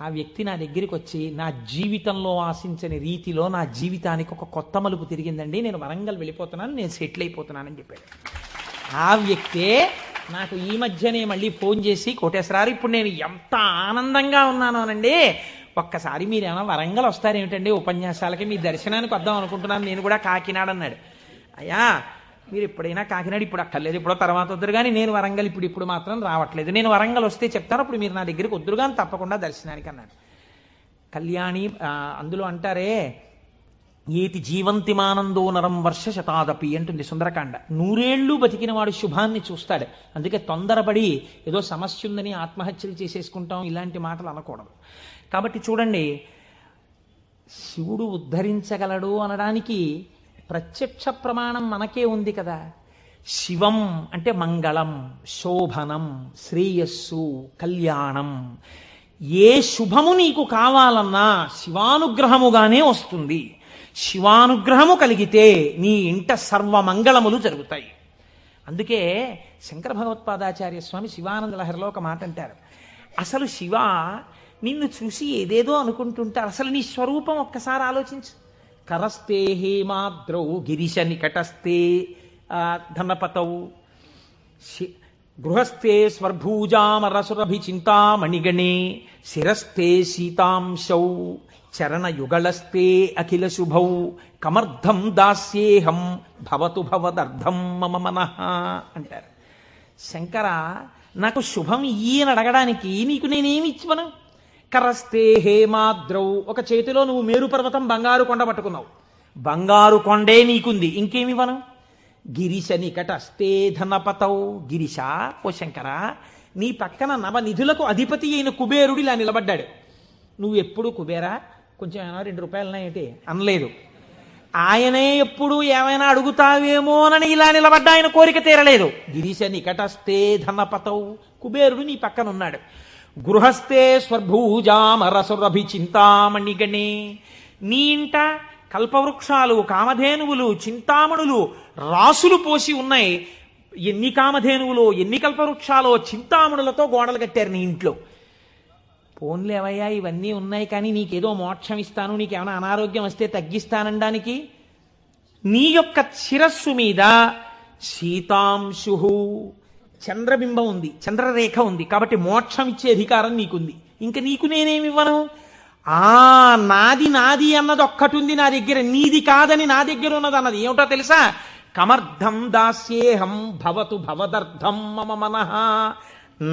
[SPEAKER 2] ఆ వ్యక్తి నా దగ్గరికి వచ్చి, నా జీవితంలో ఆశించని రీతిలో నా జీవితానికి ఒక కొత్త మలుపు తిరిగిందండి, నేను వరంగల్ వెళ్ళిపోతున్నాను, నేను సెటిల్ అయిపోతున్నానని చెప్పాడు. ఆ వ్యక్తే నాకు ఈ మధ్యనే మళ్ళీ ఫోన్ చేసి, కోటేశ్వరారు ఇప్పుడు నేను ఎంత ఆనందంగా ఉన్నానోనండి, ఒక్కసారి మీరేమైనా వరంగల్ వస్తారేమిటండి ఉపన్యాసాలకి, మీ దర్శనానికి వద్దాం అనుకుంటున్నాను, నేను కూడా కాకినాడ అన్నాడు. అయ్యా మీరు ఎప్పుడైనా కాకినాడ ఇప్పుడు అక్కర్లేదు, ఇప్పుడో తర్వాత వద్దురు కానీ, నేను వరంగల్ ఇప్పుడు మాత్రం రావట్లేదు, నేను వరంగల్ వస్తే చెప్తాను, అప్పుడు మీరు నా దగ్గరికి వద్దురు కానీ తప్పకుండా దర్శనానికి అన్నాడు. కళ్యాణి అందులో అంటారే, ఏతి జీవంతిమానందో నరం వర్ష శతాదపి అంటుంది సుందరకాండ. 100 ఏళ్ళు బతికిన వాడు శుభాన్ని చూస్తాడు. అందుకే తొందరపడి ఏదో సమస్య ఉందని ఆత్మహత్యలు చేసేసుకుంటాం, ఇలాంటి మాటలు అనకూడదు. కాబట్టి చూడండి, శివుడు ఉద్ధరించగలడు అనడానికి ప్రత్యక్ష ప్రమాణం మనకే ఉంది కదా. శివం అంటే మంగళం, శోభనం, శ్రేయస్సు, కళ్యాణం. ఏ శుభము నీకు కావాలన్నా శివానుగ్రహముగానే వస్తుంది. శివానుగ్రహము కలిగితే నీ ఇంట సర్వమంగళములు జరుగుతాయి. అందుకే శంకర భగవత్పాదాచార్య స్వామి శివానంద లహరిలో ఒక మాట అంటారు, అసలు శివ నిన్ను చూసి ఏదేదో అనుకుంటుంటారు. అసలు నీ స్వరూపం ఒక్కసారి ఆలోచించు. కరస్తే హేమాద్రౌ గిరిశ నికటస్తే ధనపతౌ గృహస్థే స్వర్భూజామరసురభి చింతామణిగణే శిరస్థే సీతాంశౌ చరణయుగళస్తే అఖిల శుభౌ కమర్థం దాస్యేహం భవతు భవదర్థం మమ మనః అంటారు. శంకర, నాకు శుభం ఈయన అడగడానికి నీకు నేనేమి ఇచ్చివను? కరస్తే హేమాద్రౌ, ఒక చేతిలో నువ్వు మేరు పర్వతం బంగారు కొండ పట్టుకున్నావు, బంగారు కొండే నీకుంది, ఇంకేమివ్వను? గిరిశ నికటస్తే ధనపతౌ, గిరిశ ఓ శంకర, నీ పక్కన నవనిధులకు అధిపతి అయిన కుబేరుడు ఇలా నిలబడ్డాడు. నువ్వు ఎప్పుడు కుబేరా కొంచెం ఏమైనా 2 రూపాయలనేంటి అనలేదు. ఆయనే ఎప్పుడు ఏమైనా అడుగుతావేమోనని ఇలా నిలబడ్డా ఆయన కోరిక తీరలేదు. గిరిశ నికటస్తే ధనపతౌ, కుబేరుడు నీ పక్కన ఉన్నాడు. గృహస్థే స్వర్భూజామరసురభి చింతామణిగణే, నీ ఇంట కల్పవృక్షాలు, కామధేనువులు, చింతామణులు రాసులు పోసి ఉన్నాయి. ఎన్ని కామధేనువులో, ఎన్ని కల్పవృక్షాలో, చింతామణులతో గోడలు కట్టారు నీ ఇంట్లో. పోన్లేవయ్యా, ఇవన్నీ ఉన్నాయి కానీ నీకేదో మోక్షం ఇస్తాను, నీకేమైనా అనారోగ్యం వస్తే తగ్గిస్తానడానికి నీ యొక్క శిరస్సు మీద సీతాంశు చంద్రబింబం ఉంది, చంద్రరేఖ ఉంది, కాబట్టి మోక్షం ఇచ్చే అధికారం నీకుంది. ఇంకా నీకు నేనేమివ్వను? నాది నాది అన్నది ఒక్కటి ఉంది నా దగ్గర, నీది కాదని నా దగ్గర ఉన్నది అన్నది ఏమిటో తెలుసా? కమర్థం దాస్యేహం భవతు భవదర్థం మమ మనః.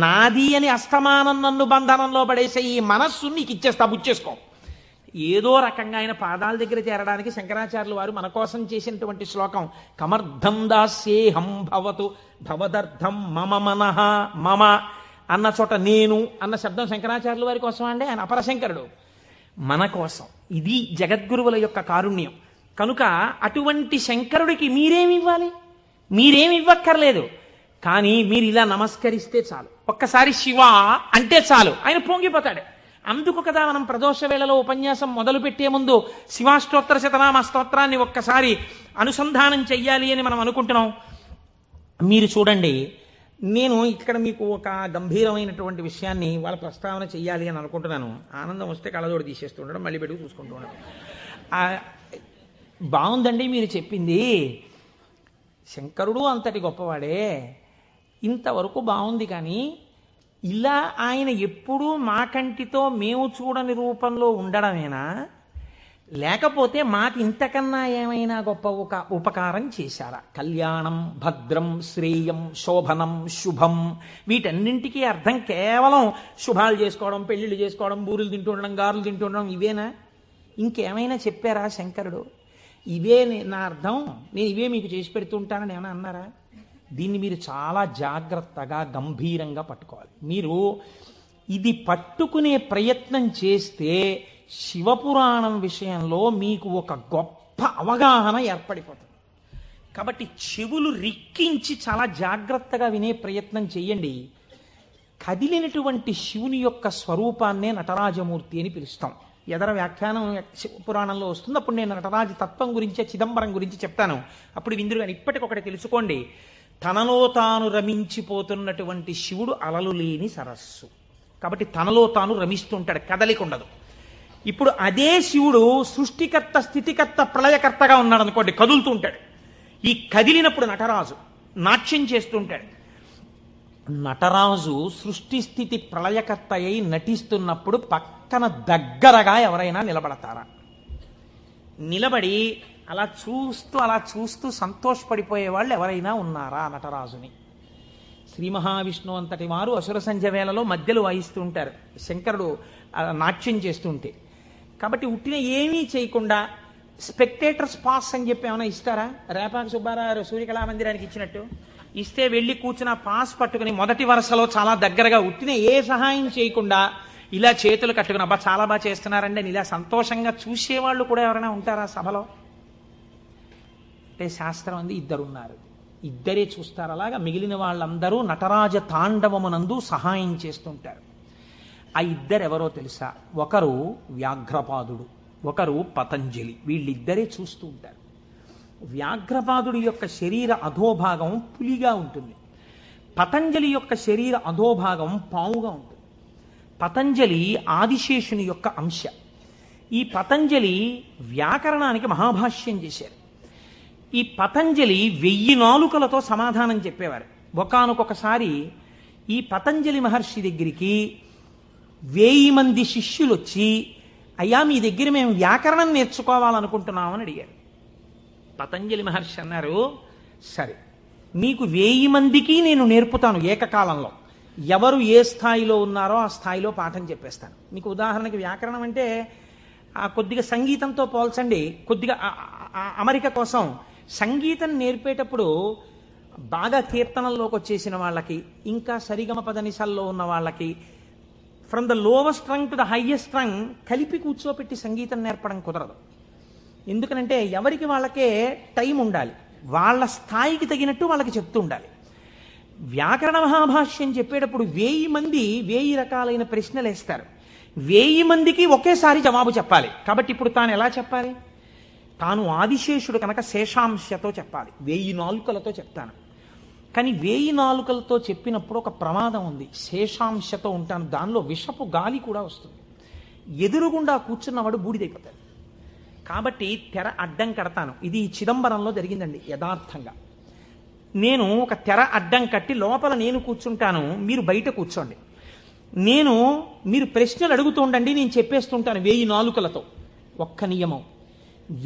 [SPEAKER 2] నాది అని అస్తమానం నన్ను బంధనంలో పడేసే ఈ మనస్సు నీకు ఇచ్చేస్తా, బుచ్చేసుకో. ఏదో రకంగా ఆయన పాదాల దగ్గర చేరడానికి శంకరాచార్యులు వారు మన కోసం చేసినటువంటి శ్లోకం కమర్థం దాస్యేహం భవతు భవదర్థం మమ మనః. మమ అన్న చోట నేను అన్న శబ్దం శంకరాచార్యుల వారి కోసం అండి, ఆయన అపరశంకరుడు, మన కోసం. ఇది జగద్గురువుల యొక్క కారుణ్యం. కనుక అటువంటి శంకరుడికి మీరేమి ఇవ్వాలి? మీరేమి ఇవ్వక్కర్లేదు, కానీ మీరు ఇలా నమస్కరిస్తే చాలు, ఒక్కసారి శివ అంటే చాలు, ఆయన పొంగిపోతాడు. అందుకు కదా మనం ప్రదోష వేళలో ఉపన్యాసం మొదలు పెట్టే ముందు శివాష్టోత్తర శతనామ స్తోత్రాన్ని ఒక్కసారి అనుసంధానం చెయ్యాలి అని మనం అనుకుంటున్నాం. మీరు చూడండి, నేను ఇక్కడ మీకు ఒక గంభీరమైనటువంటి విషయాన్ని వాళ్ళ ప్రస్తావన చెయ్యాలి అని అనుకుంటున్నాను. ఆనందం వస్తే కళ్ళజోడు తీసేస్తూ ఉండడం, మళ్ళీ పెట్టుకు చూసుకుంటూ ఉండడం. బాగుందండి మీరు చెప్పింది, శంకరుడు అంతటి గొప్పవాడే, ఇంతవరకు బాగుంది. కానీ ఇలా ఆయన ఎప్పుడూ మా కంటితో మేము చూడని రూపంలో ఉండడమేనా, లేకపోతే మాకు ఇంతకన్నా ఏమైనా గొప్ప ఉపకారం చేశారా? కళ్యాణం, భద్రం, శ్రేయం, శోభనం, శుభం, వీటన్నింటికీ అర్థం కేవలం శుభాలు చేసుకోవడం, పెళ్లిళ్ళు చేసుకోవడం, బూరులు తింటూ ఉండడం, గారులు తింటూ ఉండడం, ఇవేనా? ఇంకేమైనా చెప్పారా శంకరుడు? ఇవే నా అర్థం, నేను ఇవే మీకు చేసి పెడుతుంటానని ఏమైనా అన్నారా? దీన్ని మీరు చాలా జాగ్రత్తగా గంభీరంగా పట్టుకోవాలి. మీరు ఇది పట్టుకునే ప్రయత్నం చేస్తే శివపురాణం విషయంలో మీకు ఒక గొప్ప అవగాహన ఏర్పడిపోతుంది. కాబట్టి చెవులు రిక్కించి చాలా జాగ్రత్తగా వినే ప్రయత్నం చెయ్యండి. కదిలినటువంటి శివుని యొక్క స్వరూపాన్నే నటరాజమూర్తి అని పిలుస్తాం. ఎదర వ్యాఖ్యానం పురాణంలో వస్తుంది, అప్పుడు నేను నటరాజ తత్వం గురించి, చిదంబరం గురించి చెప్తాను, అప్పుడు విందురు. కానీ ఇప్పటికొకటి తెలుసుకోండి, తనలో తాను రమించిపోతున్నటువంటి శివుడు అలలు లేని సరస్సు, కాబట్టి తనలో తాను రమిస్తుంటాడు, కదలిక ఉండదు. ఇప్పుడు అదే శివుడు సృష్టికర్త, స్థితికర్త, ప్రళయకర్తగా ఉన్నాడు అనుకోండి, కదులుతూ ఉంటాడు. ఈ కదిలినప్పుడు నటరాజు నాట్యం చేస్తుంటాడు. నటరాజు సృష్టి స్థితి ప్రళయకర్త అయి నటిస్తున్నప్పుడు పక్కన దగ్గరగా ఎవరైనా నిలబడతారా? నిలబడి అలా చూస్తూ సంతోషపడిపోయే వాళ్ళు ఎవరైనా ఉన్నారా నటరాజుని? శ్రీ మహావిష్ణువు అంతటి వారు అసుర సంధ్య వేళలో మధ్యలో వాయిస్తూ ఉంటారు, శంకరుడు నాట్యం చేస్తుంటే. కాబట్టి ఉట్టిన ఏమీ చేయకుండా స్పెక్టేటర్స్ పాస్ అని చెప్పి ఏమైనా ఇస్తారా? రేపాకి సుబ్బారావు సూర్యకళా మందిరానికి ఇచ్చినట్టు ఇస్తే వెళ్ళి కూర్చున్న పాస్ పట్టుకుని మొదటి వరుసలో చాలా దగ్గరగా ఉట్టిన ఏ సహాయం చేయకుండా ఇలా చేతులు కట్టుకుని అబ్బా చాలా బాగా చేస్తున్నారండి అని ఇలా సంతోషంగా చూసేవాళ్ళు కూడా ఎవరైనా ఉంటారా సభలో? అంటే శాస్త్రం అంది ఇద్దరున్నారు, ఇద్దరే చూస్తారు. అలాగా మిగిలిన వాళ్ళందరూ నటరాజ తాండవమునందు సహాయం చేస్తుంటారు. ఆ ఇద్దరెవరో తెలుసా? ఒకరు వ్యాఘ్రపాదుడు, ఒకరు పతంజలి. వీళ్ళిద్దరే చూస్తూ ఉంటారు. వ్యాఘ్రపాదుడి యొక్క శరీర అధోభాగం పులిగా ఉంటుంది, పతంజలి యొక్క శరీర అధోభాగం పావుగా ఉంటుంది. పతంజలి ఆదిశేషుని యొక్క అంశ. ఈ పతంజలి వ్యాకరణానికి మహాభాష్యం చేశారు. ఈ పతంజలి 1000 నాలుకలతో సమాధానం చెప్పేవారు. ఒకానొకసారి ఈ పతంజలి మహర్షి దగ్గరికి 1000 మంది శిష్యులు వచ్చి, అయ్యా మీ దగ్గర మేము వ్యాకరణం నేర్చుకోవాలనుకుంటున్నామని అడిగారు. పతంజలి మహర్షి అన్నారు, సరే మీకు 1000 మందికి నేను నేర్పుతాను ఏకకాలంలో. ఎవరు ఏ స్థాయిలో ఉన్నారో ఆ స్థాయిలో పాఠం చెప్పేస్తాను. మీకు ఉదాహరణకి వ్యాకరణం అంటే కొద్దిగా సంగీతంతో పోల్చండి. కొద్దిగా అమరిక కోసం సంగీతం నేర్పేటప్పుడు బాగా కీర్తనల్లోకి వచ్చేసిన వాళ్ళకి, ఇంకా సరిగమ పదనిసల్లో ఉన్న వాళ్ళకి, from the lowest string to the highest string కలిపి కూర్చోపెట్టి సంగీతం నేర్పడం కుదరదు. ఎందుకనంటే ఎవరికి వాళ్ళకే టైం ఉండాలి, వాళ్ళ స్థాయికి తగినట్టు వాళ్ళకి చెప్తూ ఉండాలి. వ్యాకరణ మహాభాష్యం చెప్పేటప్పుడు 1000 మంది 1000 రకాలైన ప్రశ్నలు వేస్తారు. 1000 మందికి ఒకేసారి జవాబు చెప్పాలి. కాబట్టి ఇప్పుడు తాను ఎలా చెప్పాలి? తాను ఆదిశేషుడు కనుక శేషాంశతో చెప్పాలి. 1000 నాలుకలతో చెప్తాను. కానీ 1000 నాలుకలతో చెప్పినప్పుడు ఒక ప్రమాదం ఉంది. శేషాంశతో ఉంటాను, దానిలో విషపు గాలి కూడా వస్తుంది. ఎదురుగుండా కూర్చున్నవాడు బూడిదైపోతాడు. కాబట్టి తెర అడ్డం కడతాను. ఇది చిదంబరంలో జరిగిందండి యథార్థంగా. నేను ఒక తెర అడ్డం కట్టి లోపల నేను కూర్చుంటాను, మీరు బయట కూర్చోండి. మీరు ప్రశ్నలు అడుగుతూ ఉండండి, నేను చెప్పేస్తుంటాను 1000 నాలుకలతో. ఒక్క నియమం,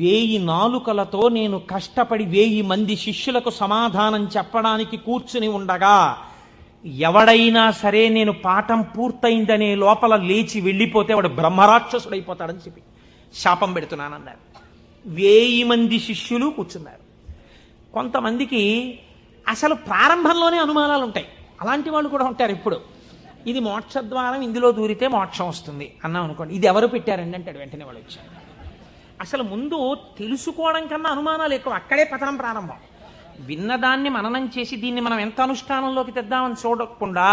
[SPEAKER 2] 1000 నాలుకలతో నేను కష్టపడి 1000 మంది శిష్యులకు సమాధానం చెప్పడానికి కూర్చుని ఉండగా ఎవడైనా సరే నేను పాఠం పూర్తయిందనే లోపల లేచి వెళ్ళిపోతే వాడు బ్రహ్మరాక్షసుడైపోతాడని చెప్పి శాపం పెడుతున్నానన్నారు. 1000 మంది శిష్యులు కూర్చున్నారు. కొంతమందికి అసలు ప్రారంభంలోనే అనుమానాలు ఉంటాయి. అలాంటి వాళ్ళు కూడా ఉంటారు. ఇప్పుడు ఇది మోక్షద్వారం, ఇందులో దూరితే మోక్షం వస్తుంది అన్నాం అనుకోండి, ఇది ఎవరు పెట్టారండి అంటాడు. వెంటనే వాళ్ళు వచ్చారు. అసలు ముందు తెలుసుకోవడం కన్నా అనుమానాలు ఎక్కువ. అక్కడే పతనం ప్రారంభం. విన్నదాన్ని మననం చేసి దీన్ని మనం ఎంత అనుష్ఠానంలోకి తెద్దామని చూడకుండా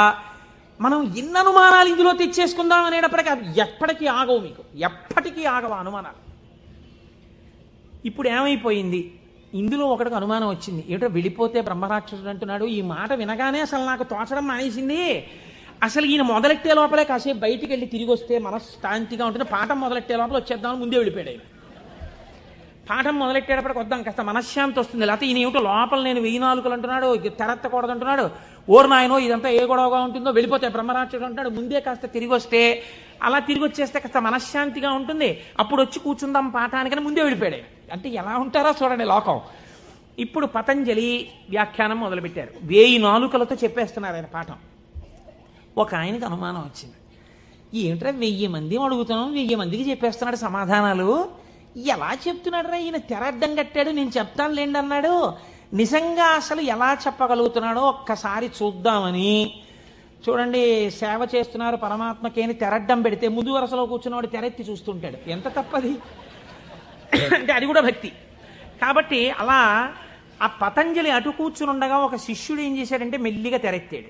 [SPEAKER 2] మనం ఎన్ని అనుమానాలు ఇందులో తెచ్చేసుకుందాం అనేటప్పటికీ అవి ఎప్పటికీ ఆగవు. మీకు ఎప్పటికీ ఆగవు అనుమానాలు. ఇప్పుడు ఏమైపోయింది, ఇందులో ఒకటికి అనుమానం వచ్చింది. ఏమిటో వెళ్ళిపోతే బ్రహ్మరాక్షసుడు అంటున్నాడు. ఈ మాట వినగానే అసలు నాకు తోచడం మానేసింది. అసలు ఈయన మొదలెట్టే లోపలే కాసేపు బయటికి వెళ్ళి తిరిగి వస్తే మనశ్శాంతిగా ఉంటుంది. పాఠం మొదలెట్టే లోపల వచ్చేద్దామని ముందే వెళ్ళిపోయాడు ఆయన. పాఠం మొదలెట్టేటప్పటికి వద్దాం, కాస్త మనశ్శాంతి వస్తుంది. లేకపోతే ఈయన ఏమిటో లోపల నేను 1000 నాలుకలు అంటున్నాడు, తెరత్తకూడదు అంటున్నాడు, ఓరు నాయనో ఇదంతా ఏ గొడవగా ఉంటుందో, వెళ్ళిపోతే బ్రహ్మరాక్షసుడు అంటాడు. ముందే కాస్త తిరిగి వస్తే, అలా తిరిగి వచ్చేస్తే కాస్త మనశ్శాంతిగా ఉంటుంది. అప్పుడు వచ్చి కూర్చుందాం పాఠానికని ముందే వెళ్ళిపోయాడు. అంటే ఎలా ఉంటారో చూడండి లోకం. ఇప్పుడు పతంజలి వ్యాఖ్యానం మొదలుపెట్టారు. 1000 నాలుకలతో చెప్పేస్తున్నారు ఆయన పాఠం. ఒక ఆయనకి అనుమానం వచ్చింది. ఏమిట్రా 1000 మంది అడుగుతున్నాం, 1000 మందికి చెప్పేస్తున్నాడు సమాధానాలు, ఎలా చెప్తున్నాడు రా ఈయన? తెర అడ్డం కట్టాడు, నేను చెప్తాను లేండి అన్నాడు. నిజంగా అసలు ఎలా చెప్పగలుగుతున్నాడో ఒక్కసారి చూద్దామని. చూడండి, సేవ చేస్తున్నారు పరమాత్మకి అని తెరడ్డం పెడితే ముందు వరుసలో కూర్చున్నవాడు తెరెత్తి చూస్తుంటాడు. ఎంత తప్పది అంటే అది కూడా భక్తి. కాబట్టి అలా ఆ పతంజలి అటు కూర్చుని ఉండగా ఒక శిష్యుడు ఏం చేశాడంటే మెల్లిగా తెరెత్తాడు.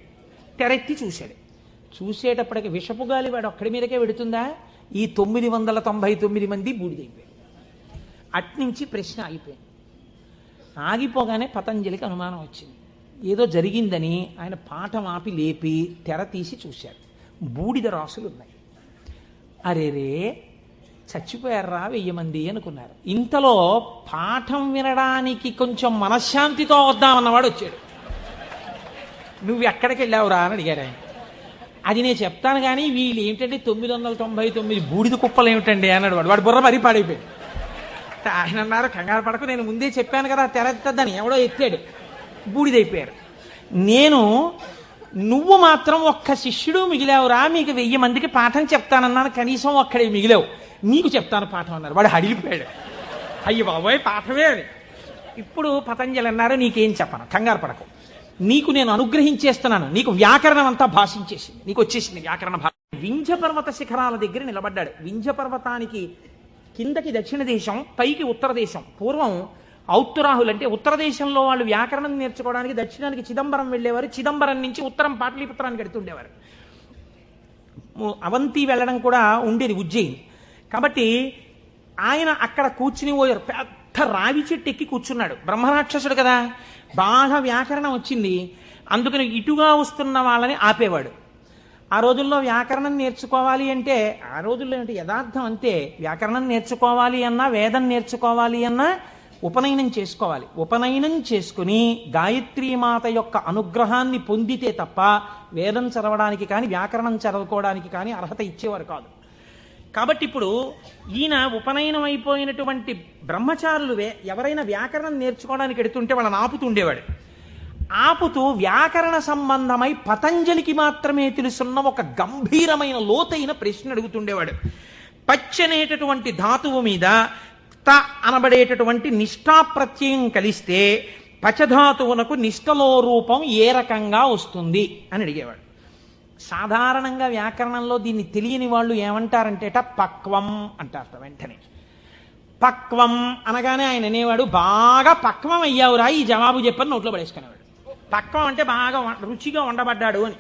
[SPEAKER 2] తెరెత్తి చూశాడు. చూసేటప్పటికి విషపు గాలి వాడు ఒక్కడి మీదకే పెడుతుందా? ఈ 999 మంది బూడిదైపోయాడు. అట్నుంచి ప్రశ్న ఆగిపోయింది. ఆగిపోగానే పతంజలికి అనుమానం వచ్చింది. ఏదో జరిగిందని ఆయన పాఠం ఆపి లేపి తెర తీసి చూశారు. బూడిద రాసులు ఉన్నాయి. అరేరే చచ్చిపోయారా 1000 మంది అనుకున్నారు. ఇంతలో పాఠం వినడానికి కొంచెం మనశ్శాంతితో వద్దామన్నవాడు వచ్చాడు. నువ్వు ఎక్కడికి వెళ్ళావురా అని అడిగాడు ఆయన. అది నేను చెప్తాను కానీ వీళ్ళు ఏమిటంటే 999 బూడిద కుప్పలు ఏమిటండి అన్నాడు వాడు. వాడు బుర్ర మరీ పాడైపోయాడు. ఆయన అన్నారు, కంగారు పడకు, నేను ముందే చెప్పాను కదా తెరెత్తద్దని. ఎవడో ఎత్తాడు, బూడిదైపోయారు. నువ్వు మాత్రం ఒక్క శిష్యుడు మిగిలావురా, మీకు 1000 మందికి పాఠం చెప్తానన్నాను, కనీసం ఒక్కడే మిగిలావు, నీకు చెప్తాను పాఠం అన్నారు. వాడు హడిలిపోయాడు. అయ్య బాబోయ్ పాఠమే అని. ఇప్పుడు పతంజలి అన్నారు, నీకేం చెప్పను, కంగారు పడకు, నీకు నేను అనుగ్రహించేస్తున్నాను, నీకు వ్యాకరణం అంతా భాషించేసింది, నీకు వచ్చేసింది వ్యాకరణ భాష. వింధ్య పర్వత శిఖరాల దగ్గర నిలబడ్డాడు. వింధ్య పర్వతానికి కిందకి దక్షిణ దేశం, పైకి ఉత్తర దేశం. పూర్వం ఔత్తరాహులు అంటే ఉత్తర దేశంలో వాళ్ళు వ్యాకరణం నేర్చుకోవడానికి దక్షిణానికి చిదంబరం వెళ్ళేవారు. చిదంబరం నుంచి ఉత్తరం పాటలీపుత్రానికి వెడుతుండేవారు. అవంతి వెళ్ళడం కూడా ఉండేది ఉజ్జయిని. కాబట్టి ఆయన అక్కడ కూర్చుని పోయారు. పెద్ద రావి చెట్టు ఎక్కి కూర్చున్నాడు. బ్రహ్మరాక్షసుడు కదా, బాగా వ్యాకరణం వచ్చింది. అందుకని ఇటుగా వస్తున్న వాళ్ళని ఆపేవాడు. ఆ రోజుల్లో వ్యాకరణం నేర్చుకోవాలి అంటే, ఆ రోజుల్లో ఏంటి యథార్థం అంతే, వ్యాకరణం నేర్చుకోవాలి అన్నా వేదం నేర్చుకోవాలి అన్నా ఉపనయనం చేసుకోవాలి. ఉపనయనం చేసుకుని గాయత్రీమాత యొక్క అనుగ్రహాన్ని పొందితే తప్ప వేదం చదవడానికి కానీ వ్యాకరణం చదువుకోవడానికి కానీ అర్హత ఇచ్చేవారు కాదు. కాబట్టి ఇప్పుడు ఈయన ఉపనయనం అయిపోయినటువంటి బ్రహ్మచారులు ఎవరైనా వ్యాకరణం నేర్చుకోవడానికి ఎడుతుంటే వాళ్ళని ఆపుతుండేవాడు. ఆపుతూ వ్యాకరణ సంబంధమై పతంజలికి మాత్రమే తెలుసున్న ఒక గంభీరమైన లోతైన ప్రశ్న అడుగుతుండేవాడు. పచ్చనేటటువంటి ధాతువు మీద త అనబడేటటువంటి నిష్ఠా ప్రత్యయం కలిస్తే పచధాతువునకు నిష్ఠలో రూపం ఏ రకంగా వస్తుంది అని అడిగేవాడు. సాధారణంగా వ్యాకరణంలో దీన్ని తెలియని వాళ్ళు ఏమంటారంటేట పక్వం అంటారట. వెంటనే పక్వం అనగానే ఆయన అనేవాడు, బాగా పక్వం అయ్యావురా ఈ జవాబు చెప్పని నోట్లో పడేసుకునేవాడు. పక్వం అంటే బాగా రుచిగా వండబడ్డాడు అని.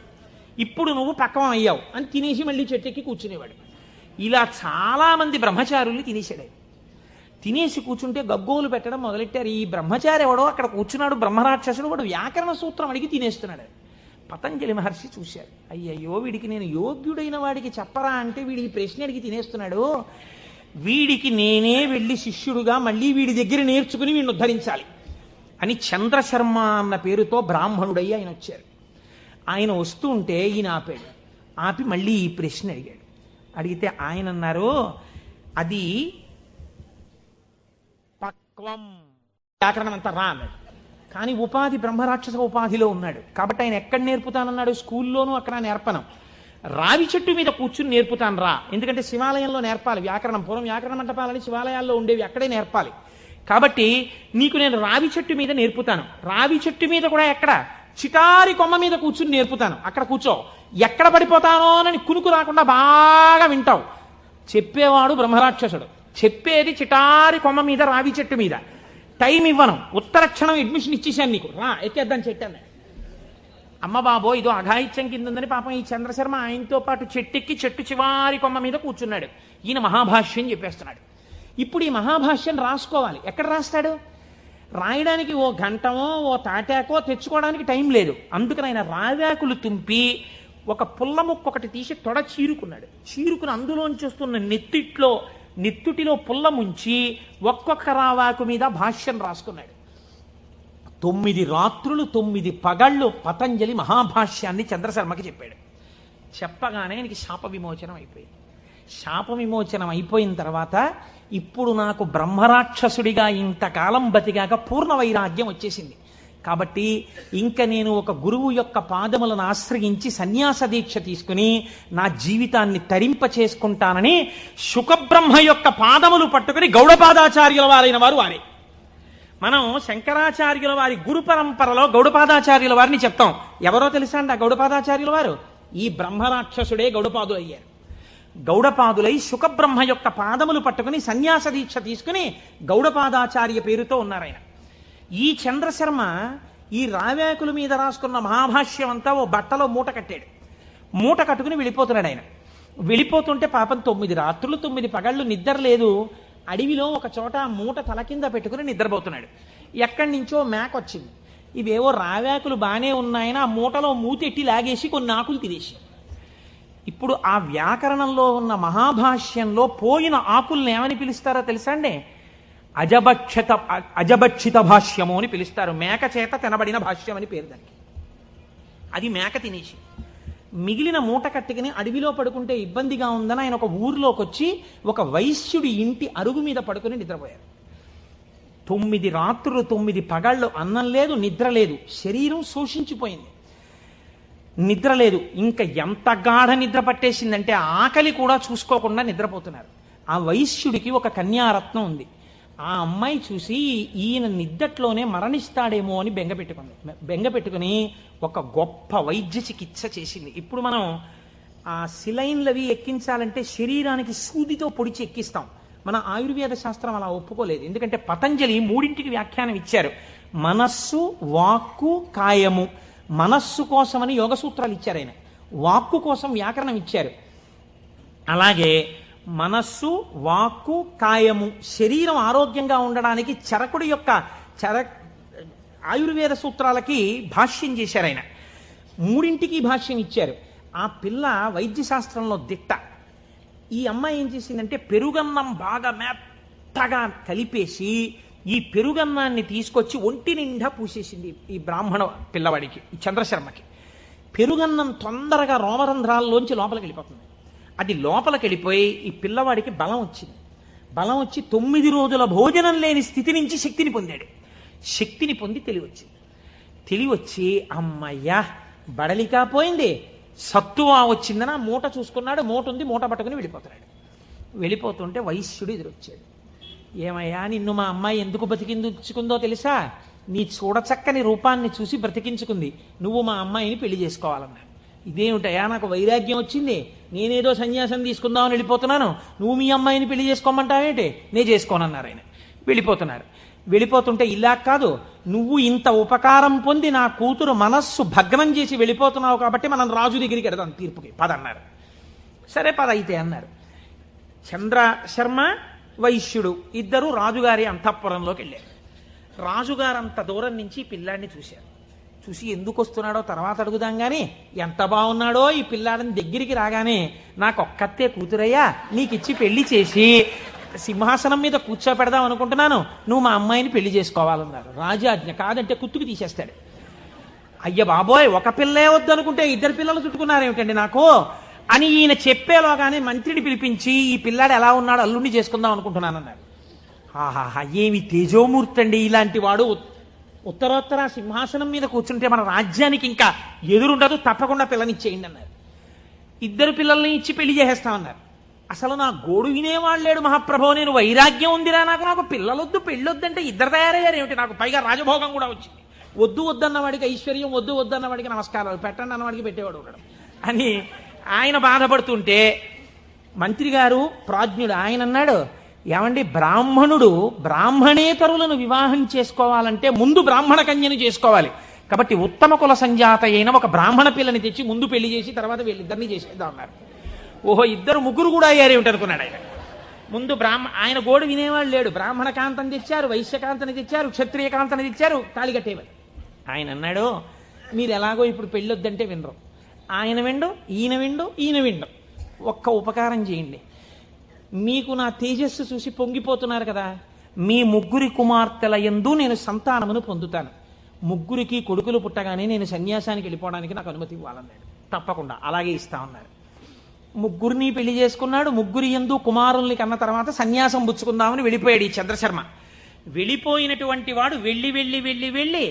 [SPEAKER 2] ఇప్పుడు నువ్వు పక్వం అయ్యావు అని తినేసి మళ్ళీ చెట్టెక్కి కూర్చునేవాడు. ఇలా చాలామంది బ్రహ్మచారుల్ని తినేసాడు. తినేసి కూర్చుంటే గగ్గోలు పెట్టడం మొదలెట్టారు. ఈ బ్రహ్మచారి ఎవడో అక్కడ కూర్చున్నాడు, బ్రహ్మరాక్షసుడు, వాడు వ్యాకరణ సూత్రం అడిగి తినేస్తున్నాడు. పతంజలి మహర్షి చూశారు, అయ్యయ్యో వీడికి నేను యోగ్యుడైన వాడికి చెప్పరా అంటే వీడి ఈ ప్రశ్న అడిగి తినేస్తున్నాడు, వీడికి నేనే వెళ్ళి శిష్యుడుగా మళ్ళీ వీడి దగ్గర నేర్చుకుని వీడిని ఉద్ధరించాలి అని చంద్రశర్మ అన్న పేరుతో బ్రాహ్మణుడయ్యి ఆయన వచ్చారు. ఆయన వస్తూ ఉంటే ఈయన ఆపాడు. ఆపి మళ్ళీ ఈ ప్రశ్న అడిగాడు. అడిగితే ఆయన అన్నారు, అది పక్వం, వ్యాకరణం అంతా రా అన్నాడు. కానీ ఉపాధి బ్రహ్మరాక్షస ఉపాధిలో ఉన్నాడు కాబట్టి ఆయన ఎక్కడ నేర్పుతానన్నాడు, స్కూల్లోనూ అక్కడ నేర్పను, రావి చెట్టు మీద కూర్చుని నేర్పుతాను రా, ఎందుకంటే శివాలయంలో నేర్పాలి వ్యాకరణం, పూర్వం వ్యాకరణ మంటపాలని శివాలయాల్లో ఉండేవి, అక్కడే నేర్పాలి, కాబట్టి నీకు నేను రావి చెట్టు మీద నేర్పుతాను. రావి చెట్టు మీద కూడా ఎక్కడ, చిటారి కొమ్మ మీద కూర్చుని నేర్పుతాను, అక్కడ కూర్చో, ఎక్కడ పడిపోతానో అని కునుకు రాకుండా బాగా వింటావు. చెప్పేవాడు బ్రహ్మరాక్షసుడు, చెప్పేది చిటారి కొమ్మ మీద రావి చెట్టు మీద. టైం ఇవ్వను, ఉత్తరక్షణం అడ్మిషన్ ఇచ్చేసాను నీకు, రా ఎక్కేద్దాం చెట్టు. అమ్మ బాబో ఇదో అఘాయిత్యం కింద ఉందని పాపం ఈ చంద్రశర్మ ఆయనతో పాటు చెట్టెక్కి చెట్టు చివారి కొమ్మ మీద కూర్చున్నాడు. ఈయన మహాభాష్యం చెప్పేస్తున్నాడు. ఇప్పుడు ఈ మహాభాష్యం రాసుకోవాలి, ఎక్కడ రాస్తాడు, రాయడానికి ఓ గంటమో ఓ తాటాకో తెచ్చుకోవడానికి టైం లేదు. అందుకని ఆయన రావాకులు తుంపి ఒక పుల్ల ముక్క ఒకటి తీసి తొడ చీరుకున్నాడు. చీరుకుని అందులోంచి వస్తున్న నెత్తుటిలో పుల్ల ముంచి ఒక్కొక్క రావాకు మీద భాష్యం రాసుకున్నాడు. 9 రాత్రులు 9 పగళ్ళు పతంజలి మహాభాష్యాన్ని చంద్రశర్మకి చెప్పాడు. చెప్పగానే ఆయనకి శాప విమోచనం అయిపోయింది. శాప విమోచనం అయిపోయిన తర్వాత ఇప్పుడు నాకు బ్రహ్మరాక్షసుడిగా ఇంతకాలం బతిగాక పూర్ణ వైరాగ్యం వచ్చేసింది. కాబట్టి ఇంకా నేను ఒక గురువు యొక్క పాదములను ఆశ్రయించి సన్యాస దీక్ష తీసుకుని నా జీవితాన్ని తరింప చేసుకుంటానని శుకబ్రహ్మ యొక్క పాదములు పట్టుకుని గౌడపాదాచార్యుల వారైన వారు వారే. మనం శంకరాచార్యుల వారి గురు పరంపరలో గౌడపాదాచార్యుల వారిని చెప్తాం. ఎవరో తెలుసా అండి ఆ గౌడపాదాచార్యుల వారు? ఈ బ్రహ్మరాక్షసుడే గౌడపాదులు అయ్యారు. గౌడపాదులై శుకబ్రహ్మ యొక్క పాదములు పట్టుకుని సన్యాస దీక్ష తీసుకుని గౌడపాదాచార్య పేరుతో ఉన్నారాయన. ఈ చంద్రశర్మ ఈ రావ్యాకుల మీద రాసుకున్న మహాభాష్యం అంతా ఓ బట్టలో మూట కట్టాడు. మూట కట్టుకుని వెళ్ళిపోతున్నాడు ఆయన. వెళ్ళిపోతుంటే పాపం 9 రాత్రులు 9 పగళ్ళు నిద్ర లేదు. అడవిలో ఒక చోట మూట తల కింద పెట్టుకుని నిద్రపోతున్నాడు. ఎక్కడి నుంచో మేక వచ్చింది. ఇవేవో రావ్యాకులు బాగానే ఉన్నాయని ఆ మూటలో మూతెట్టి లాగేసి కొన్ని ఆకులు తినేసి, ఇప్పుడు ఆ వ్యాకరణంలో ఉన్న మహాభాష్యంలో పోయిన ఆకుల్ని ఏమని పిలుస్తారో తెలుసా అండి? అజభక్షిత భాష్యము అని పిలుస్తారు. మేక చేత తినబడిన భాష్యం అని పేరు దానికి. అది మేక తినేసి మిగిలిన మూట కట్టుకుని అడవిలో పడుకుంటే ఇబ్బందిగా ఉందని ఆయన ఒక ఊరిలోకి వచ్చి ఒక వైశ్యుడి ఇంటి అరుగు మీద పడుకుని నిద్రపోయారు. 9 రాత్రులు 9 పగళ్ళు అన్నం లేదు, నిద్ర లేదు, శరీరం శోషించిపోయింది, నిద్ర లేదు. ఇంకా ఎంత గాఢ నిద్ర పట్టేసిందంటే ఆకలి కూడా చూసుకోకుండా నిద్రపోతున్నారు. ఆ వైశ్యుడికి ఒక కన్యారత్నం ఉంది. ఆ అమ్మాయి చూసి ఈయన నిద్దట్లోనే మరణిస్తాడేమో అని బెంగపెట్టుకుని ఒక గొప్ప వైద్య చికిత్స చేసింది. ఇప్పుడు మనం ఆ సిలైన్లవి ఎక్కించాలంటే శరీరానికి సూదితో పొడిచి ఎక్కిస్తాం. మన ఆయుర్వేద శాస్త్రం అలా ఒప్పుకోలేదు. ఎందుకంటే పతంజలి 3ంటికి వ్యాఖ్యానం ఇచ్చారు. మనస్సు, వాక్కు, కాయము. మనస్సు కోసమని యోగ సూత్రాలు ఇచ్చారు ఆయన, వాక్కు కోసం వ్యాకరణం ఇచ్చారు. అలాగే మనస్సు, వాక్కు, కాయము, శరీరం ఆరోగ్యంగా ఉండడానికి చరకుడి యొక్క ఆయుర్వేద సూత్రాలకి భాష్యం చేశారు ఆయన. 3ంటికి భాష్యం ఇచ్చారు. ఆ పిల్ల వైద్యశాస్త్రంలో దిట్ట. ఈ అమ్మాయి ఏం చేసిందంటే పెరుగన్నం బాగా మెత్తగా కలిపేసి ఈ పెరుగన్నాన్ని తీసుకొచ్చి ఒంటి నిండా పూసేసింది ఈ బ్రాహ్మణ పిల్లవాడికి, ఈ చంద్రశర్మకి. పెరుగన్నం తొందరగా రోమరంధ్రాల్లోంచి లోపలికి వెళ్ళిపోతుంది. అది లోపలికి వెళ్ళిపోయి ఈ పిల్లవాడికి బలం వచ్చింది. బలం వచ్చి 9 రోజుల భోజనం లేని స్థితి నుంచి శక్తిని పొందాడు. శక్తిని పొంది తెలివచ్చింది. తెలివచ్చి అమ్మయ్యా బడలికా పోయింది, సత్తువా వచ్చిందని ఆ మూట చూసుకున్నాడు. మూట ఉంది, మూట పట్టుకుని వెళ్ళిపోతున్నాడు. వెళ్ళిపోతుంటే వైశ్యుడు ఎదురొచ్చాడు. ఏమయ్యా నిన్ను మా అమ్మాయి ఎందుకు బ్రతికించుకుందో తెలుసా? నీ చూడచక్కని రూపాన్ని చూసి బ్రతికించుకుంది, నువ్వు మా అమ్మాయిని పెళ్లి చేసుకోవాలన్నాడు. ఇదేమిటయా నాకు వైరాగ్యం వచ్చింది, నేనేదో సన్యాసం తీసుకుందామని వెళ్ళిపోతున్నాను, నువ్వు మీ అమ్మాయిని పెళ్లి చేసుకోమంటావేంటి? నేను చేసుకోనన్నారు ఆయన. వెళ్ళిపోతున్నారు. వెళ్ళిపోతుంటే ఇలా కాదు, నువ్వు ఇంత ఉపకారం పొంది నా కూతురు మనస్సు భగ్నం చేసి వెళ్ళిపోతున్నావు కాబట్టి మనం రాజు దగ్గరికి వెడదాం తీర్పుకి పదన్నారు. సరే పద అయితే అన్నారు. చంద్రశర్మ వైశ్యుడు ఇద్దరు రాజుగారి అంతఃపురంలోకి వెళ్ళారు. రాజుగారు అంత దూరం నుంచి పిల్లాడిని చూశారు. చూసి ఎందుకు వస్తున్నాడో తర్వాత అడుగుదాం కానీ ఎంత బాగున్నాడో ఈ పిల్లాడిని దగ్గరికి రాగానే నాకు ఒక్కతే కూతురయ్యా, నీకిచ్చి పెళ్లి చేసి సింహాసనం మీద కూర్చోపెడదాం అనుకుంటున్నాను, నువ్వు మా అమ్మాయిని పెళ్లి చేసుకోవాలన్నారు. రాజాజ్ఞ, కాదంటే కుత్తుకు తీసేస్తాడు. అయ్య బాబోయ్, ఒక పిల్లే వద్దనుకుంటే 2 పిల్లలు చుట్టుకున్నారేమిటండి నాకు అని ఈయన చెప్పేలోగానే మంత్రిని పిలిపించి ఈ పిల్లాడు ఎలా ఉన్నాడో అల్లుండి చేసుకుందాం అనుకుంటున్నానన్నారు. ఆహాహా ఏమి తేజోమూర్తి అండి ఇలాంటి వాడు. ఉత్తరోత్తర సింహాసనం మీద కూర్చుంటే మన రాజ్యానికి ఇంకా ఎదురుండదు, తప్పకుండా పిల్లనిచ్చేయండి అన్నారు. 2 పిల్లల్ని ఇచ్చి పెళ్లి చేసేస్తామన్నారు. అసలు నా గోడు వినేవాళ్ళు లేడు మహాప్రభో, నేను వైరాగ్యం ఉందిరా నాకు పిల్లలొద్దు పెళ్ళొద్దంటే 2 తయారయ్యారు ఏమిటి, నాకు పైగా రాజభోగం కూడా వచ్చింది. వద్దు వద్దన్నవాడికి ఐశ్వర్యం, వద్దు వద్దన్నవాడికి నమస్కారాలు, పెట్టండి అన్నవాడికి పెట్టేవాడు ఉండడం అని ఆయన బాధపడుతుంటే మంత్రి గారు ప్రాజ్ఞుడు ఆయన అన్నాడు, ఏమండి బ్రాహ్మణుడు బ్రాహ్మణేతరులను వివాహం చేసుకోవాలంటే ముందు బ్రాహ్మణ కన్యను చేసుకోవాలి. కాబట్టి ఉత్తమ కుల సంజాత అయిన ఒక బ్రాహ్మణ పిల్లని తెచ్చి ముందు పెళ్లి చేసి తర్వాత వీళ్ళిద్దరినీ చేసేద్దాం అన్నారు. ఓహో 2 కూడా అయ్యారేమిటనుకున్నాడు ఆయన. ముందు ఆయన గోడు వినేవాళ్ళు లేడు. బ్రాహ్మణ కాంతని తెచ్చారు, వైశ్యకాంతని తెచ్చారు, క్షత్రియ కాంతని తెచ్చారు, తాళి కట్టేవారు. ఆయన అన్నాడు, మీరు ఎలాగో ఇప్పుడు పెళ్ళొద్దంటే వినరు, ఆయన విండు, ఈయన విండు, ఈయన విండు. ఒక్క ఉపకారం చేయండి, మీకు నా తేజస్సు చూసి పొంగిపోతున్నారు కదా, మీ 3 కుమార్తెల యందు నేను సంతానమును పొందుతాను. 3కి కొడుకులు పుట్టగానే నేను సన్యాసానికి వెళ్ళిపోవడానికి నాకు అనుమతి ఇవ్వాలన్నాడు. తప్పకుండా అలాగే ఇస్తా ఉన్నారు. 3 పెళ్లి చేసుకున్నాడు. 3 యందు కుమారుల్ని కన్న తర్వాత సన్యాసం పుచ్చుకుందామని వెళ్ళిపోయాడు ఈ చంద్రశర్మ. వెళ్ళిపోయినటువంటి వాడు వెళ్ళి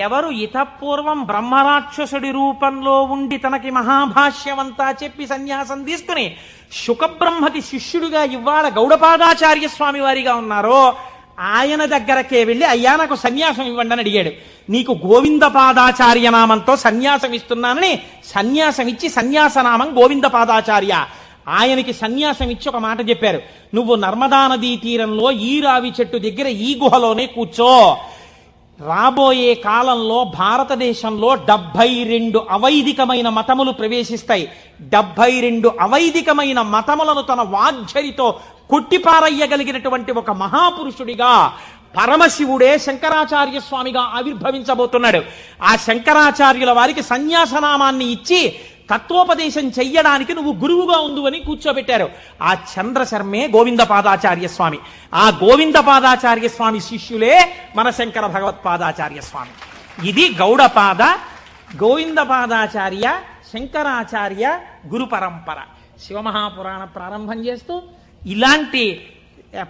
[SPEAKER 2] ఎవరు ఇతపూర్వం బ్రహ్మరాక్షసుడి రూపంలో ఉండి తనకి మహాభాష్యమంతా చెప్పి సన్యాసం తీసుకుని శుకబ్రహ్మకి శిష్యుడిగా ఇవాళ గౌడపాదాచార్య స్వామి వారిగా ఉన్నారో ఆయన దగ్గరకే వెళ్ళి అయ్యా నాకు సన్యాసం ఇవ్వండి అని అడిగాడు. నీకు గోవిందపాదాచార్య నామంతో సన్యాసం ఇస్తున్నానని సన్యాసం ఇచ్చి సన్యాసనామం గోవిందపాదాచార్య. ఆయనకి సన్యాసం ఇచ్చి ఒక మాట చెప్పారు, నువ్వు నర్మదా నదీ తీరంలో ఈ రావి చెట్టు దగ్గర ఈ గుహలోనే కూర్చో. రాబోయే కాలంలో భారతదేశంలో 72 అవైదికమైన మతములు ప్రవేశిస్తాయి. 72 అవైదికమైన మతములను తన వాగ్ఝరితో కొట్టిపారయ్యగలిగినటువంటి ఒక మహాపురుషుడిగా పరమశివుడే శంకరాచార్య స్వామిగా ఆవిర్భవించబోతున్నాడు. ఆ శంకరాచార్యుల వారికి సన్యాసనామాన్ని ఇచ్చి తత్వోపదేశం చెయ్యడానికి నువ్వు గురువుగా ఉండు అని కూర్చోబెట్టారు. ఆ చంద్రశర్మే గోవిందపాదాచార్య స్వామి. ఆ గోవిందపాదాచార్య స్వామి శిష్యులే మన శంకర భగవత్పాదాచార్య స్వామి. ఇది గౌడపాద, గోవిందపాదాచార్య, శంకరాచార్య గురు పరంపర. శివమహాపురాణ ప్రారంభం చేస్తూ ఇలాంటి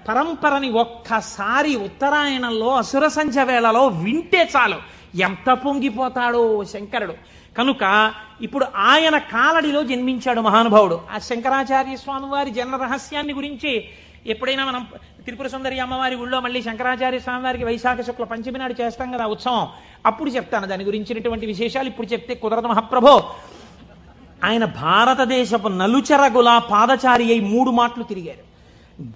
[SPEAKER 2] పరంపరని ఒక్కసారి ఉత్తరాయణంలో అసుర సంధ్య వేళలో వింటే చాలు ఎంత పొంగిపోతాడో శంకరుడు. కనుక ఇప్పుడు ఆయన కాలడిలో జన్మించాడు మహానుభావుడు. ఆ శంకరాచార్య స్వామి వారి జన్మ రహస్యాన్ని గురించి ఎప్పుడైనా మనం త్రిపుర సుందరి అమ్మవారి ఊళ్ళో మళ్ళీ శంకరాచార్య స్వామి వారికి వైశాఖ శుక్ల పంచమి నాడు చేస్తాం కదా ఉత్సవం, అప్పుడు చెప్తాను దాని గురించినటువంటి విశేషాలు. ఇప్పుడు చెప్తే కుదరదు మహాప్రభో. ఆయన భారతదేశపు నలుచెరగుల పాదచారి అయి 3 మాటలు తిరిగారు.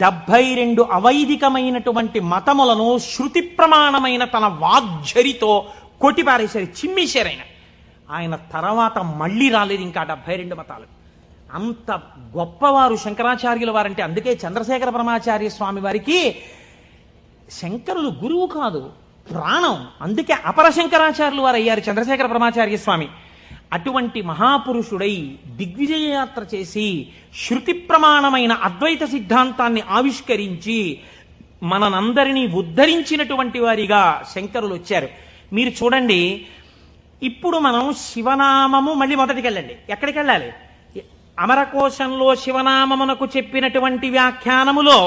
[SPEAKER 2] 72 అవైదికమైనటువంటి మతములను శృతి ప్రమాణమైన తన వాగ్ఝరితో కొట్టిపారేశారు, చిమ్మేశారు. ఆయన తర్వాత మళ్ళీ రాలేదు ఇంకా 72 మతాలు. అంత గొప్పవారు శంకరాచార్యుల వారంటే. అందుకే చంద్రశేఖర పరమాచార్య స్వామి వారికి శంకరులు గురువు కాదు, ప్రాణం. అందుకే అపర శంకరాచార్యులు వారు అయ్యారు చంద్రశేఖర పరమాచార్య స్వామి. అటువంటి మహాపురుషుడై దిగ్విజయ యాత్ర చేసి శృతి ప్రమాణమైన అద్వైత సిద్ధాంతాన్ని ఆవిష్కరించి మనందరినీ ఉద్ధరించినటువంటి వారిగా శంకరులు వచ్చారు. మీరు చూడండి, ఇప్పుడు మనం శివనామము మళ్ళీ మొదటికి వెళ్ళండి. ఎక్కడికి వెళ్ళాలి? అమరకోశంలో శివనామమునకు చెప్పినటువంటి వ్యాఖ్యానములో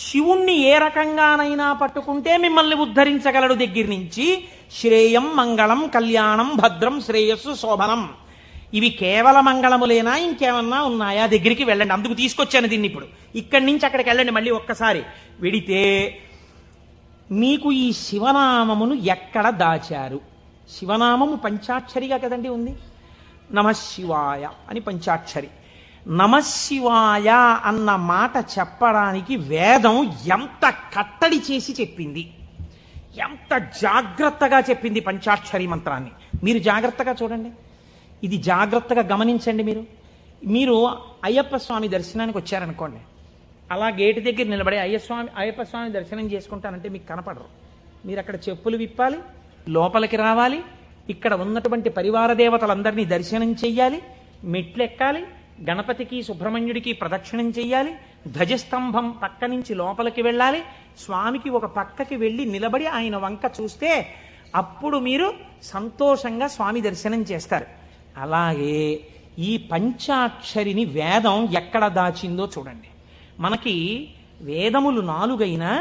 [SPEAKER 2] శివుణ్ణి ఏ రకంగానైనా పట్టుకుంటే మిమ్మల్ని ఉద్ధరించగలడు దగ్గర నుంచి శ్రేయం, మంగళం, కళ్యాణం, భద్రం, శ్రేయస్సు, శోభనం, ఇవి కేవల మంగళములేనా ఇంకేమన్నా ఉన్నాయా దగ్గరికి వెళ్ళండి. అందుకు తీసుకొచ్చాను దీన్ని. ఇప్పుడు ఇక్కడి నుంచి అక్కడికి వెళ్ళండి. మళ్ళీ ఒక్కసారి వెడితే మీకు ఈ శివనామమును ఎక్కడ దాచారు? శివనామము పంచాక్షరిగా కదండి ఉంది. నమశివాయ అని పంచాక్షరి. నమశివాయ అన్న మాట చెప్పడానికి వేదం ఎంత కట్టడి చేసి చెప్పింది, ఎంత జాగ్రత్తగా చెప్పింది పంచాక్షరి మంత్రాన్ని. మీరు జాగ్రత్తగా చూడండి, ఇది జాగ్రత్తగా గమనించండి. మీరు అయ్యప్ప స్వామి దర్శనానికి వచ్చారనుకోండి, అలా గేటు దగ్గర నిలబడి అయ్యప్ప స్వామి దర్శనం చేసుకుంటానంటే మీకు కనపడరు. మీరు అక్కడ చెప్పులు విప్పాలి, లోపలికి రావాలి, ఇక్కడ ఉన్నటువంటి పరివార దేవతలందరినీ దర్శనం చెయ్యాలి, మెట్లెక్కాలి, గణపతికి సుబ్రహ్మణ్యుడికి ప్రదక్షిణం చెయ్యాలి, ధ్వజస్తంభం పక్క నుంచి లోపలికి వెళ్ళాలి, స్వామికి ఒక పక్కకి వెళ్ళి నిలబడి ఆయన వంక చూస్తే అప్పుడు మీరు సంతోషంగా స్వామి దర్శనం చేస్తారు. అలాగే ఈ పంచాక్షరిని వేదం ఎక్కడ దాచిందో చూడండి. మనకి వేదములు 4 అయినా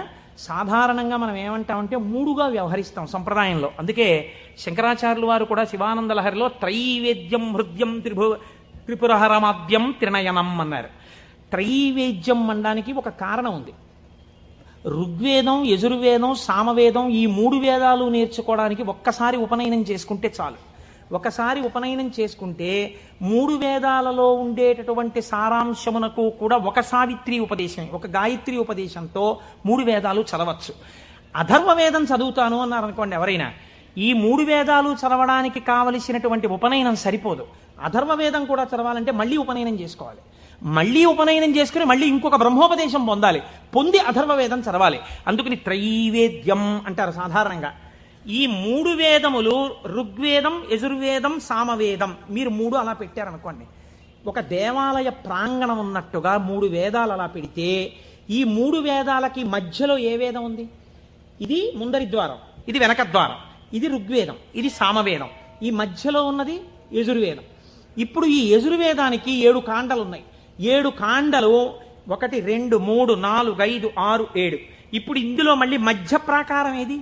[SPEAKER 2] సాధారణంగా మనం ఏమంటామంటే 3గా వ్యవహరిస్తాం సంప్రదాయంలో. అందుకే శంకరాచార్యులు వారు కూడా శివానంద లహరిలో త్రైవేద్యం హృద్యం త్రిపురహరమాద్యం త్రినయనం అన్నారు. త్రైవేద్యం అనడానికి ఒక కారణం ఉంది. ఋగ్వేదం, యజుర్వేదం, సామవేదం ఈ 3 వేదాలు నేర్చుకోవడానికి ఒక్కసారి ఉపనయనం చేసుకుంటే చాలు. ఒకసారి ఉపనయనం చేసుకుంటే 3 వేదాలలో ఉండేటటువంటి సారాంశమునకు కూడా ఒక సావిత్రి ఉపదేశం, ఒక గాయత్రి ఉపదేశంతో 3 వేదాలు చదవచ్చు. అథర్వ వేదం చదువుతాను అన్నారు అనుకోండి ఎవరైనా, ఈ 3 వేదాలు చదవడానికి కావలసినటువంటి ఉపనయనం సరిపోదు. అథర్వ వేదం కూడా చదవాలంటే మళ్ళీ ఉపనయనం చేసుకోవాలి. మళ్ళీ ఉపనయనం చేసుకుని మళ్ళీ ఇంకొక బ్రహ్మోపదేశం పొంది అథర్వ వేదం చదవాలి. అందుకని త్రైవేద్యం అంటారు సాధారణంగా. ఈ 3 వేదములు ఋగ్వేదం, యజుర్వేదం, సామవేదం, మీరు 3 అలా పెట్టారనుకోండి, ఒక దేవాలయ ప్రాంగణం ఉన్నట్టుగా 3 వేదాలు అలా పెడితే ఈ 3 వేదాలకి మధ్యలో ఏ వేదం ఉంది? ఇది ముందరి ద్వారం, ఇది వెనక ద్వారం, ఇది ఋగ్వేదం, ఇది సామవేదం, ఈ మధ్యలో ఉన్నది యజుర్వేదం. ఇప్పుడు ఈ యజుర్వేదానికి 7 కాండలు ఉన్నాయి. 7 కాండలు 1, 2, 3, 4, 5, 6, 7. ఇప్పుడు ఇందులో మళ్ళీ మధ్య ప్రాకారం ఏది?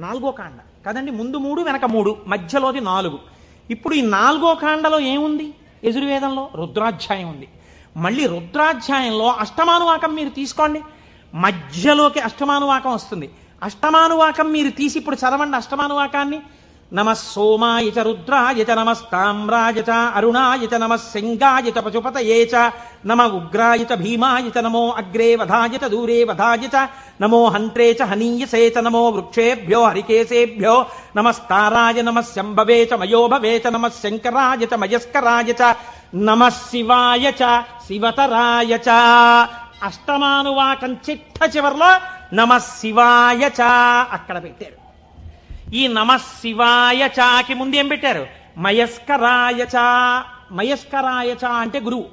[SPEAKER 2] 4వ కాండ కదండి. ముందు 3, వెనక 3, మధ్యలోది 4. ఇప్పుడు ఈ 4వ కాండలో ఏముంది? యజుర్వేదంలో రుద్రాధ్యాయం ఉంది. మళ్ళీ రుద్రాధ్యాయంలో అష్టమానువాకం మీరు తీసుకోండి, మధ్యలోకి అష్టమానువాకం వస్తుంది. అష్టమానువాకం మీరు తీసి ఇప్పుడు చదవండి అష్టమానువాకాన్ని. నమ సోమాయ చ రుద్రాయ చ నమస్తామ్రాయ చ అరుణాయ చ నమ సింగాయ చ పశుపతయే చ నమ ఉగ్రాయ చ భీమాయ చ నమో అగ్రే వధాయ చ దూరే వధాయ చ నమో హంత్రే చ హనీయసే చ నమో వృక్షేభ్యో హరికేశేభ్యో నమస్తారాయ నమ శంభవే చ మయోభవే చ నమ శంకరాయ చ మయస్కరాయ చ నమ శివాయ చ శివతరాయ చ. అష్టమానువాకం చిట్ట చివర్లో నమ శివాయ చ అక్కడ పెట్టారు. ఈ నమ శివాయ చాకి ముందు ఏం పెట్టారు? మయస్కరాయ చ. మయస్కరాయ చ అంటే గురువు.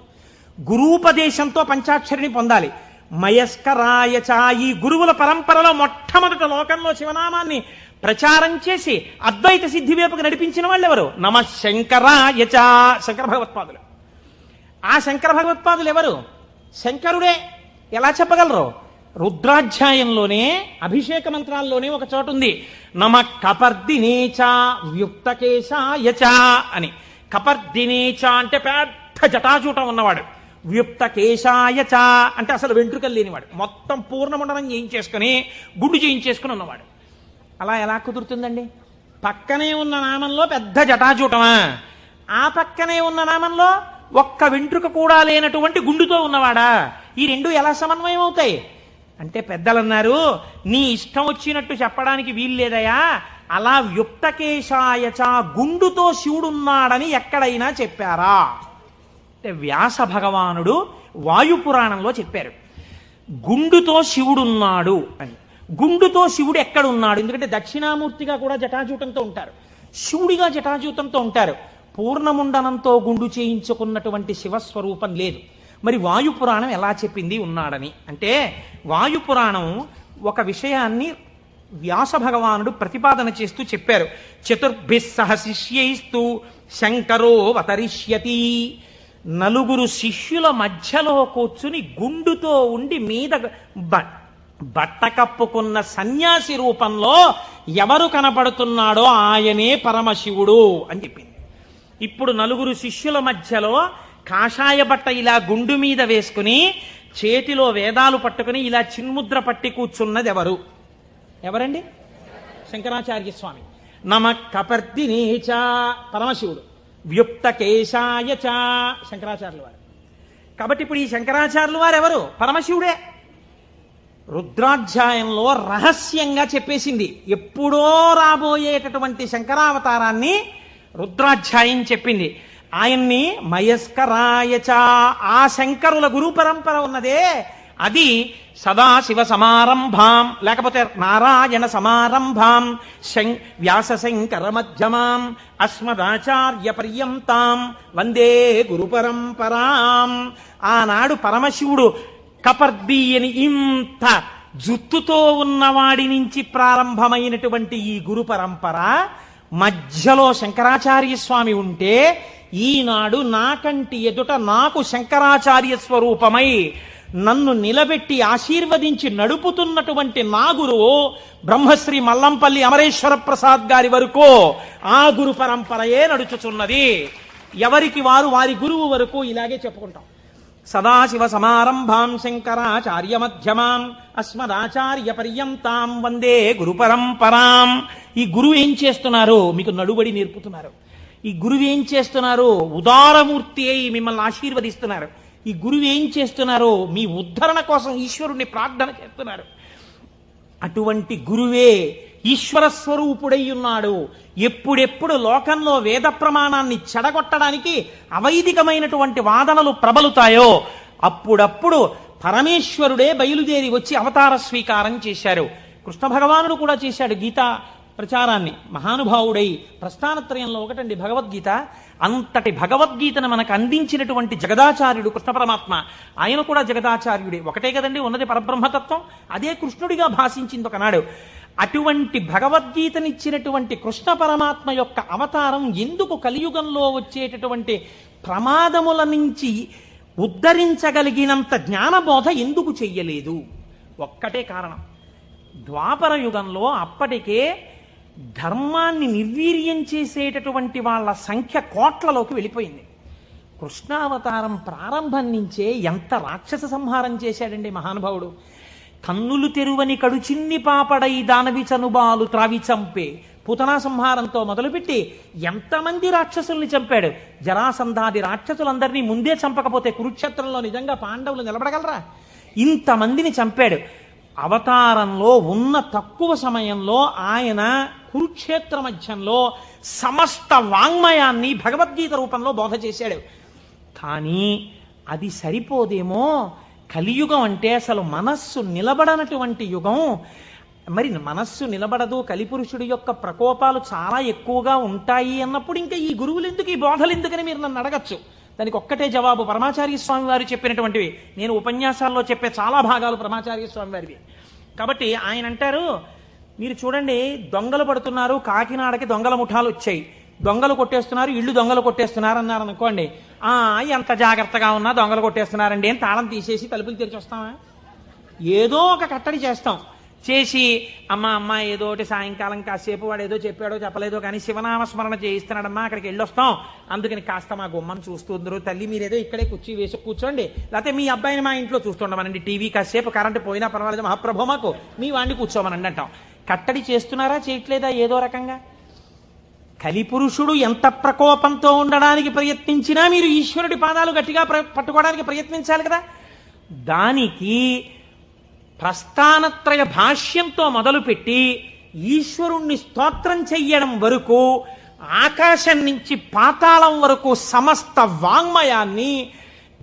[SPEAKER 2] గురూపదేశంతో పంచాక్షరిని పొందాలి. మయస్కరాయ చ. ఈ గురువుల పరంపరలో మొట్టమొదట లోకంలో శివనామాన్ని ప్రచారం చేసి అద్వైత సిద్ధి వైపుకు నడిపించిన వాళ్ళు ఎవరు? నమ శంకరాయ చ. శంకర భగవత్పాదులు. ఆ శంకర భగవత్పాదులు ఎవరు? శంకరుడే. ఎలా చెప్పగలరు? రుద్రాధ్యాయంలోనే అభిషేక మంత్రాల్లోనే ఒక చోటు ఉంది, నమ కపర్దినేచ వ్యుక్తకేశాయచ అని. కపర్దినేచ అంటే పెద్ద జటాజూటం ఉన్నవాడు, వ్యుక్తకేశాయచ అంటే అసలు వెంట్రుకలు లేనివాడు, మొత్తం పూర్ణమండలం చేయించేసుకుని గుడ్డు చేయించేసుకుని ఉన్నవాడు. అలా ఎలా కుదురుతుందండి? పక్కనే ఉన్న నామంలో పెద్ద జటాజూటమా, ఆ పక్కనే ఉన్న నామంలో ఒక్క వెంట్రుక కూడా లేనటువంటి గుండుతో ఉన్నవాడా? ఈ రెండు ఎలా సమన్వయం అవుతాయి అంటే పెద్దలన్నారు, నీ ఇష్టం వచ్చినట్టు చెప్పడానికి వీల్లేదయా, అలా వ్యుక్తకేశాయచ గుండుతో శివుడున్నాడని ఎక్కడైనా చెప్పారా అంటే వ్యాస భగవానుడు వాయుపురాణంలో చెప్పారు గుండుతో శివుడున్నాడు అని. గుండుతో శివుడు ఎక్కడున్నాడు? ఎందుకంటే దక్షిణామూర్తిగా కూడా జటాజూటంతో ఉంటారు, శివుడిగా జటాజూతంతో ఉంటారు. పూర్ణముండనంతో గుండు చేయించుకున్నటువంటి శివస్వరూపం లేదు. మరి వాయుపురాణం ఎలా చెప్పింది ఉన్నాడని అంటే, వాయుపురాణం ఒక విషయాన్ని వ్యాస భగవానుడు ప్రతిపాదన చేస్తూ చెప్పారు. చతుర్భిః సహ శిష్యైస్తు శంకరో అవతరిష్యతి. నలుగురు శిష్యుల మధ్యలో కూర్చుని గుండుతో ఉండి మీద బట్ట కప్పుకున్న సన్యాసి రూపంలో ఎవరు కనపడుతున్నాడో ఆయనే పరమశివుడు అని చెప్పింది. ఇప్పుడు నలుగురు శిష్యుల మధ్యలో కాషాయ బట్ట ఇలా గుండు మీద వేసుకుని చేతిలో వేదాలు పట్టుకుని ఇలా చిన్ముద్ర పట్టి కూర్చున్నది ఎవరండి? శంకరాచార్య స్వామి. నమ కపర్దినేచ పరమశివుడు, వ్యుక్త కేశాయ చ శంకరాచార్యుల వారు. కాబట్టి ఇప్పుడు ఈ శంకరాచార్యుల వారు ఎవరు? పరమశివుడే. రుద్రాధ్యాయంలో రహస్యంగా చెప్పేసింది. ఎప్పుడో రాబోయేటటువంటి శంకరావతారాన్ని రుద్రాధ్యాయం చెప్పింది. ఆయన్ని మయస్కరాయచ, ఆ శంకరుల గురు పరంపర ఉన్నదే అది సదాశివ సమారంభాం, లేకపోతే నారాయణ సమారంభాం, వ్యాస శంకర మధ్యమాం, అస్మదాచార్య పర్యంతాం వందే గురు పరంపరాం. ఆనాడు పరమశివుడు కపర్ది అని ఇంత జుత్తుతో ఉన్నవాడి నుంచి ప్రారంభమైనటువంటి ఈ గురు పరంపర మధ్యలో శంకరాచార్య స్వామి ఉంటే, ఈనాడు నాకంటి ఎదుట నాకు శంకరాచార్య స్వరూపమై నన్ను నిలబెట్టి ఆశీర్వదించి నడుపుతున్నటువంటి నా గురువు బ్రహ్మశ్రీ మల్లంపల్లి అమరేశ్వర ప్రసాద్ గారి వరకు ఆ గురు పరంపరయే నడుచుచున్నది. ఎవరికి వారు వారి గురువు వరకు ఇలాగే చెప్పుకుంటాం. సదాశివ సమారంభాం శంకరాచార్య మధ్యమాం అస్మదాచార్య పర్యంతాం వందే గురు పరంపరాం. ఈ గురువు ఏం చేస్తున్నారు? మీకు నడుబడి నేర్పుతున్నారు. ఈ గురువు ఏం చేస్తున్నారు? ఉదారమూర్తి అయి మిమ్మల్ని ఆశీర్వదిస్తున్నారు. ఈ గురువు ఏం చేస్తున్నారు? మీ ఉద్ధరణ కోసం ఈశ్వరుణ్ణి ప్రార్థన చేస్తున్నారు. అటువంటి గురువే ఈశ్వర స్వరూపుడై ఉన్నాడు. ఎప్పుడెప్పుడు లోకంలో వేద ప్రమాణాన్ని చెడగొట్టడానికి అవైదికమైనటువంటి వాదనలు ప్రబలుతాయో అప్పుడప్పుడు పరమేశ్వరుడే బయలుదేరి వచ్చి అవతార స్వీకారం చేశారు. కృష్ణ భగవానుడు కూడా చేశాడు గీతా ప్రచారాన్ని. మహానుభావుడై ప్రస్థానత్రయంలో ఒకటండి భగవద్గీత. అంతటి భగవద్గీతను మనకు అందించినటువంటి జగదాచార్యుడు కృష్ణ పరమాత్మ. ఆయన కూడా జగదాచార్యుడే. ఒకటే కదండి ఉన్నది పరబ్రహ్మతత్వం. అదే కృష్ణుడిగా భాషించింది ఒకనాడు. అటువంటి భగవద్గీతనిచ్చినటువంటి కృష్ణ పరమాత్మ యొక్క అవతారం ఎందుకు కలియుగంలో వచ్చేటటువంటి ప్రమాదముల నుంచి ఉద్ధరించగలిగినంత జ్ఞానబోధ ఎందుకు చెయ్యలేదు? ఒక్కటే కారణం. ద్వాపర యుగంలో అప్పటికే ధర్మాన్ని నిర్వీర్యం చేసేటటువంటి వాళ్ళ సంఖ్య కోట్లలోకి వెళ్ళిపోయింది. కృష్ణావతారం ప్రారంభం నుంచే ఎంత రాక్షస సంహారం చేశాడండి మహానుభావుడు. కన్నులు తెరువని కడుచిన్ని పాపడై దానవి చనుబాలు త్రావి చంపే పూతనా సంహారంతో మొదలుపెట్టి ఎంతమంది రాక్షసుల్ని చంపాడు. జరాసంధాది రాక్షసులందరినీ ముందే చంపకపోతే కురుక్షేత్రంలో నిజంగా పాండవులు నిలబడగలరా? ఇంతమందిని చంపాడు. అవతారంలో ఉన్న తక్కువ సమయంలో ఆయన కురుక్షేత్ర మధ్యంలో సమస్త వాంగ్మయాన్ని భగవద్గీత రూపంలో బోధ చేశాడు. కానీ అది సరిపోదేమో. కలియుగం అంటే అసలు మనస్సు నిలబడనటువంటి యుగం. మరి మనస్సు నిలబడదు, కలిపురుషుడి యొక్క ప్రకోపాలు చాలా ఎక్కువగా ఉంటాయి అన్నప్పుడు ఇంకా ఈ గురువులు ఎందుకు, ఈ బోధలు ఎందుకని మీరు నన్ను అడగచ్చు. దానికి ఒక్కటే జవాబు పరమాచార్య స్వామి వారు చెప్పినటువంటివి. నేను ఉపన్యాసాల్లో చెప్పే చాలా భాగాలు పరమాచార్య స్వామి వారివి. కాబట్టి ఆయన అంటారు, మీరు చూడండి దొంగలు పడుతున్నారు, కాకినాడకి దొంగల ముఠాలు వచ్చాయి, దొంగలు కొట్టేస్తున్నారు, ఇళ్ళు దొంగలు కొట్టేస్తున్నారు అన్నారు అనుకోండి. ఎంత జాగ్రత్తగా ఉన్నా దొంగలు కొట్టేస్తున్నారండి అని తాళం తీసేసి తలుపులు తెరిచి వస్తామా? ఏదో ఒక కట్టడి చేస్తాం. చేసి అమ్మ ఏదో ఒకటి సాయంకాలం కాసేపు వాడు ఏదో చెప్పాడో చెప్పలేదో కానీ శివనామస్మరణ చేయిస్తున్నాడమ్మా, అక్కడికి వెళ్ళొస్తాం, అందుకని కాస్త మా గుమ్మని చూస్తుందరు తల్లి, మీరేదో ఇక్కడే కుర్చీ వేసి కూర్చోండి, లేకపోతే మీ అబ్బాయిని మా ఇంట్లో చూస్తుండమనండి, టీవీ కాసేపు కరెంటు పోయినా పర్వాలేదు మహాప్రభు మాకు మీ వాడిని కూర్చోమనండి అంటాం. కట్టడి చేస్తున్నారా చేయట్లేదా? ఏదో రకంగా. కలిపురుషుడు ఎంత ప్రకోపంతో ఉండడానికి ప్రయత్నించినా మీరు ఈశ్వరుడి పాదాలు గట్టిగా పట్టుకోవడానికి ప్రయత్నించాలి కదా. దానికి ప్రస్థానత్రయ భాష్యంతో మొదలుపెట్టి ఈశ్వరుణ్ణి స్తోత్రం చెయ్యడం వరకు, ఆకాశం నుంచి పాతాళం వరకు సమస్త వాంగ్మయాన్ని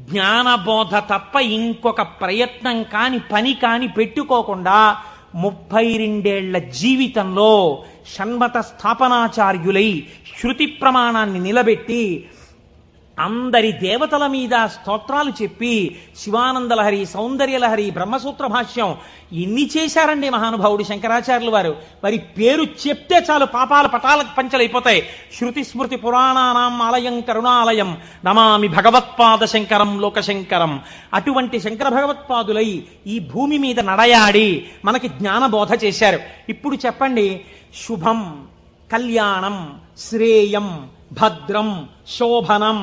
[SPEAKER 2] జ్ఞానబోధ తప్ప ఇంకొక ప్రయత్నం కాని పని కాని పెట్టుకోకుండా 32 జీవితంలో షణ్మత స్థాపనాచార్యులై శృతి ప్రమాణాన్ని నిలబెట్టి అందరి దేవతల మీద స్తోత్రాలు చెప్పి శివానందలహరి, సౌందర్యలహరి, బ్రహ్మసూత్ర భాష్యం ఇన్ని చేశారండి మహానుభావుడు శంకరాచార్యులు వారు. వారి పేరు చెప్తే చాలు పాపాల పటాల పంచలైపోతాయి. శృతి స్మృతి పురాణానాం ఆలయం కరుణాలయం నమామి భగవత్పాద శంకరం లోకశంకరం. అటువంటి శంకర భగవత్పాదులై ఈ భూమి మీద నడయాడి మనకి జ్ఞానబోధ చేశారు. ఇప్పుడు చెప్పండి, శుభం, కళ్యాణం, శ్రేయం, భద్రం, శోభనం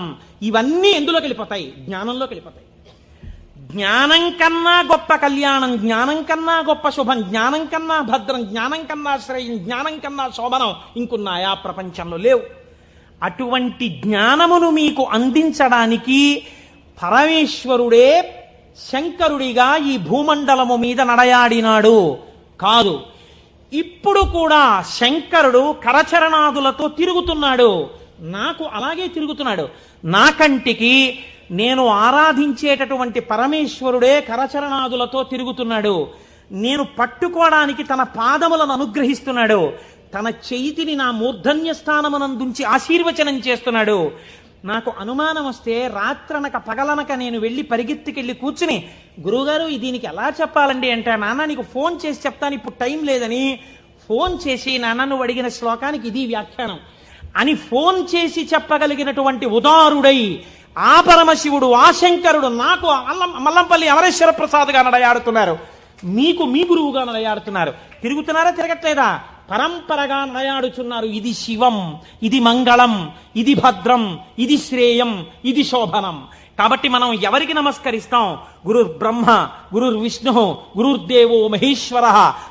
[SPEAKER 2] ఇవన్నీ ఎందులోకి వెళ్ళిపోతాయి? జ్ఞానంలోకి వెళ్ళిపోతాయి. జ్ఞానం కన్నా గొప్ప కళ్యాణం, జ్ఞానం కన్నా గొప్ప శుభం, జ్ఞానం కన్నా భద్రం, జ్ఞానం కన్నా శ్రేయం, జ్ఞానం కన్నా శోభనం ఇంకున్నాయా? ప్రపంచంలో లేవు. అటువంటి జ్ఞానమును మీకు అందించడానికి పరమేశ్వరుడే శంకరుడిగా ఈ భూమండలము మీద నడయాడినాడు కాదు. ఇప్పుడు కూడా శంకరుడు కరచరణాదులతో తిరుగుతున్నాడు. నాకు అలాగే తిరుగుతున్నాడు. నా కంటికి నేను ఆరాధించేటటువంటి పరమేశ్వరుడే కరచరణాదులతో తిరుగుతున్నాడు. నేను పట్టుకోవడానికి తన పాదములను అనుగ్రహిస్తున్నాడు. తన చేతిని నా మూర్ధన్య స్థానమునందుంచి ఆశీర్వచనం చేస్తున్నాడు. నాకు అనుమానం వస్తే రాత్రనక పగలనక నేను వెళ్ళి పరిగెత్తికెళ్ళి కూర్చుని, గురువుగారు దీనికి ఎలా చెప్పాలండి అంటే, నాన్న నీకు ఫోన్ చేసి చెప్తాను, ఇప్పుడు టైం లేదని ఫోన్ చేసి, నాన్న నువ్వు అడిగిన శ్లోకానికి ఇది వ్యాఖ్యానం అని ఫోన్ చేసి చెప్పగలిగినటువంటి ఉదారుడై ఆ పరమశివుడు, ఆ శంకరుడు నాకు మల్లంపల్లి అమరేశ్వర ప్రసాద్గా నడయాడుతున్నారు. మీకు మీ గురువుగా నడయాడుతున్నారు. తిరుగుతున్నారా? తిరగట్లేదా? పరంపరగా నడయాడుచున్నారు. ఇది శివం, ఇది మంగళం, ఇది భద్రం, ఇది శ్రేయం, ఇది శోభనం. కాబట్టి మనం ఎవరికి నమస్కరిస్తాం? గురుర్ బ్రహ్మ, గురుర్ విష్ణు, గురుర్దేవో మహేశ్వర,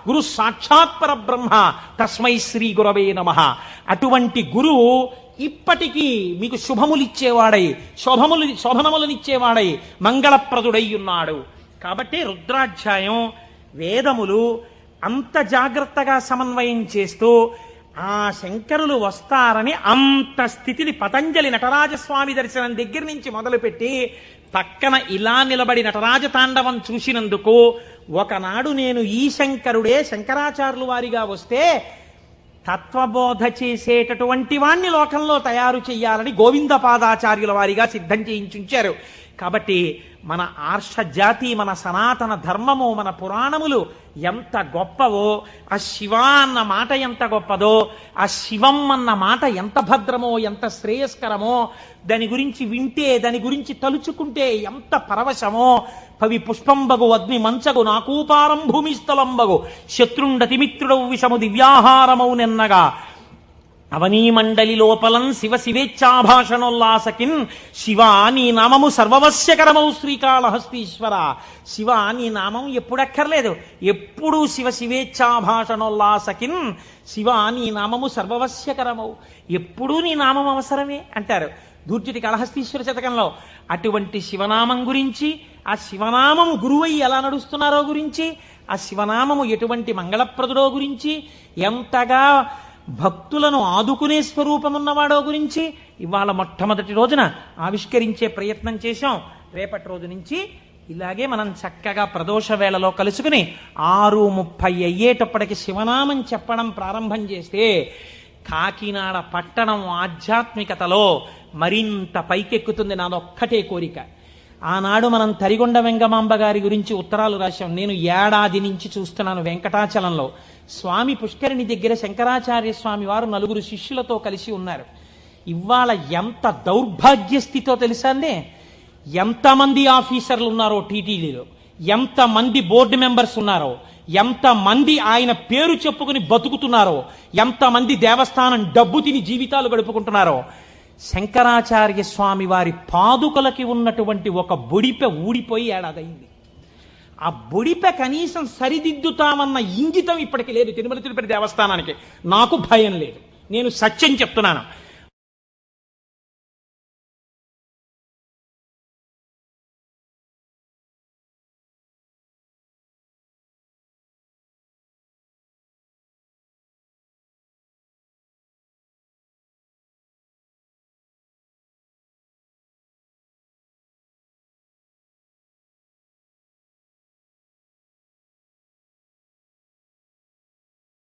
[SPEAKER 2] గురు సాక్షాత్ పరబ్రహ్మ, తస్మై శ్రీ గురవే నమః. అటువంటి గురువు ఇప్పటికీ మీకు శుభములిచ్చేవాడై, శోభనములనిచ్చేవాడై, మంగళప్రదుడై ఉన్నాడు. కాబట్టి రుద్రాధ్యాయం, వేదములు అంత జాగ్రత్తగా సమన్వయం చేస్తూ ఆ శంకరులు వస్తారని అంత స్థితిని పతంజలి నటరాజస్వామి దర్శనం దగ్గర నుంచి మొదలుపెట్టి పక్కన ఇలా నిలబడి నటరాజ తాండవం చూసినందుకు ఒకనాడు నేను ఈ శంకరుడే శంకరాచార్యులు వారిగా వస్తే తత్వబోధ చేసేటటువంటి వాణ్ణి లోకంలో తయారు చెయ్యాలని గోవిందపాదాచార్యుల వారిగా సిద్ధం చేయించుంచారు. కాబట్టి మన ఆర్ష జాతి, మన సనాతన ధర్మము, మన పురాణములు ఎంత గొప్పవో, ఆ శివ అన్న మాట ఎంత గొప్పదో, ఆ శివం అన్న మాట ఎంత భద్రమో, ఎంత శ్రేయస్కరమో, దాని గురించి వింటే, దాని గురించి తలుచుకుంటే ఎంత పరవశమో. పవి పుష్పంబగు అగ్ని మంచగు నాకూపారం భూమిస్థలంబగు శత్రుండతిమిత్రుడవు విషము దివ్యాహారమౌ నెన్నగా అవనీ మండలి లోపలం శివ శివేచ్ఛాభాషణోల్లాసకిన్ శివ నీ నామము సర్వవశ్యకరమౌ శ్రీకాళహస్తీశ్వర. శివ నీ నామం ఎప్పుడక్కర్లేదు, ఎప్పుడూ శివ శివేచ్ఛాభాషణోల్లాసకిన్ శివ నీ నామము సర్వవశ్యకరమౌ, ఎప్పుడూ నీ నామం అవసరమే అంటారు దూర్జటి కాళహస్తీశ్వర శతకంలో. అటువంటి శివనామం గురించి, ఆ శివనామము గురువై ఎలా నడుస్తున్నారో గురించి, ఆ శివనామము ఎటువంటి మంగళప్రదుడో గురించి, ఎంతగా భక్తులను ఆదుకునే స్వరూపమున్నవాడో గురించి ఇవాళ మొట్టమొదటి రోజున ఆవిష్కరించే ప్రయత్నం చేశాం. రేపటి రోజు నుంచి ఇలాగే మనం చక్కగా ప్రదోష వేళలో కలుసుకుని 6:30 అయ్యేటప్పటికి శివనామం చెప్పడం ప్రారంభం చేస్తే కాకినాడ పట్టణం ఆధ్యాత్మికతలో మరింత పైకెక్కుతుంది. నాదొక్కటే కోరిక. ఆనాడు మనం తరిగొండ వెంగమాంబ గారి గురించి ఉత్తరాలు రాశాం. నేను ఏడాది నుంచి చూస్తున్నాను వెంకటాచలంలో స్వామి పుష్కరిణి దగ్గర శంకరాచార్య స్వామి వారు 4 శిష్యులతో కలిసి ఉన్నారు. ఇవాళ ఎంత దౌర్భాగ్య స్థితితో తెలుసా అండి? ఎంతమంది ఆఫీసర్లు ఉన్నారో టీటీడీలో, ఎంతమంది బోర్డు మెంబర్స్ ఉన్నారో, ఎంతమంది ఆయన పేరు చెప్పుకుని బతుకుతున్నారో, ఎంతమంది దేవస్థానం డబ్బు తిని జీవితాలు గడుపుకుంటున్నారో. శంకరాచార్య స్వామి వారి పాదుకలకి ఉన్నటువంటి ఒక బొడిపె ఊడిపోయి ఏడాదైంది. ఆ బొడిపె కనీసం సరిదిద్దుతామన్న ఇంగితం ఇప్పటికి లేదు తిరుమల తిరుపతి దేవస్థానానికి. నాకు భయం లేదు, నేను సత్యం చెప్తున్నాను.